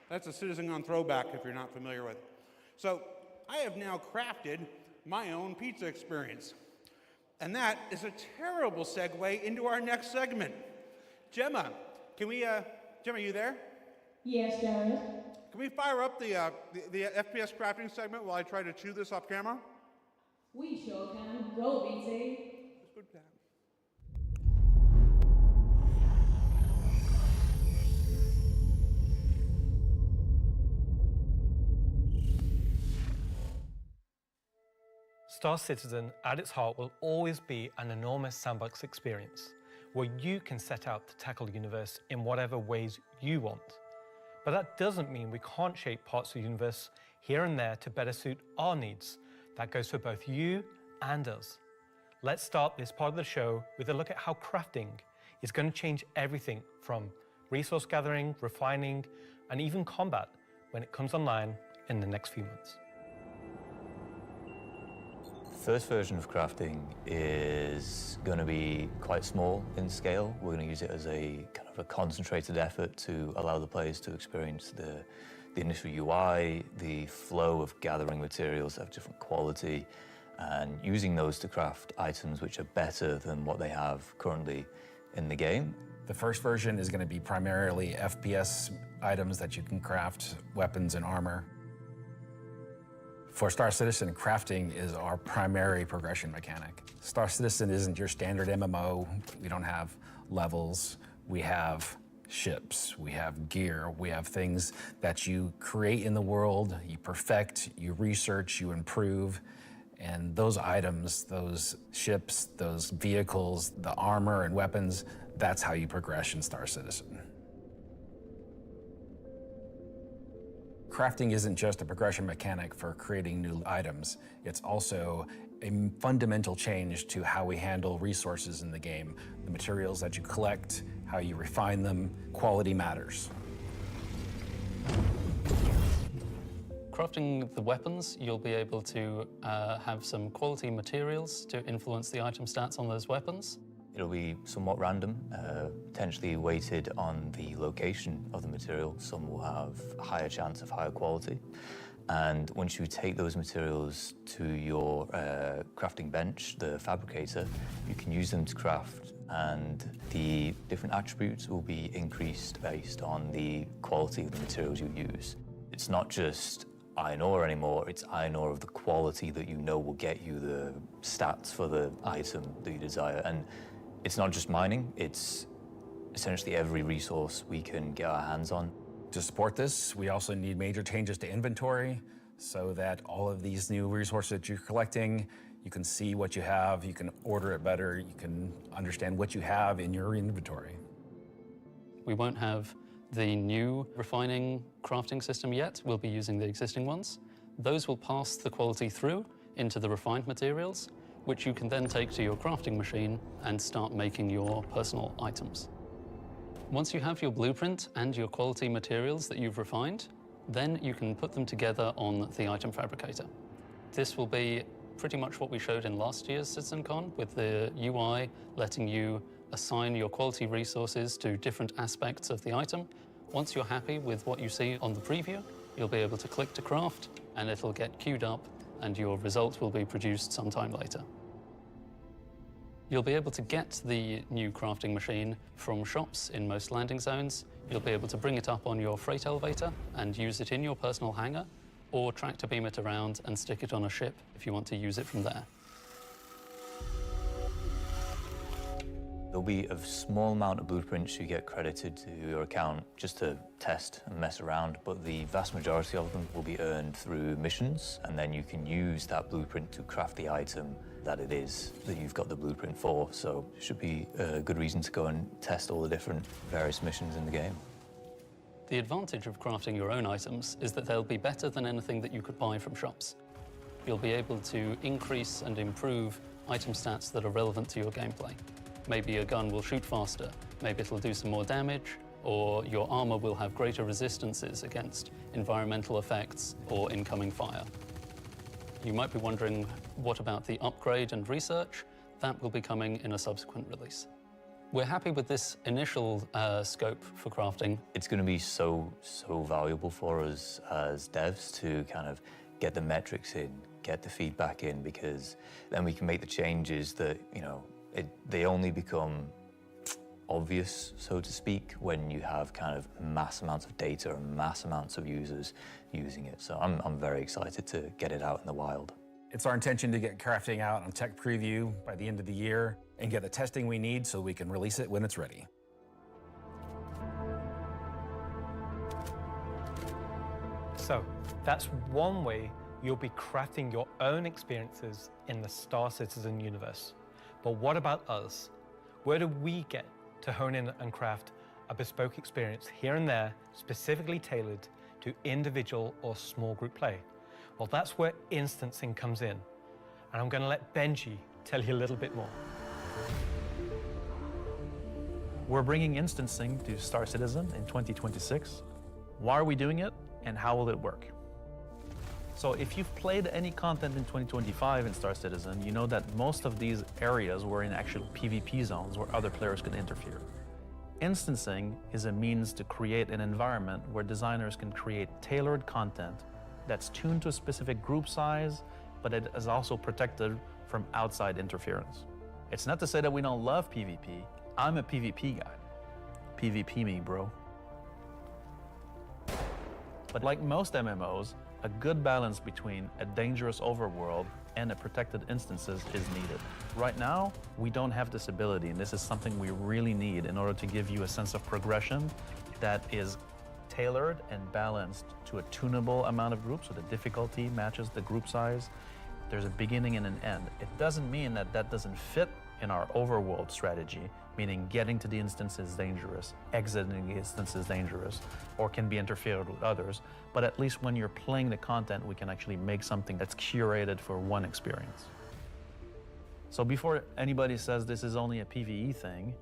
That's a CitizenCon throwback if you're not familiar with. So I have now crafted my own pizza experience. And that is a terrible segue into our next segment. Gemma, can we, Gemma, are you there? Yes, Jared. Can we fire up the FPS crafting segment while I try to chew this off camera? We sure can. Roll, BT. Let's go to that. Star Citizen, at its heart, will always be an enormous sandbox experience where you can set out to tackle the universe in whatever ways you want. But that doesn't mean we can't shape parts of the universe here and there to better suit our needs. That goes for both you and us. Let's start this part of the show with a look at how crafting is going to change everything from resource gathering, refining, and even combat when it comes online in the next few months. The first version of crafting is going to be quite small in scale. We're going to use it as a kind of a concentrated effort to allow the players to experience the initial UI, the flow of gathering materials that have different quality, and using those to craft items which are better than what they have currently in the game. The first version is going to be primarily FPS items that you can craft, weapons and armor. For Star Citizen, crafting is our primary progression mechanic. Star Citizen isn't your standard MMO. We don't have levels. We have ships, we have gear, we have things that you create in the world, you perfect, you research, you improve, and those items, those ships, those vehicles, the armor and weapons, that's how you progress in Star Citizen. Crafting isn't just a progression mechanic for creating new items, it's also a fundamental change to how we handle resources in the game. The materials that you collect, how you refine them, quality matters. Crafting the weapons, you'll be able to have some quality materials to influence the item stats on those weapons. It'll be somewhat random, potentially weighted on the location of the material. Some will have a higher chance of higher quality. And once you take those materials to your crafting bench, the fabricator, you can use them to craft, and the different attributes will be increased based on the quality of the materials you use. It's not just iron ore anymore, it's iron ore of the quality that you know will get you the stats for the item that you desire. And it's not just mining, it's essentially every resource we can get our hands on. To support this, we also need major changes to inventory so that all of these new resources that you're collecting, you can see what you have, you can order it better, you can understand what you have in your inventory. We won't have the new refining crafting system yet. We'll be using the existing ones. Those will pass the quality through into the refined materials, which you can then take to your crafting machine and start making your personal items. Once you have your blueprint and your quality materials that you've refined, then you can put them together on the item fabricator. This will be pretty much what we showed in last year's CitizenCon, with the UI letting you assign your quality resources to different aspects of the item. Once you're happy with what you see on the preview, you'll be able to click to craft, and it'll get queued up, and your result will be produced sometime later. You'll be able to get the new crafting machine from shops in most landing zones. You'll be able to bring it up on your freight elevator and use it in your personal hangar, or tractor beam it around and stick it on a ship if you want to use it from there. There'll be a small amount of blueprints you get credited to your account just to test and mess around, but the vast majority of them will be earned through missions, and then you can use that blueprint to craft the item that it is that you've got the blueprint for. So it should be a good reason to go and test all the different various missions in the game. The advantage of crafting your own items is that they'll be better than anything that you could buy from shops. You'll be able to increase and improve item stats that are relevant to your gameplay. Maybe a gun will shoot faster, maybe it'll do some more damage, or your armor will have greater resistances against environmental effects or incoming fire. You might be wondering, what about the upgrade and research? That will be coming in a subsequent release. We're happy with this initial scope for crafting. It's going to be so valuable for us as devs to kind of get the metrics in, get the feedback in, because then we can make the changes that, you know, they only become obvious, so to speak, when you have kind of mass amounts of data and mass amounts of users using it. So I'm very excited to get it out in the wild. It's our intention to get crafting out on tech preview by the end of the year and get the testing we need so we can release it when it's ready. So that's one way you'll be crafting your own experiences in the Star Citizen universe. But what about us? Where do we get to hone in and craft a bespoke experience here and there, specifically tailored to individual or small group play? Well, that's where instancing comes in. And I'm going to let Benji tell you a little bit more. We're bringing instancing to Star Citizen in 2026. Why are we doing it, and how will it work? So if you've played any content in 2025 in Star Citizen, you know that most of these areas were in actual PvP zones where other players could interfere. Instancing is a means to create an environment where designers can create tailored content that's tuned to a specific group size, but it is also protected from outside interference. It's not to say that we don't love PvP. I'm a PvP guy. PvP me, bro. But like most MMOs, a good balance between a dangerous overworld and a protected instances is needed. Right now, we don't have this ability, and this is something we really need in order to give you a sense of progression that is tailored and balanced to a tunable amount of groups, so the difficulty matches the group size. There's a beginning and an end. It doesn't mean that that doesn't fit in our overworld strategy, meaning getting to the instance is dangerous, exiting the instance is dangerous, or can be interfered with others. But at least when you're playing the content, we can actually make something that's curated for one experience. So before anybody says this is only a PvE thing,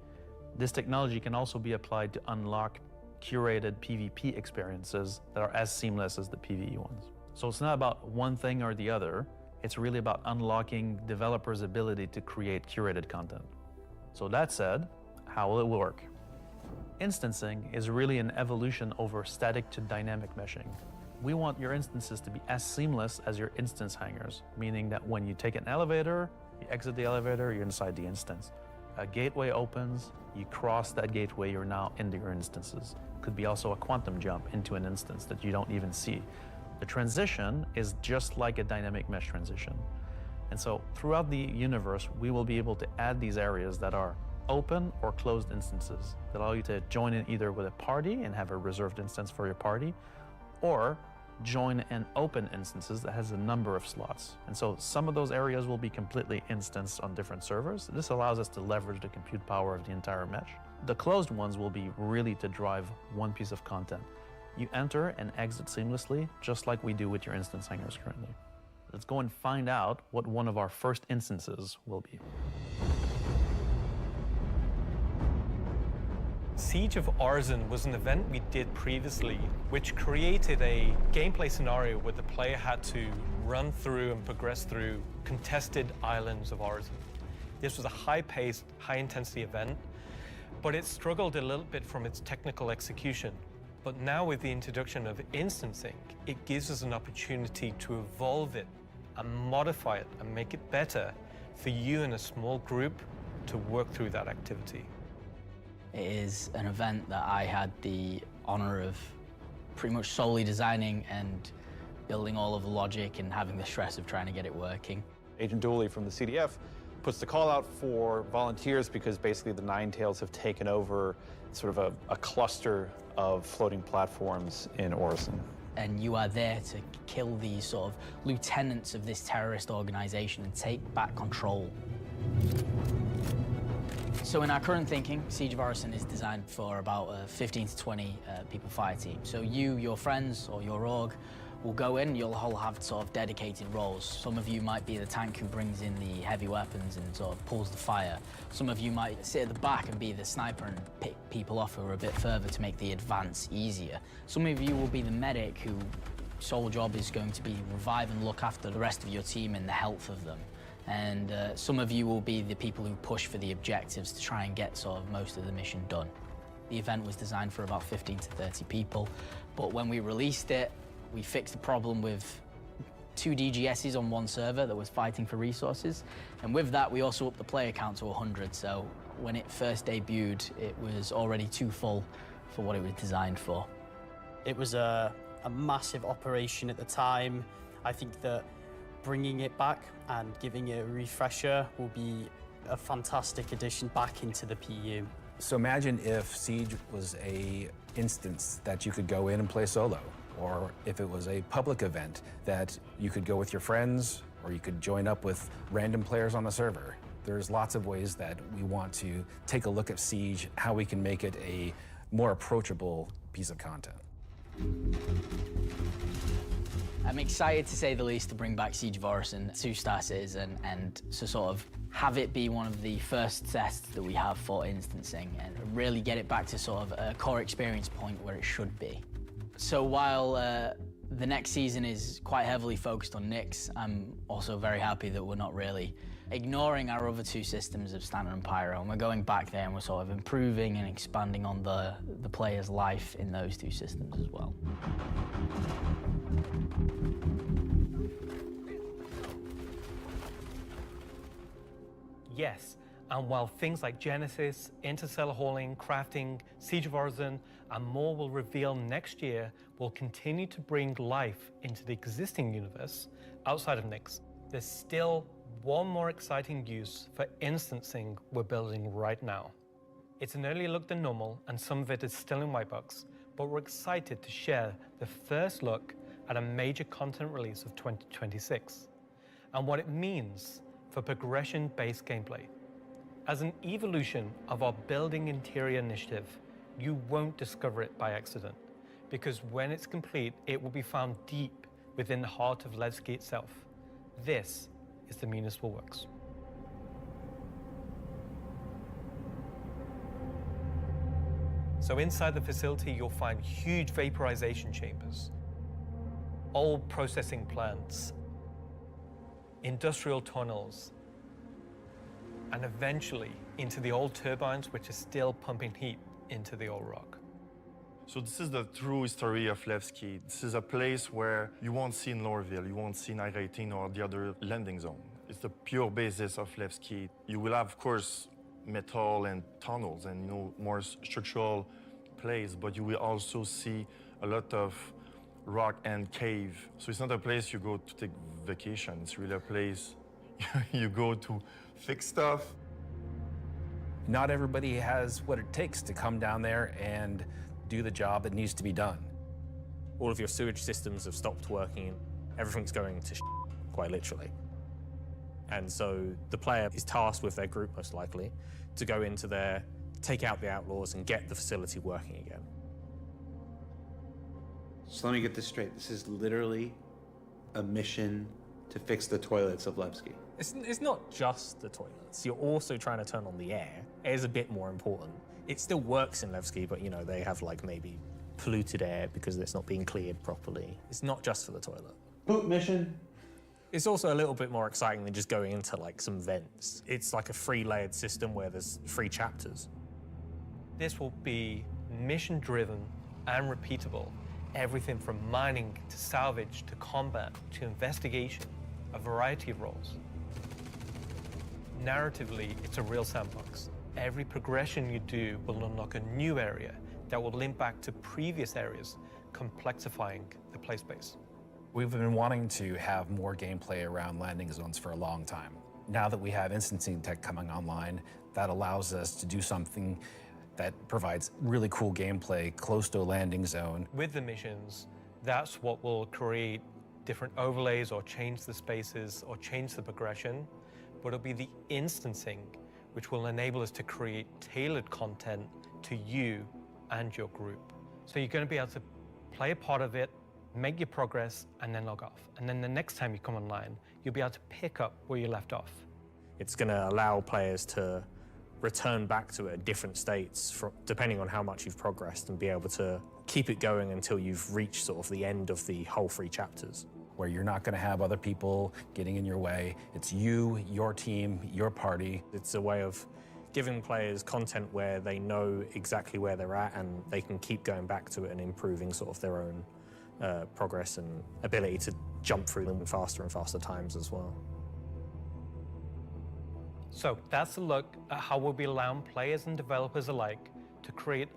this technology can also be applied to unlock curated PvP experiences that are as seamless as the PvE ones. So it's not about one thing or the other, it's really about unlocking developers' ability to create curated content. So that said, how will it work? Instancing is really an evolution over static to dynamic meshing. We want your instances to be as seamless as your instance hangars, meaning that when you take an elevator, you exit the elevator, you're inside the instance. A gateway opens, you cross that gateway, you're now into your instances. Could be also a quantum jump into an instance that you don't even see. The transition is just like a dynamic mesh transition. And so throughout the universe, we will be able to add these areas that are open or closed instances that allow you to join in either with a party and have a reserved instance for your party, or join an open instances that has a number of slots. And so some of those areas will be completely instanced on different servers. This allows us to leverage the compute power of the entire mesh. The closed ones will be really to drive one piece of content. You enter and exit seamlessly, just like we do with your instance hangars currently. Let's go and find out what one of our first instances will be. Siege of Arzen was an event we did previously, which created a gameplay scenario where the player had to run through and progress through contested islands of Arzen. This was a high-paced, high-intensity event, but it struggled a little bit from its technical execution. But now with the introduction of instancing, it gives us an opportunity to evolve it and modify it and make it better for you and a small group to work through that activity. It is an event that I had the honor of pretty much solely designing and building all of the logic and having the stress of trying to get it working. Agent Dooley from the CDF puts the call out for volunteers because basically the Nine Tails have taken over sort of a cluster of floating platforms in Orison. And you are there to kill these sort of lieutenants of this terrorist organization and take back control. So in our current thinking, Siege of Orison is designed for about a 15 to 20 people fire team. So you, your friends, or your org will go in, you'll all have sort of dedicated roles. Some of you might be the tank who brings in the heavy weapons and sort of pulls the fire. Some of you might sit at the back and be the sniper and pick people off who are a bit further to make the advance easier. Some of you will be the medic whose sole job is going to be revive and look after the rest of your team and the health of them. And some of you will be the people who push for the objectives to try and get sort of most of the mission done. The event was designed for about 15 to 30 people, but when we released it, we fixed the problem with 2 DGSs on one server that was fighting for resources. And with that, we also upped the player count to 100. So when it first debuted, it was already too full for what it was designed for. It was a massive operation at the time. I think that bringing it back and giving it a refresher will be a fantastic addition back into the PU. So imagine if Siege was a instance that you could go in and play solo, or if it was a public event that you could go with your friends, or you could join up with random players on the server. There's lots of ways that we want to take a look at Siege, how we can make it a more approachable piece of content. I'm excited, to say the least, to bring back Siege of Orison to Star Citizen and to sort of have it be one of the first tests that we have for instancing and really get it back to sort of a core experience point where it should be. So while the next season is quite heavily focused on Nyx, I'm also very happy that we're not really ignoring our other 2 systems of Standard and Pyro, and we're going back there and we're sort of improving and expanding on the player's life in those 2 systems as well. Yes, and while things like Genesis, interstellar hauling, crafting, Siege of Orison, and more will reveal next year, we'll continue to bring life into the existing universe outside of Nyx. There's still one more exciting use for instancing we're building right now. It's an earlier look than normal, and some of it is still in white box, but we're excited to share the first look at a major content release of 2026, and what it means for progression-based gameplay. As an evolution of our Building Interior initiative, you won't discover it by accident, because when it's complete, it will be found deep within the heart of Levski itself. This is the Municipal Works. So inside the facility, you'll find huge vaporization chambers, old processing plants, industrial tunnels, and eventually into the old turbines which are still pumping heat into the old rock. So this is the true history of Levski. This is a place where you won't see in Lorville, you won't see in I-18 or the other landing zone. It's the pure basis of Levski. You will have, of course, metal and tunnels and more structural plays, but you will also see a lot of rock and cave. So it's not a place you go to take vacation. It's really a place you go to fix stuff. Not everybody has what it takes to come down there and do the job that needs to be done. All of your sewage systems have stopped working. Everything's going to quite literally. And so the player is tasked with their group, most likely, to go into there, take out the outlaws, and get the facility working again. So let me get this straight. This is literally a mission to fix the toilets of Levski. It's not just the toilets. You're also trying to turn on the air. Air is a bit more important. It still works in Levski, but they have maybe polluted air because it's not being cleared properly. It's not just for the toilet. Poop mission. It's also a little bit more exciting than just going into some vents. It's like a 3-layered system where there's 3 chapters. This will be mission-driven, and repeatable. Everything from mining to salvage to combat to investigation, a variety of roles. Narratively, it's a real sandbox. Every progression you do will unlock a new area that will link back to previous areas, complexifying the play space. We've been wanting to have more gameplay around landing zones for a long time. Now that we have instancing tech coming online, that allows us to do something that provides really cool gameplay close to a landing zone. With the missions, that's what will create different overlays or change the spaces or change the progression, but it'll be the instancing which will enable us to create tailored content to you and your group. So you're going to be able to play a part of it, make your progress, and then log off. And then the next time you come online, you'll be able to pick up where you left off. It's going to allow players to return back to it at different states depending on how much you've progressed, and be able to keep it going until you've reached sort of the end of the whole 3 chapters. Where you're not going to have other people getting in your way. It's you, your team, your party. It's a way of giving players content where they know exactly where they're at, and they can keep going back to it and improving sort of their own progress and ability to jump through them in faster and faster times as well. So that's a look at how we'll be allowing players and developers alike to create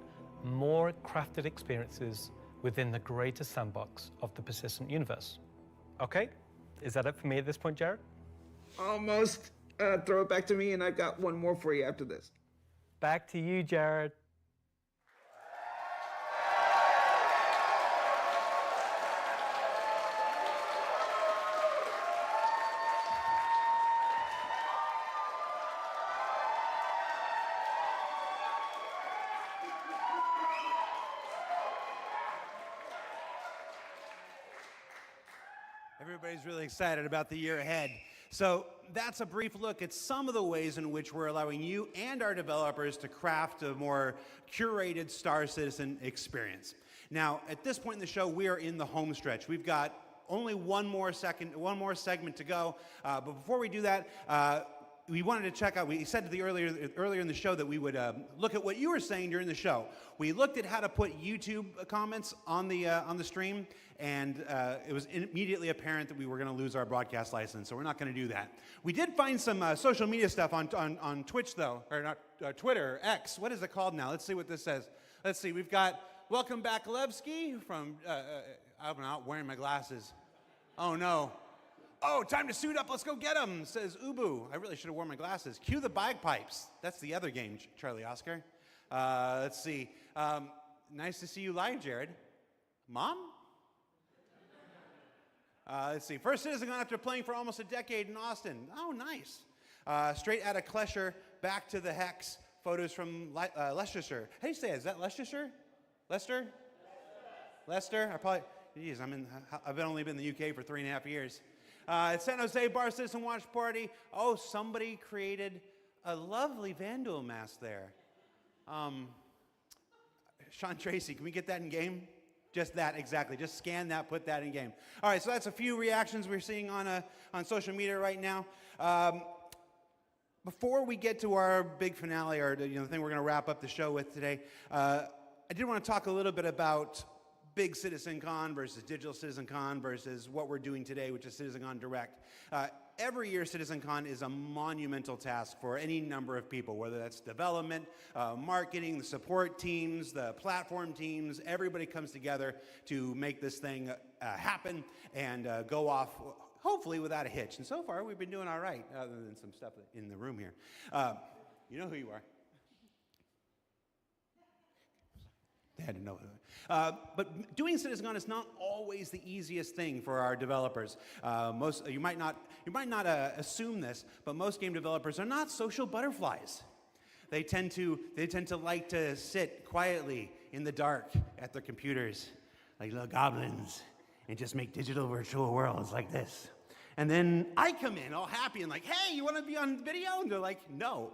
more crafted experiences within the greater sandbox of the persistent universe. Okay, is that it for me at this point, Jared? Almost. Throw it back to me, and I've got one more for you after this. Back to you, Jared. Everybody's really excited about the year ahead. So that's a brief look at some of the ways in which we're allowing you and our developers to craft a more curated Star Citizen experience. Now, at this point in the show, we are in the home stretch. We've got only one more segment to go. But before we do that, we wanted to check out, we said earlier in the show that we would look at what you were saying during the show. We looked at how to put YouTube comments on the stream, and it was immediately apparent that we were going to lose our broadcast license, so we're not going to do that. We did find some social media stuff on Twitch, though, or not Twitter, X. What is it called now? Let's see what this says. Let's see. We've got Welcome Back Levski from, I'm not wearing my glasses. Oh, no. Oh, time to suit up. Let's go get them, says Ubu. I really should have worn my glasses. Cue the bagpipes. That's the other game, Charlie Oscar. Let's see. Nice to see you live, Jared. Mom? Let's see. First CitizenCon after playing for almost a decade in Austin. Oh, nice. Straight out of Klesher, back to the Hex. Photos from Leicestershire. How do you say it? Is that Leicestershire? Leicester? Leicester? Geez, I've only been in the UK for 3.5 years. At San Jose Bar Citizen Watch Party. Oh, somebody created a lovely Vandal mask there. Sean Tracy, can we get that in game? Just that, exactly. Just scan that, put that in game. All right, so that's a few reactions we're seeing on social media right now. Before we get to our big finale, or the thing we're going to wrap up the show with today, I did want to talk a little bit about big CitizenCon versus digital CitizenCon versus what we're doing today, which is CitizenCon Direct. Every year, CitizenCon is a monumental task for any number of people, whether that's development, marketing, the support teams, the platform teams. Everybody comes together to make this thing happen and go off, hopefully without a hitch. And so far, we've been doing all right, other than some stuff in the room here. You know who you are. They had to know. But doing CitizenCon is not always the easiest thing for our developers. You might not assume this, but most game developers are not social butterflies. They tend to like to sit quietly in the dark at their computers, like little goblins, and just make digital virtual worlds like this. And then I come in all happy and like, hey, you want to be on video? And they're like, no.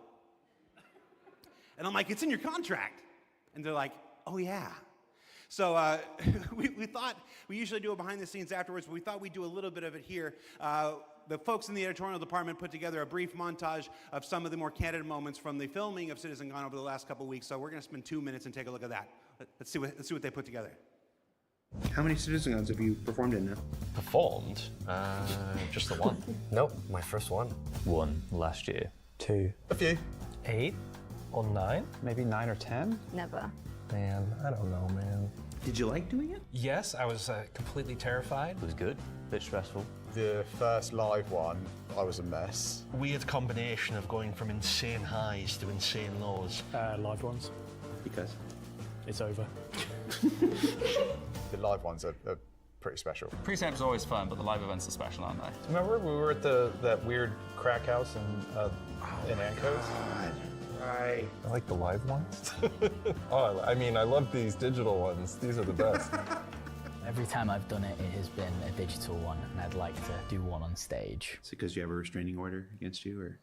And I'm like, it's in your contract. And they're like, oh, yeah. So we thought, we usually do it behind the scenes afterwards, but we thought we'd do a little bit of it here. The folks in the editorial department put together a brief montage of some of the more candid moments from the filming of CitizenCon over the last couple weeks, so we're going to spend 2 minutes and take a look at that. let's see what they put together. How many CitizenCons have you performed in now? Performed? Just the one. Nope, my first one. One last year. 2. A few. 8 or 9? Maybe 9 or 10? Never. Man, I don't know, man. Did you like doing it? Yes, I was completely terrified. It was good, a bit stressful. The first live one, I was a mess. Weird combination of going from insane highs to insane lows. Live ones. Because? It's over. The live ones are pretty special. Pre-tap's always fun, but the live events are special, aren't they? Remember we were at that weird crack house in Ancos? Right. I like the live ones. Oh, I mean, I love these digital ones. These are the best. Every time I've done it, it has been a digital one, and I'd like to do one on stage. Is it because you have a restraining order against you, or?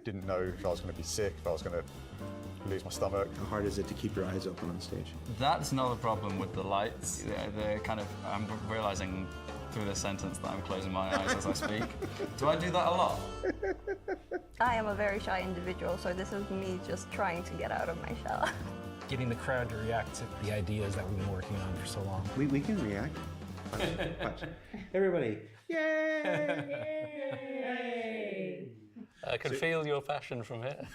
Didn't know if I was going to be sick, if I was going to lose my stomach. How hard is it to keep your eyes open on stage? That's another problem with the lights. They're kind of, I'm realizing through this sentence that I'm closing my eyes as I speak. Do I do that a lot? I am a very shy individual, so this is me just trying to get out of my shell. Getting the crowd to react to the ideas that we've been working on for so long. We can react. Watch. Everybody. Yay! Yay! I can feel your passion from here.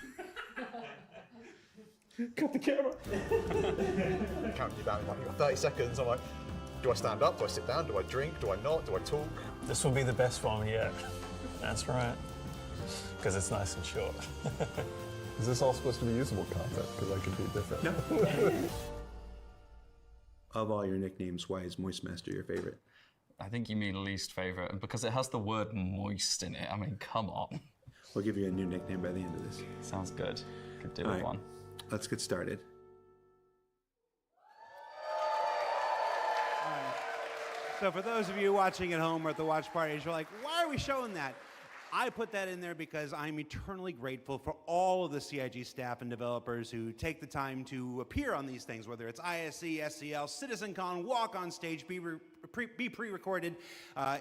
Cut the camera. Counting you down in like 30 seconds. I'm like, do I stand up? Do I sit down? Do I drink? Do I not? Do I talk? This will be the best one yet. That's right. Because it's nice and short. Is this all supposed to be usable content? Because I could be different. No. Of all your nicknames, why is Moist Master your favorite? I think you mean least favorite, and because it has the word moist in it. I mean, come on. We'll give you a new nickname by the end of this. Sounds good. Could do All with right, one. Let's get started. So for those of you watching at home or at the watch parties, you're like, why are we showing that? I put that in there because I'm eternally grateful for all of the CIG staff and developers who take the time to appear on these things, whether it's ISE, SCL, CitizenCon, walk on stage, be pre-recorded.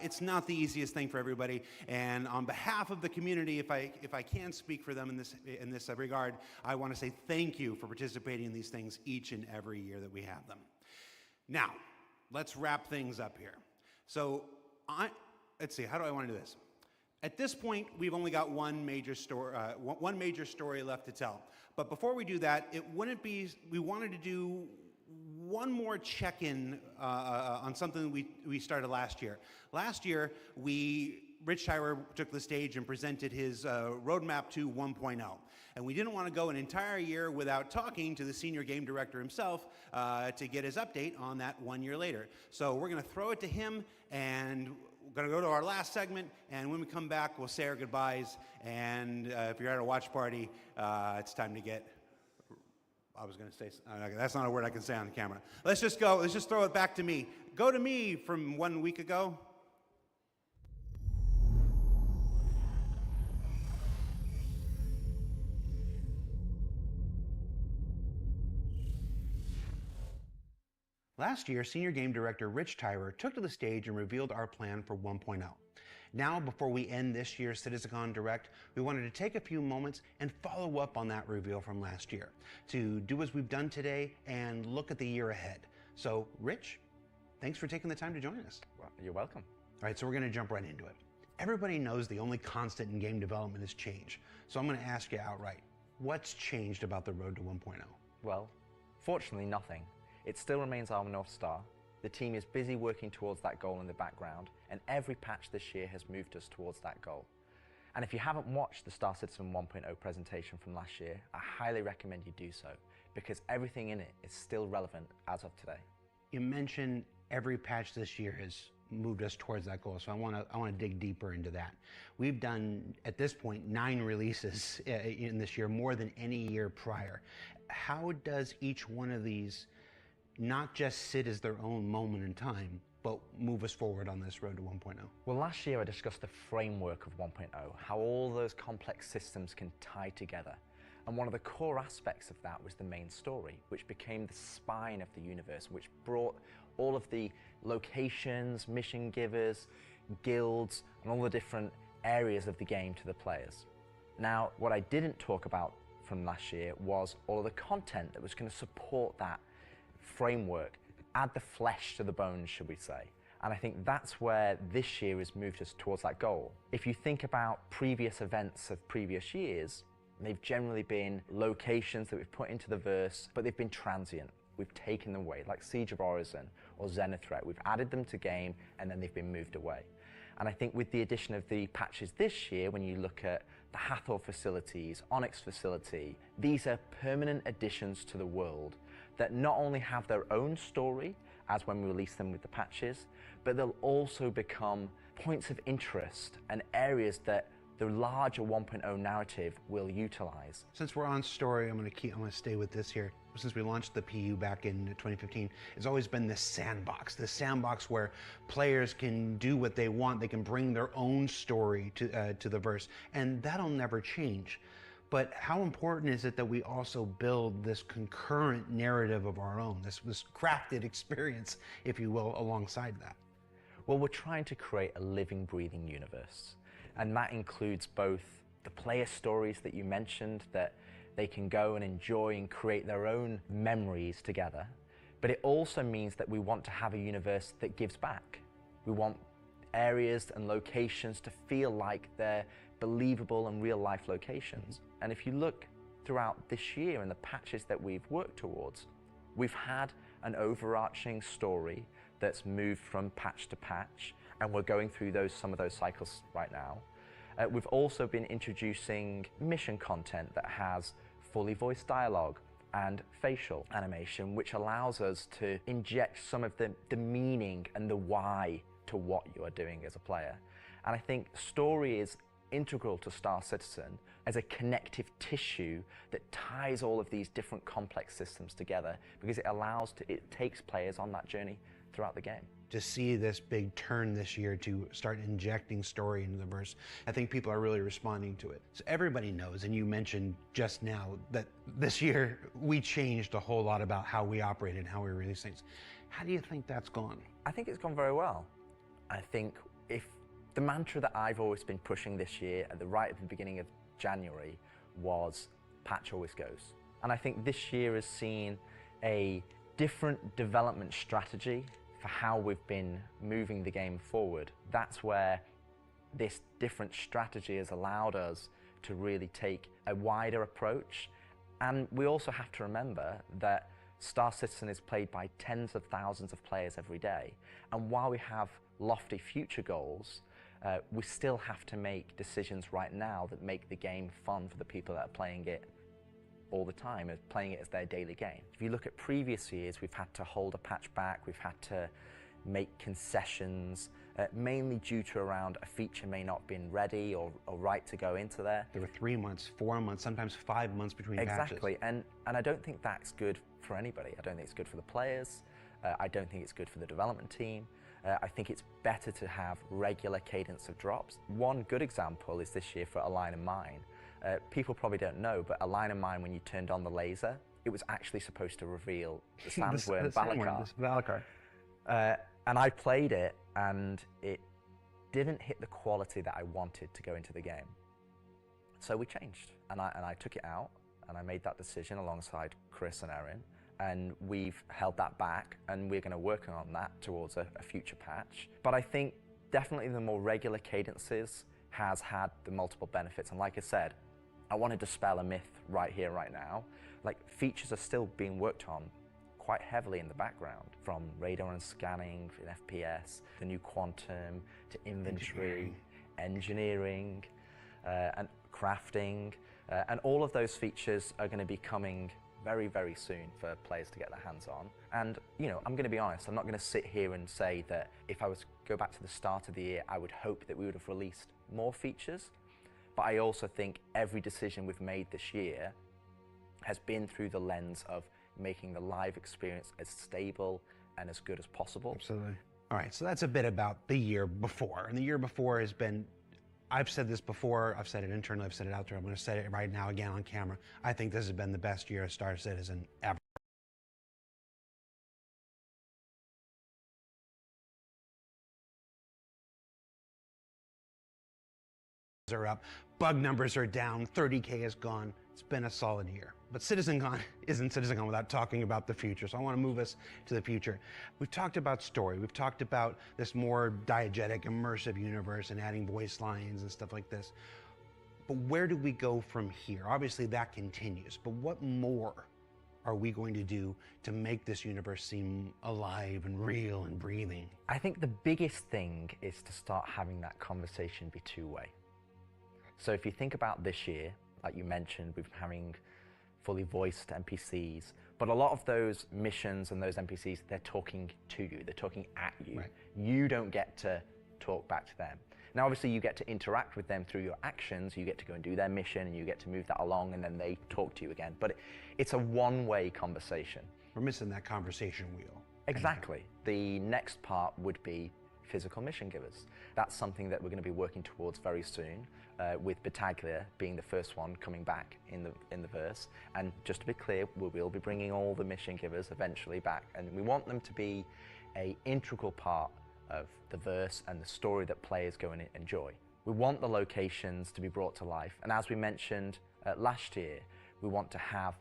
It's not the easiest thing for everybody. And on behalf of the community, if I can speak for them in this regard, I want to say thank you for participating in these things each and every year that we have them. Now, let's wrap things up here. So let's see, how do I want to do this? At this point, we've only got one major story left to tell. But before we do that, we wanted to do one more check-in on something we started last year. Last year, Rich Tyler took the stage and presented his roadmap to 1.0. And we didn't want to go an entire year without talking to the senior game director himself to get his update on that 1 year later. So we're going to throw it to him, and we're going to go to our last segment, and when we come back, we'll say our goodbyes. And if you're at a watch party, it's time to get, I was going to say, that's not a word I can say on the camera. Let's just go, let's just throw it back to me. Go to me from 1 week ago. Last year, Senior Game Director Rich Tyler took to the stage and revealed our plan for 1.0. Now, before we end this year's CitizenCon Direct, we wanted to take a few moments and follow up on that reveal from last year, to do as we've done today and look at the year ahead. So, Rich, thanks for taking the time to join us. Well, you're welcome. All right, so we're going to jump right into it. Everybody knows the only constant in game development is change. So I'm going to ask you outright, what's changed about the road to 1.0? Well, fortunately, nothing. It still remains our North Star. The team is busy working towards that goal in the background, and every patch this year has moved us towards that goal. And if you haven't watched the Star Citizen 1.0 presentation from last year, I highly recommend you do so, because everything in it is still relevant as of today. You mentioned every patch this year has moved us towards that goal, so I want to dig deeper into that. We've done, at this point, 9 releases in this year, more than any year prior. How does each one of these not just sit as their own moment in time, but move us forward on this road to 1.0? Well, last year I discussed the framework of 1.0, how all those complex systems can tie together. And one of the core aspects of that was the main story, which became the spine of the universe, which brought all of the locations, mission givers, guilds, and all the different areas of the game to the players. Now, what I didn't talk about from last year was all of the content that was going to support that framework, add the flesh to the bones, should we say. And I think that's where this year has moved us towards that goal. If you think about previous events of previous years, they've generally been locations that we've put into the verse, but they've been transient. We've taken them away, like Siege of Orison or Xenothreat. We've added them to game and then they've been moved away. And I think with the addition of the patches this year, when you look at the Hathor facilities, Onyx facility, these are permanent additions to the world that not only have their own story, as when we release them with the patches, but they'll also become points of interest and areas that the larger 1.0 narrative will utilize. Since we're on story, I'm going to stay with this here. Since we launched the PU back in 2015, it's always been this sandbox where players can do what they want. They can bring their own story to the verse, and that'll never change. But how important is it that we also build this concurrent narrative of our own, this crafted experience, if you will, alongside that? Well, we're trying to create a living, breathing universe. And that includes both the player stories that you mentioned, that they can go and enjoy and create their own memories together. But it also means that we want to have a universe that gives back. We want areas and locations to feel like they're believable and real life locations. And if you look throughout this year and the patches that we've worked towards, we've had an overarching story that's moved from patch to patch, and we're going through some of those cycles right now. We've also been introducing mission content that has fully voiced dialogue and facial animation, which allows us to inject some of the meaning and the why to what you are doing as a player. And I think story is integral to Star Citizen as a connective tissue that ties all of these different complex systems together, because it takes players on that journey throughout the game. To see this big turn this year to start injecting story into the verse, I think people are really responding to it. So everybody knows, and you mentioned just now, that this year we changed a whole lot about how we operate and how we release things. How do you think that's gone? I think it's gone very well. I think if the mantra that I've always been pushing this year right at the beginning of January was patch always goes. And I think this year has seen a different development strategy for how we've been moving the game forward. That's where this different strategy has allowed us to really take a wider approach. And we also have to remember that Star Citizen is played by tens of thousands of players every day. And while we have lofty future goals, we still have to make decisions right now that make the game fun for the people that are playing it all the time, playing it as their daily game. If you look at previous years, we've had to hold a patch back, we've had to make concessions, mainly due to around a feature may not have been ready or right to go into there. There were 3 months, 4 months, sometimes 5 months between patches. Exactly, and I don't think that's good for anybody. I don't think it's good for the players. I don't think it's good for the development team. I think it's better to have regular cadence of drops. One good example is this year for A Line of Mine. People probably don't know, but A Line of Mine, when you turned on the laser, it was actually supposed to reveal the sandworm Valakar. And I played it, and it didn't hit the quality that I wanted to go into the game. So we changed, and I took it out, and I made that decision alongside Chris and Erin, and we've held that back, and we're going to work on that towards a future patch. But I think definitely the more regular cadences has had the multiple benefits, and like I said, I want to dispel a myth right here, right now. Like, features are still being worked on quite heavily in the background, from radar and scanning in FPS, the new quantum, to inventory, engineering and crafting, and all of those features are going to be coming very, very soon for players to get their hands on. And, you know, I'm going to be honest, I'm not going to sit here and say that if I was to go back to the start of the year, I would hope that we would have released more features. But I also think every decision we've made this year has been through the lens of making the live experience as stable and as good as possible. Absolutely. All right, so that's a bit about the year before. And the year before has been, I've said this before, I've said it internally, I've said it out there, I'm going to say it right now again on camera. I think this has been the best year of Star Citizen ever. Are up, bug numbers are down, 30K is gone. It's been a solid year. But CitizenCon isn't CitizenCon without talking about the future, so I want to move us to the future. We've talked about story, we've talked about this more diegetic, immersive universe and adding voice lines and stuff like this. But where do we go from here? Obviously that continues, but what more are we going to do to make this universe seem alive and real and breathing? I think the biggest thing is to start having that conversation be two-way. So if you think about this year, like you mentioned, we've been having fully voiced NPCs, but a lot of those missions and those NPCs, they're talking to you, they're talking at you. Right. You don't get to talk back to them. Now, obviously, you get to interact with them through your actions. You get to go and do their mission, and you get to move that along, and then they talk to you again. But it's a one-way conversation. We're missing that conversation wheel. Exactly. The next part would be physical mission givers. That's something that we're going to be working towards very soon, with Battaglia being the first one coming back in the verse. And just to be clear, we will be bringing all the mission givers eventually back, and we want them to be an integral part of the verse and the story that players go and enjoy. We want the locations to be brought to life, and as we mentioned last year, we want to have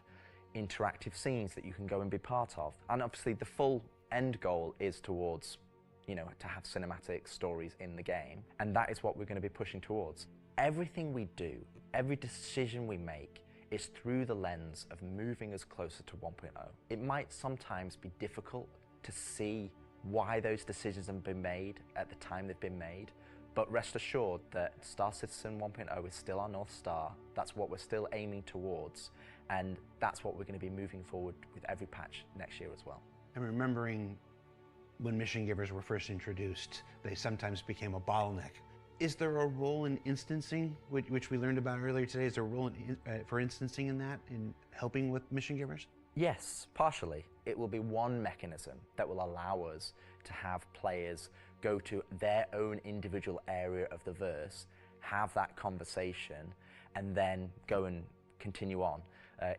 interactive scenes that you can go and be part of. And obviously the full end goal is towards, you know, to have cinematic stories in the game, and that is what we're going to be pushing towards. Everything we do, every decision we make is through the lens of moving us closer to 1.0. It might sometimes be difficult to see why those decisions have been made at the time they've been made, but rest assured that Star Citizen 1.0 is still our North Star. That's what we're still aiming towards, and that's what we're going to be moving forward with every patch next year as well. And remembering when mission givers were first introduced, they sometimes became a bottleneck. Is there a role in instancing, which we learned about earlier today? Is there a role for instancing in that, in helping with mission givers? Yes, partially. It will be one mechanism that will allow us to have players go to their own individual area of the verse, have that conversation, and then go and continue on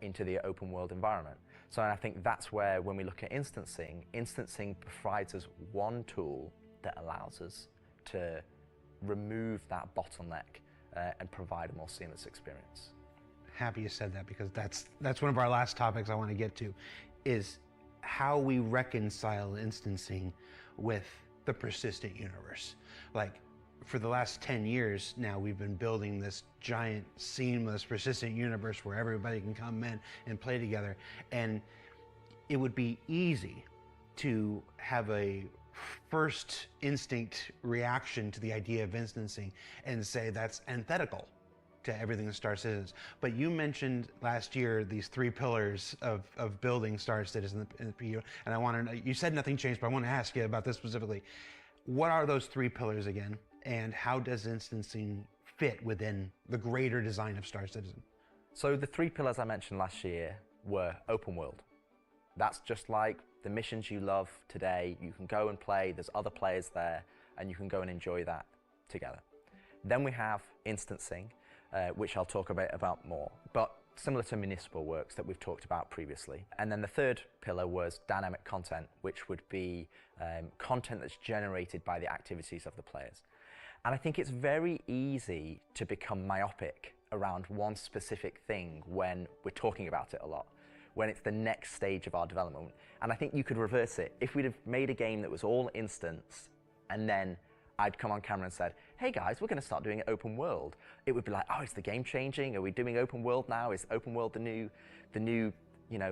into the open world environment. So I think that's where, when we look at instancing provides us one tool that allows us to remove that bottleneck and provide a more seamless experience. Happy you said that, because that's one of our last topics I want to get to, is how we reconcile instancing with the persistent universe. Like, for the last 10 years now, we've been building this giant, seamless, persistent universe where everybody can come in and play together. And it would be easy to have a first instinct reaction to the idea of instancing and say that's antithetical to everything that Star Citizen. But you mentioned last year these three pillars of building Star Citizen in the PU, and I want to know, you said nothing changed, but I want to ask you about this specifically. What are those three pillars again, and how does instancing fit within the greater design of Star Citizen? So the three pillars I mentioned last year were open world. That's just like the missions you love today. You can go and play, there's other players there, and you can go and enjoy that together. Then we have instancing, which I'll talk about more, but similar to municipal works that we've talked about previously. And then the third pillar was dynamic content, which would be content that's generated by the activities of the players. And I think it's very easy to become myopic around one specific thing when we're talking about it a lot, when it's the next stage of our development. And I think you could reverse it. If we'd have made a game that was all instance, and then I'd come on camera and said, hey guys, we're going to start doing it open world, it would be like, oh, is the game changing? Are we doing open world now? Is open world the new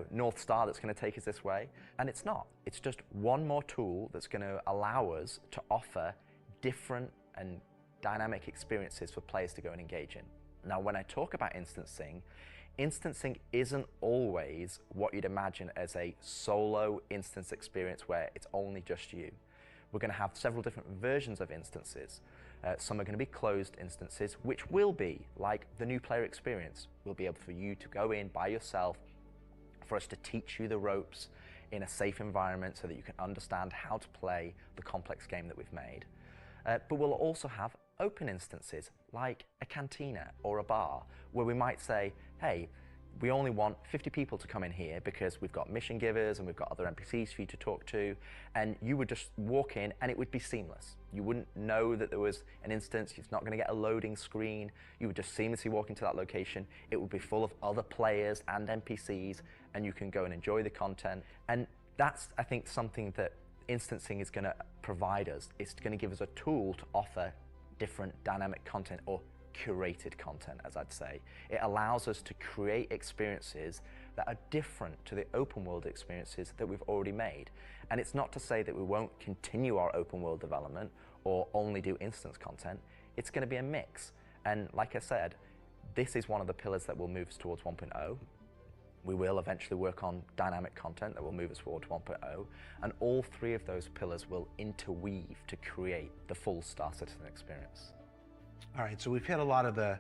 North Star that's going to take us this way? And it's not. It's just one more tool that's going to allow us to offer different and dynamic experiences for players to go and engage in. Now, when I talk about instancing isn't always what you'd imagine as a solo instance experience where it's only just you. We're going to have several different versions of instances. Some are going to be closed instances, which will be like the new player experience. We'll be able for you to go in by yourself, for us to teach you the ropes in a safe environment so that you can understand how to play the complex game that we've made. But we'll also have open instances like a cantina or a bar, where we might say, hey, we only want 50 people to come in here because we've got mission givers and we've got other NPCs for you to talk to, and you would just walk in and it would be seamless. You wouldn't know that there was an instance, you're not going to get a loading screen, you would just seamlessly walk into that location, it would be full of other players and NPCs, and you can go and enjoy the content. And that's, I think, something that instancing is going to provide us. It's going to give us a tool to offer different dynamic content, or curated content, as I'd say. It allows us to create experiences that are different to the open world experiences that we've already made. And it's not to say that we won't continue our open world development or only do instance content. It's going to be a mix. And like I said, this is one of the pillars that will move us towards 1.0. We will eventually work on dynamic content that will move us towards 1.0. And all three of those pillars will interweave to create the full Star Citizen experience. All right, so we've hit a lot of the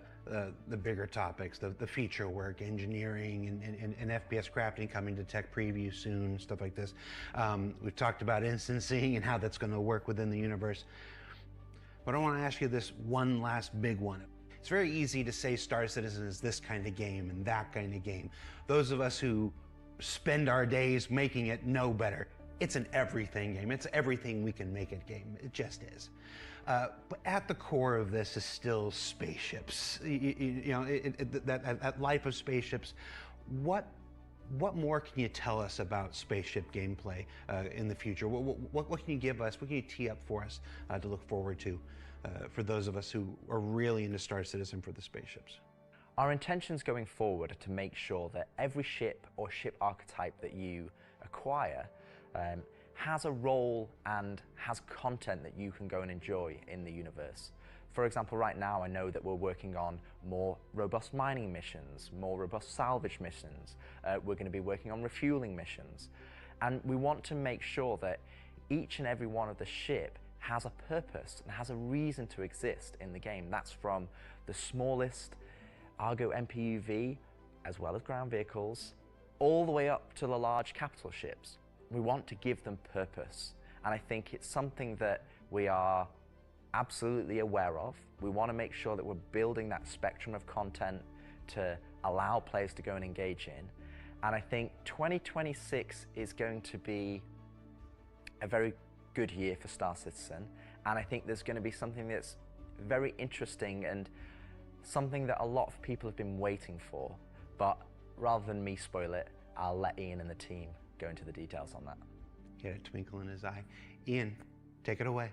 bigger topics, the feature work, engineering, and FPS crafting coming to tech preview soon, stuff like this. We've talked about instancing and how that's going to work within the universe. But I want to ask you this one last big one. It's very easy to say Star Citizen is this kind of game and that kind of game. Those of us who spend our days making it know better. It's an everything game. It's everything we can make it game. It just is. But at the core of this is still spaceships. That life of spaceships. What more can you tell us about spaceship gameplay in the future? What can you give us? What can you tee up for us to look forward to for those of us who are really into Star Citizen for the spaceships? Our intentions going forward are to make sure that every ship or ship archetype that you acquire has a role and has content that you can go and enjoy in the universe. For example, right now I know that we're working on more robust mining missions, more robust salvage missions. We're going to be working on refueling missions. And we want to make sure that each and every one of the ship has a purpose and has a reason to exist in the game. That's from the smallest Argo MPUV, as well as ground vehicles, all the way up to the large capital ships. We want to give them purpose, and I think it's something that we are absolutely aware of. We want to make sure that we're building that spectrum of content to allow players to go and engage in, and I think 2026 is going to be a very good year for Star Citizen, and I think there's going to be something that's very interesting and something that a lot of people have been waiting for, but rather than me spoil it, I'll let Ian and the team go into the details on that. Get a twinkle in his eye. Ian, take it away.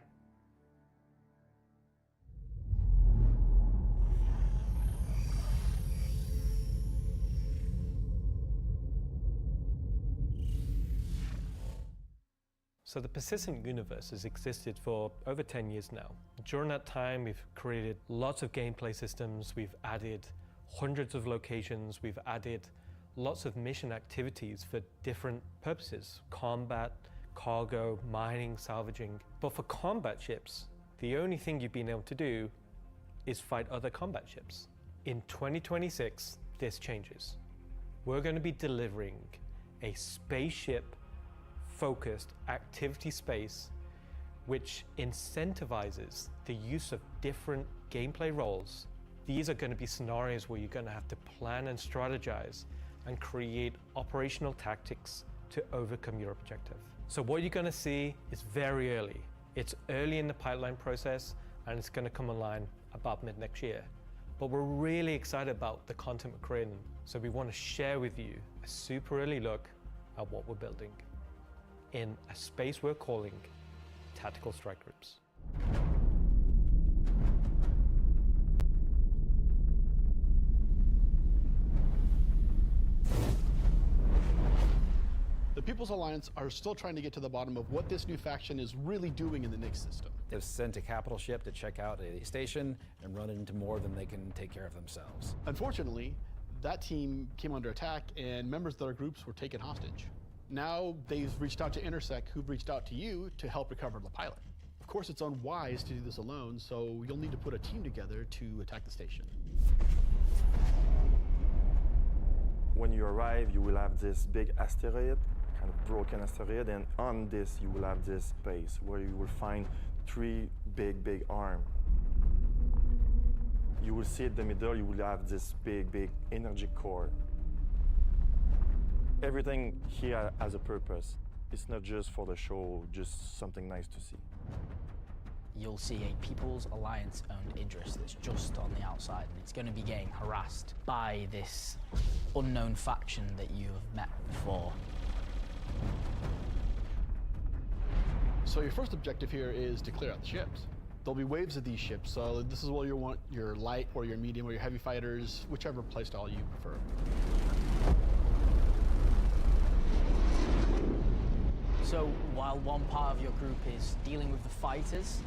So the persistent universe has existed for over 10 years now. During that time, we've created lots of gameplay systems, we've added hundreds of locations, we've added lots of mission activities for different purposes: combat, cargo, mining, salvaging. But for combat ships, the only thing you've been able to do is fight other combat ships. In 2026, this changes. We're going to be delivering a spaceship-focused activity space which incentivizes the use of different gameplay roles. These are going to be scenarios where you're going to have to plan and strategize and create operational tactics to overcome your objective. So what you're going to see is very early. It's early in the pipeline process, and it's going to come online about mid next year. But we're really excited about the content we're creating, so we want to share with you a super early look at what we're building in a space we're calling Tactical Strike Groups. The People's Alliance are still trying to get to the bottom of what this new faction is really doing in the Nix system. They've sent a capital ship to check out a station and run into more than they can take care of themselves. Unfortunately, that team came under attack and members of their groups were taken hostage. Now they've reached out to Intersec, who've reached out to you to help recover the pilot. Of course, it's unwise to do this alone, so you'll need to put a team together to attack the station. When you arrive, you will have this big asteroid, kind of broken asteroid, and on this you will have this base where you will find 3 big arms. You will see in the middle, you will have this big energy core. Everything here has a purpose. It's not just for the show, just something nice to see. You'll see a People's Alliance-owned Idris that's just on the outside, and it's going to be getting harassed by this unknown faction that you have met before. So your first objective here is to clear out the ships. There'll be waves of these ships, so this is where you want your light or your medium or your heavy fighters, whichever playstyle you prefer. So while one part of your group is dealing with the fighters,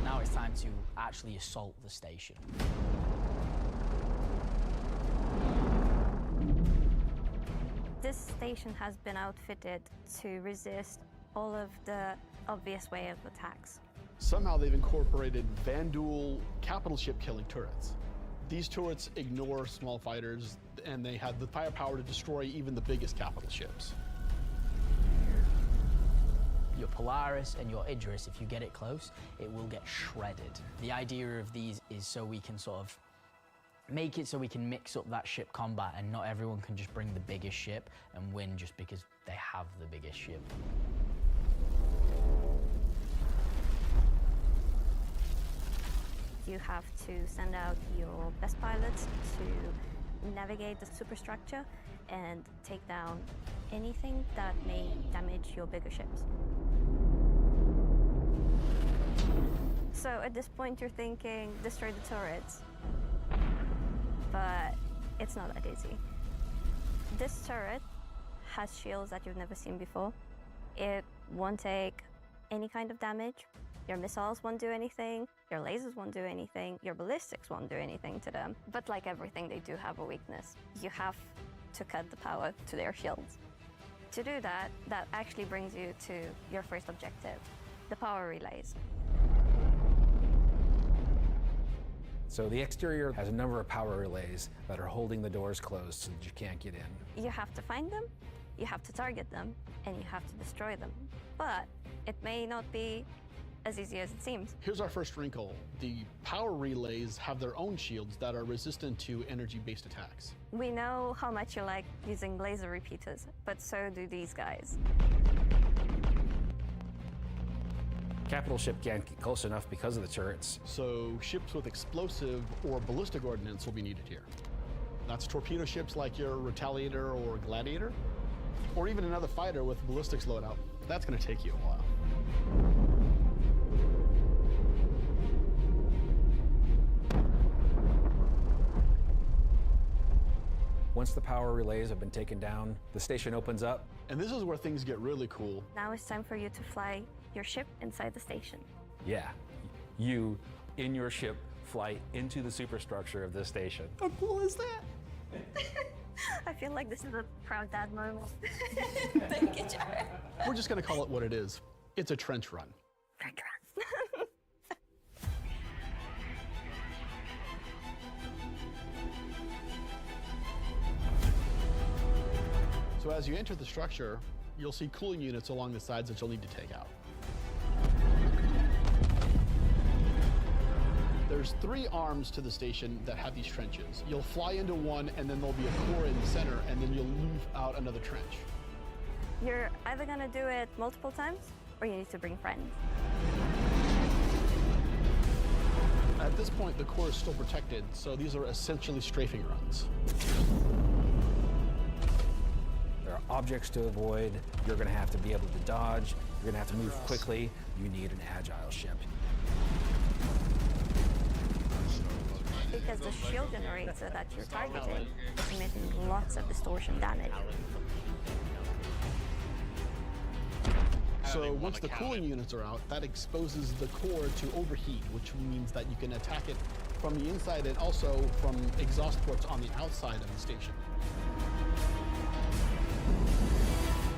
now it's time to actually assault the station. This station has been outfitted to resist all of the obvious way of attacks. Somehow they've incorporated Vanduul capital ship killing turrets. These turrets ignore small fighters, and they have the firepower to destroy even the biggest capital ships. Your Polaris and your Idris, if you get it close, it will get shredded. The idea of these is so we can sort of make it so we can mix up that ship combat, and not everyone can just bring the biggest ship and win just because they have the biggest ship. You have to send out your best pilots to navigate the superstructure and take down anything that may damage your bigger ships. So at this point you're thinking, destroy the turrets. But it's not that easy. This turret has shields that you've never seen before. It won't take any kind of damage. Your missiles won't do anything, your lasers won't do anything, your ballistics won't do anything to them. But like everything, they do have a weakness. You have to cut the power to their shields. To do that, that actually brings you to your first objective, the power relays. So the exterior has a number of power relays that are holding the doors closed so that you can't get in. You have to find them, you have to target them, and you have to destroy them. But it may not be as easy as it seems. Here's our first wrinkle. The power relays have their own shields that are resistant to energy-based attacks. We know how much you like using laser repeaters, but so do these guys. Capital ship can't get close enough because of the turrets. So ships with explosive or ballistic ordnance will be needed here. That's torpedo ships like your Retaliator or Gladiator, or even another fighter with ballistics loadout. That's going to take you a while. Once the power relays have been taken down, the station opens up. And this is where things get really cool. Now it's time for you to fly your ship inside the station. Yeah, you, in your ship, fly into the superstructure of this station. How cool is that? I feel like this is a proud dad moment. Thank you, Jared. We're just going to call it what it is. It's a trench run. Trench run. So as you enter the structure, you'll see cooling units along the sides that you'll need to take out. There's 3 arms to the station that have these trenches. You'll fly into one, and then there'll be a core in the center, and then you'll move out another trench. You're either going to do it multiple times, or you need to bring friends. At this point, the core is still protected, so these are essentially strafing runs. There are objects to avoid. You're going to have to be able to dodge. You're going to have to move quickly. You need an agile ship. Because the shield generator that you're targeting is emitting lots of distortion damage. So once the cooling units are out, that exposes the core to overheat, which means that you can attack it from the inside and also from exhaust ports on the outside of the station.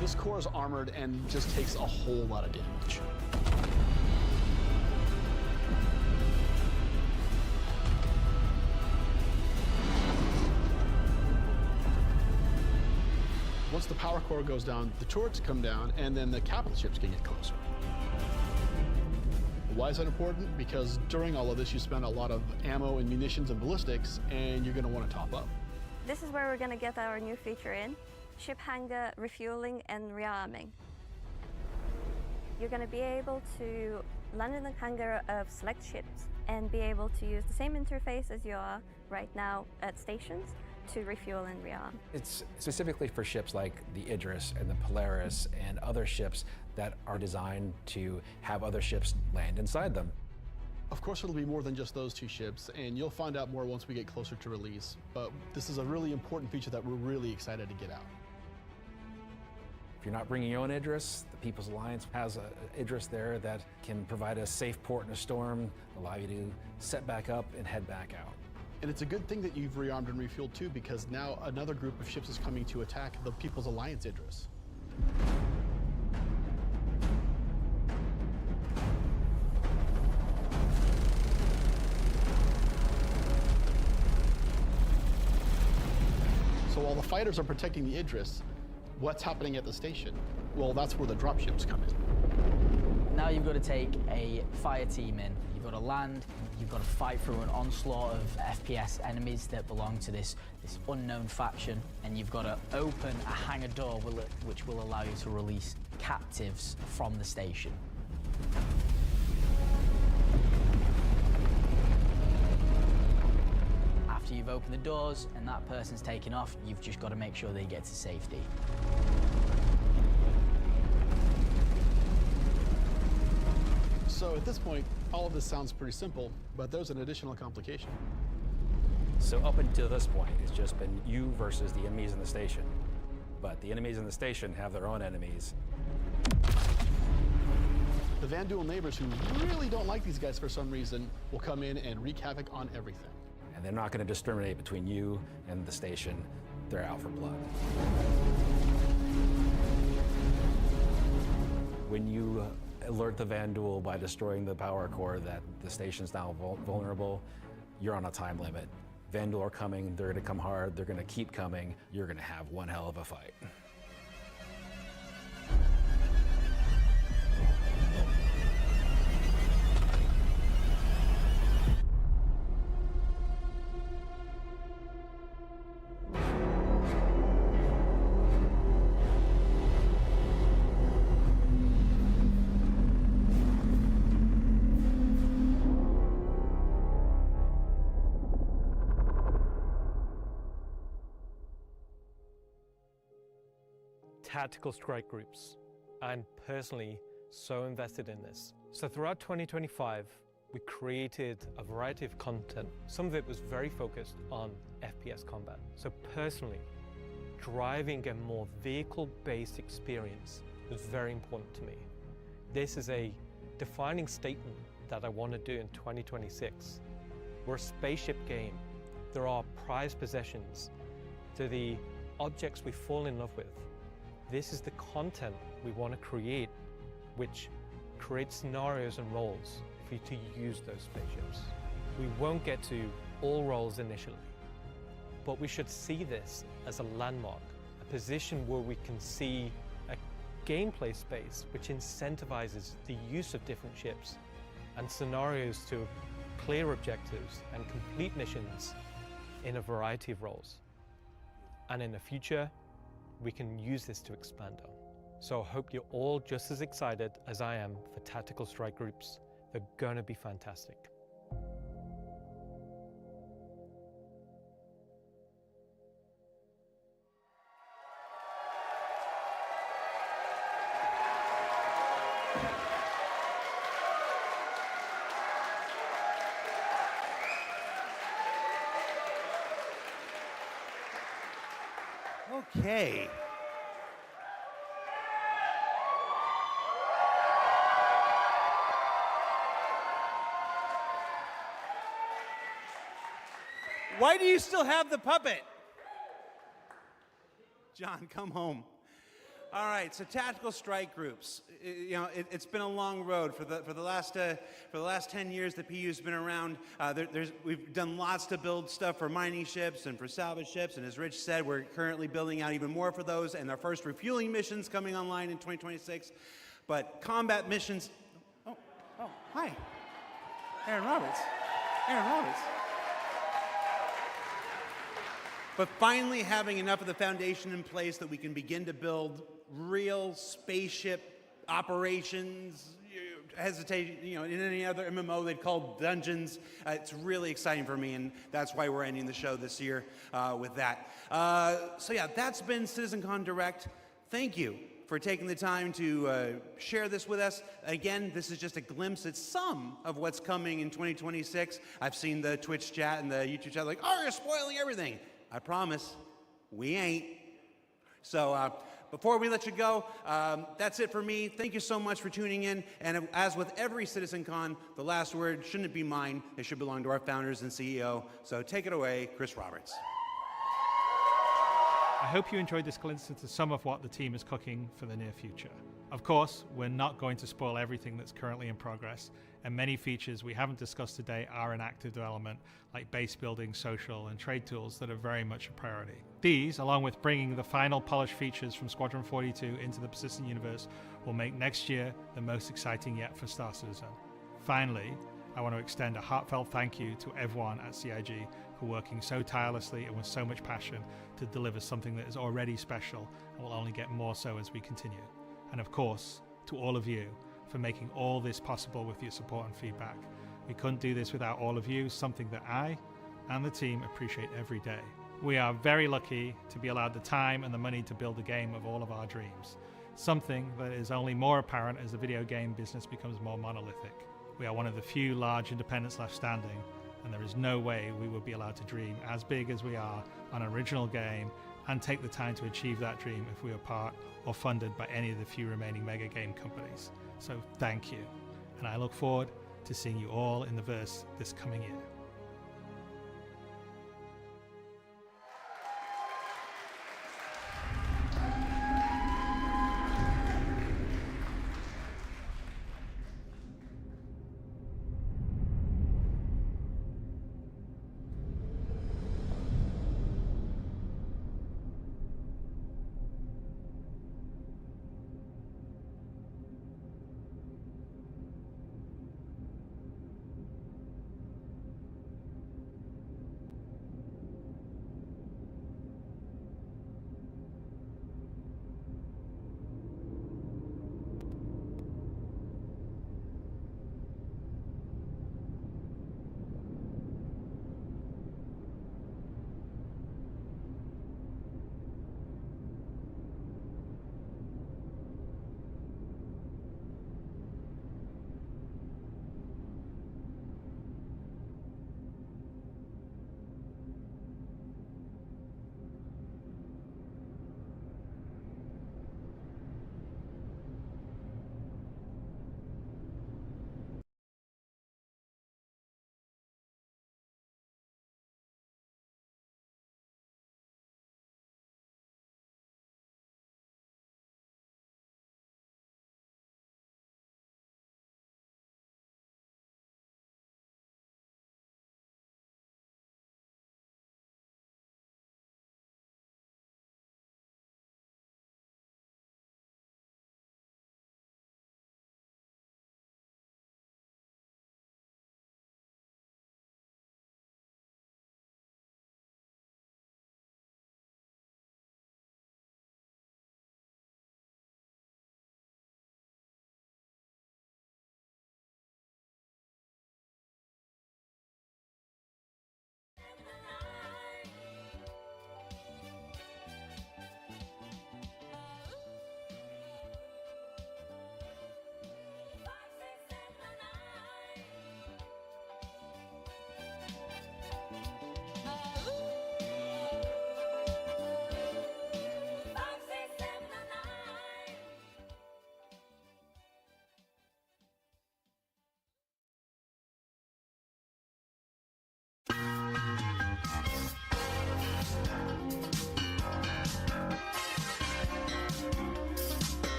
This core is armored and just takes a whole lot of damage. Once the power core goes down, the turrets come down, and then the capital ships can get closer. Why is that important? Because during all of this, you spend a lot of ammo and munitions and ballistics, and you're going to want to top up. This is where we're going to get our new feature in. ship hangar refueling and rearming. You're going to be able to land in the hangar of select ships and be able to use the same interface as you are right now at stations to refuel and rearm. It's specifically for ships like the Idris and the Polaris and other ships that are designed to have other ships land inside them. Of course, it'll be more than just those two ships, and you'll find out more once we get closer to release. But this is a really important feature that we're really excited to get out. If you're not bringing your own Idris, the People's Alliance has an Idris there that can provide a safe port in a storm, allow you to set back up and head back out. And it's a good thing that you've rearmed and refueled too, because now another group of ships is coming to attack the People's Alliance Idris. So while the fighters are protecting the Idris, what's happening at the station? Well, that's where the dropships come in. Now you've got to take a fire team in. You've got to land, you've got to fight through an onslaught of FPS enemies that belong to this unknown faction, and you've got to open a hangar door which will allow you to release captives from the station. After you've opened the doors and that person's taken off, you've just got to make sure they get to safety. So at this point, all of this sounds pretty simple, but there's an additional complication. So up until this point, it's just been you versus the enemies in the station. But the enemies in the station have their own enemies. The Van Duel neighbors who really don't like these guys for some reason will come in and wreak havoc on everything. And they're not going to discriminate between you and the station. They're out for blood. When you alert the Van Duel by destroying the power core that the station's now vulnerable, you're on a time limit. Van Duel are coming, they're going to come hard, they're going to keep coming, you're going to have one hell of a fight. Tactical strike groups. I'm personally so invested in this. So throughout 2025, we created a variety of content. Some of it was very focused on FPS combat. So personally, driving a more vehicle-based experience was very important to me. This is a defining statement that I want to do in 2026. We're a spaceship game. There are prized possessions. To the objects we fall in love with. This is the content we want to create, which creates scenarios and roles for you to use those spaceships. We won't get to all roles initially, but we should see this as a landmark, a position where we can see a gameplay space which incentivizes the use of different ships and scenarios to clear objectives and complete missions in a variety of roles. And in the future, we can use this to expand on. So I hope you're all just as excited as I am for tactical strike groups. They're gonna be fantastic. Okay. Why do you still have the puppet? John, come home. All right, so tactical strike groups. You know, it's been a long road for the last 10 years. The PU's been around. We've done lots to build stuff for mining ships and for salvage ships. And as Rich said, we're currently building out even more for those. And our first refueling missions coming online in 2026. But combat missions. Oh, hi, Aaron Roberts. Aaron Roberts. but finally having enough of the foundation in place that we can begin to build real spaceship operations, hesitate, in any other MMO they'd call dungeons. It's really exciting for me, and that's why we're ending the show this year with that. So yeah, that's been CitizenCon Direct. Thank you for taking the time to share this with us. Again, this is just a glimpse at some of what's coming in 2026. I've seen the Twitch chat and the YouTube chat like, oh, you're spoiling everything. I promise, we ain't. So before we let you go, that's it for me. Thank you so much for tuning in. And as with every CitizenCon, the last word shouldn't be mine. It should belong to our founders and CEO. So take it away, Chris Roberts. I hope you enjoyed this glimpse into some of what the team is cooking for the near future. Of course, we're not going to spoil everything that's currently in progress, and many features we haven't discussed today are in active development, like base building, social, and trade tools that are very much a priority. These, along with bringing the final polished features from Squadron 42 into the persistent universe, will make next year the most exciting yet for Star Citizen. Finally, I want to extend a heartfelt thank you to everyone at CIG for working so tirelessly and with so much passion to deliver something that is already special and will only get more so as we continue. And of course, to all of you for making all this possible with your support and feedback. We couldn't do this without all of you, something that I and the team appreciate every day. We are very lucky to be allowed the time and the money to build a game of all of our dreams, something that is only more apparent as the video game business becomes more monolithic. We are one of the few large independents left standing, and there is no way we would be allowed to dream as big as we are on an original game and take the time to achieve that dream if we were part or funded by any of the few remaining mega game companies. So thank you, and I look forward to seeing you all in the verse this coming year.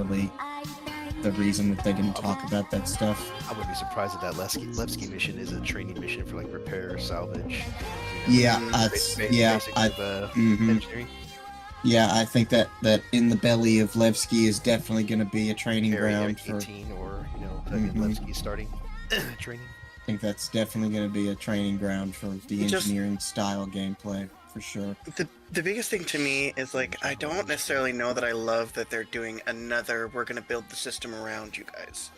necessarily the reason that they didn't talk about that stuff. I wouldn't be surprised if that Levski mission is a training mission for like repair, salvage. Yeah, that's engineering. Yeah, I think that in the belly of Levski is definitely going to be a training ground for 18 or Levski starting training. I think that's definitely going to be a training ground for the engineering style gameplay for sure. The biggest thing to me is like I don't necessarily know that I love that they're doing another we're going to build the system around you guys.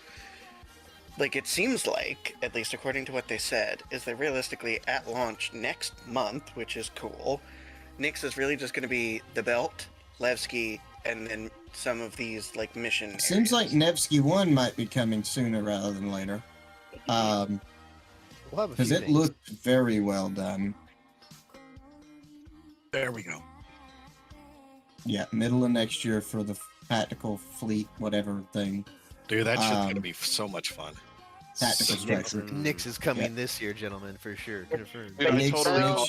Like it seems like, at least according to what they said, is that realistically at launch next month, which is cool, Nyx is really just going to be the belt, Levski, and then some of these like mission Seems like Nevsky 1 might be coming sooner rather than later. Because it looked very well done. There we go. Yeah, middle of next year for the tactical fleet, whatever thing. Dude, that shit's gonna be so much fun. Tactical structure. Nyx is coming this year, gentlemen, for sure. Confirmed. Dude, I totally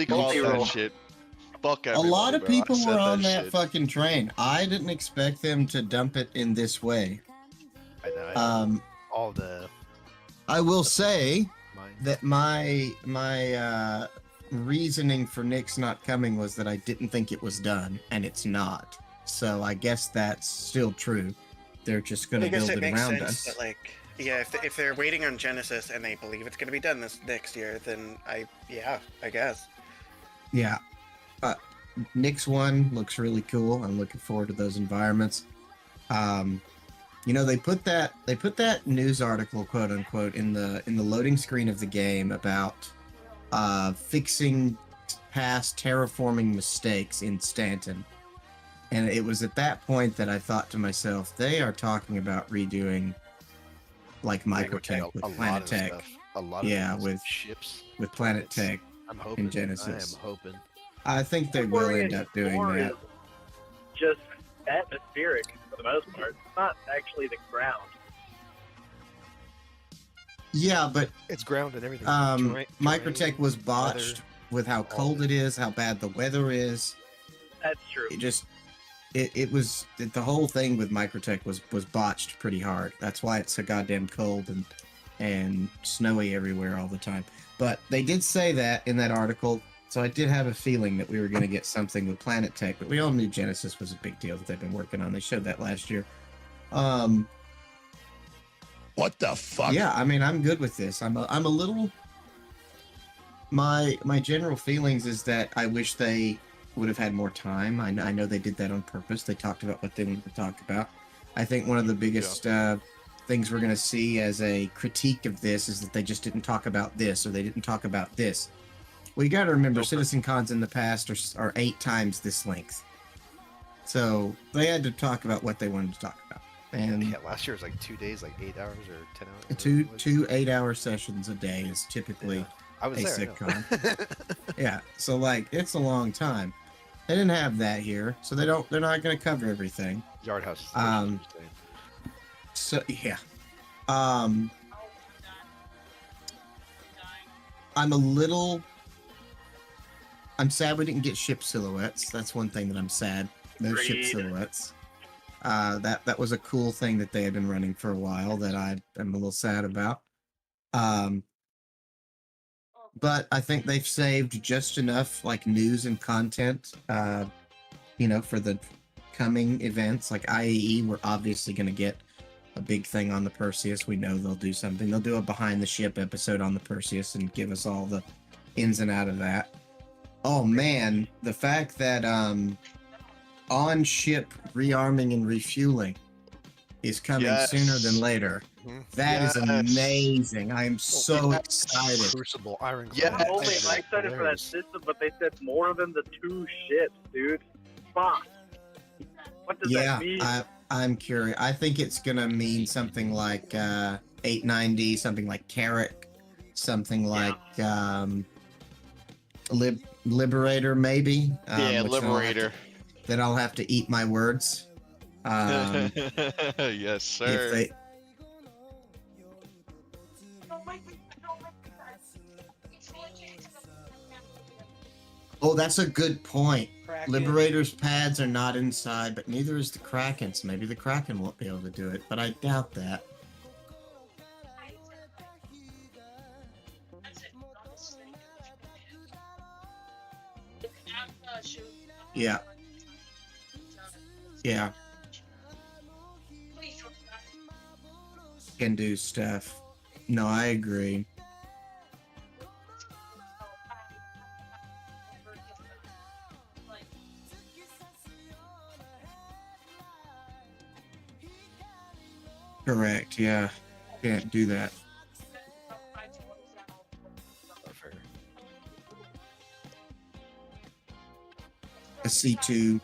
called that shit. Fuck A lot of everybody, bro. people I said were on that shit. fucking train. I didn't expect them to dump it in this way. I know. All the. I will say that my reasoning for Nyx not coming was that I didn't think it was done, and it's not. So I guess that's still true. They're just going to build it around us. That, like, yeah, if they're waiting on Genesis and they believe it's going to be done this next year, then I guess. Yeah. Nyx 1 looks really cool. I'm looking forward to those environments. You know, they put that news article, quote unquote, in the loading screen of the game about fixing past terraforming mistakes in Stanton. And it was at that point that I thought to myself, they are talking about redoing like Microtech with Planet Tech. With ships. With Planet Tech I'm hoping. in Genesis. I am hoping. I think they will end up doing that. Just atmospheric for the most part. It's not actually the ground. Yeah, but it's ground and everything. Microtech was botched with how cold it is, how bad the weather is. That's true. The whole thing with Microtech was botched pretty hard. That's why it's so goddamn cold and snowy everywhere all the time. But they did say that in that article, so I did have a feeling that we were going to get something with Planet Tech, but we all knew Genesis was a big deal that they've been working on. They showed that last year. What the fuck? Yeah, I mean, I'm good with this. I'm a little. My general feelings is that I wish they would have had more time. I know they did that on purpose. They talked about what they wanted to talk about. I think one of the biggest things we're going to see as a critique of this is that they just didn't talk about this, or they didn't talk about this. Well, you got to remember, CitizenCons in the past are 8 times this length. So they had to talk about what they wanted to talk about. And yeah, last year was like 2 days, like 8 hours or 10 hours. Two 8-hour sessions a day is typically I was a there, sitcom. Yeah, so like it's a long time. They didn't have that here, so they're not going to cover everything. Yard House. So yeah, I'm sad we didn't get ship silhouettes. That's one thing that I'm sad. No ship silhouettes. That was a cool thing that they had been running for a while that I am a little sad about. But I think they've saved just enough like news and content, for the coming events. Like IAE, we're obviously going to get a big thing on the Perseus. We know they'll do something. They'll do a behind the ship episode on the Perseus and give us all the ins and out of that. Oh man, the fact that on ship rearming and refueling is coming sooner than later. That is amazing. I am so excited. Crucible, Iron Claw. Yeah, I'm excited for that system, but they said more than the 2 ships, dude. Fuck. What does that mean? I'm curious. I think it's gonna mean something like 890, something like Carrick, something like Liberator, maybe. Liberator. Then I'll have to eat my words. Yes, sir. Oh, that's a good point. Liberator's pads are not inside, but neither is the Kraken, so maybe the Kraken won't be able to do it, but I doubt that. Yeah. Yeah. Can do stuff. No, I agree. Correct, yeah. Can't do that. A C2.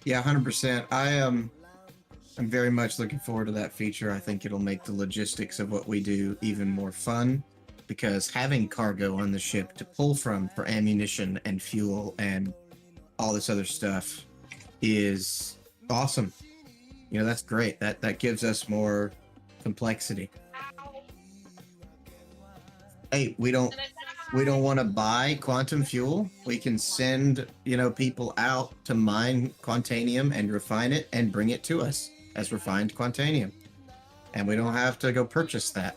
Yeah, 100%. I'm very much looking forward to that feature. I think it'll make the logistics of what we do even more fun, because having cargo on the ship to pull from for ammunition and fuel and all this other stuff is awesome. You know, that's great. That gives us more complexity. Hey, we don't want to buy quantum fuel. We can send, you know, people out to mine quantanium and refine it and bring it to us as refined quantanium. And we don't have to go purchase that.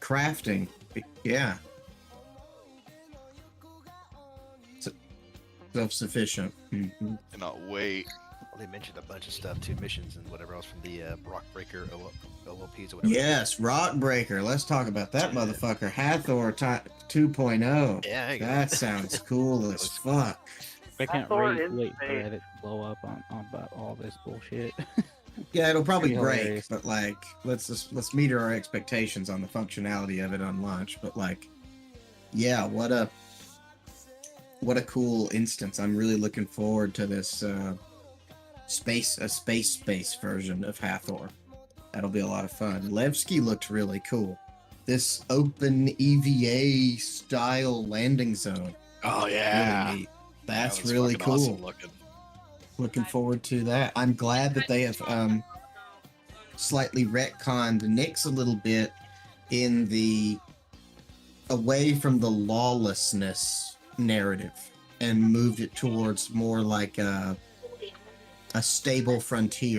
Crafting, yeah. Self-sufficient. Mm-hmm. Cannot wait. Well, they mentioned a bunch of stuff too, missions and whatever else from the Rock Breaker OLPs or whatever. Yes, Rock Breaker. Let's talk about that motherfucker. Hathor 2.0. Yeah, that sounds cool as fuck. I can't wait for it to blow up on about all this bullshit. Yeah, it'll probably Pretty break, hilarious. but like, let's meet our expectations on the functionality of it on launch. But like, yeah, what a cool instance. I'm really looking forward to this space version of Hathor. That'll be a lot of fun. Levski looked really cool. This open EVA style landing zone. Oh yeah, really neat. That's that was really fucking cool. awesome looking. Looking forward to that. I'm glad that they have slightly retconned Nyx a little bit in the away from the lawlessness narrative and moved it towards more like a stable frontier.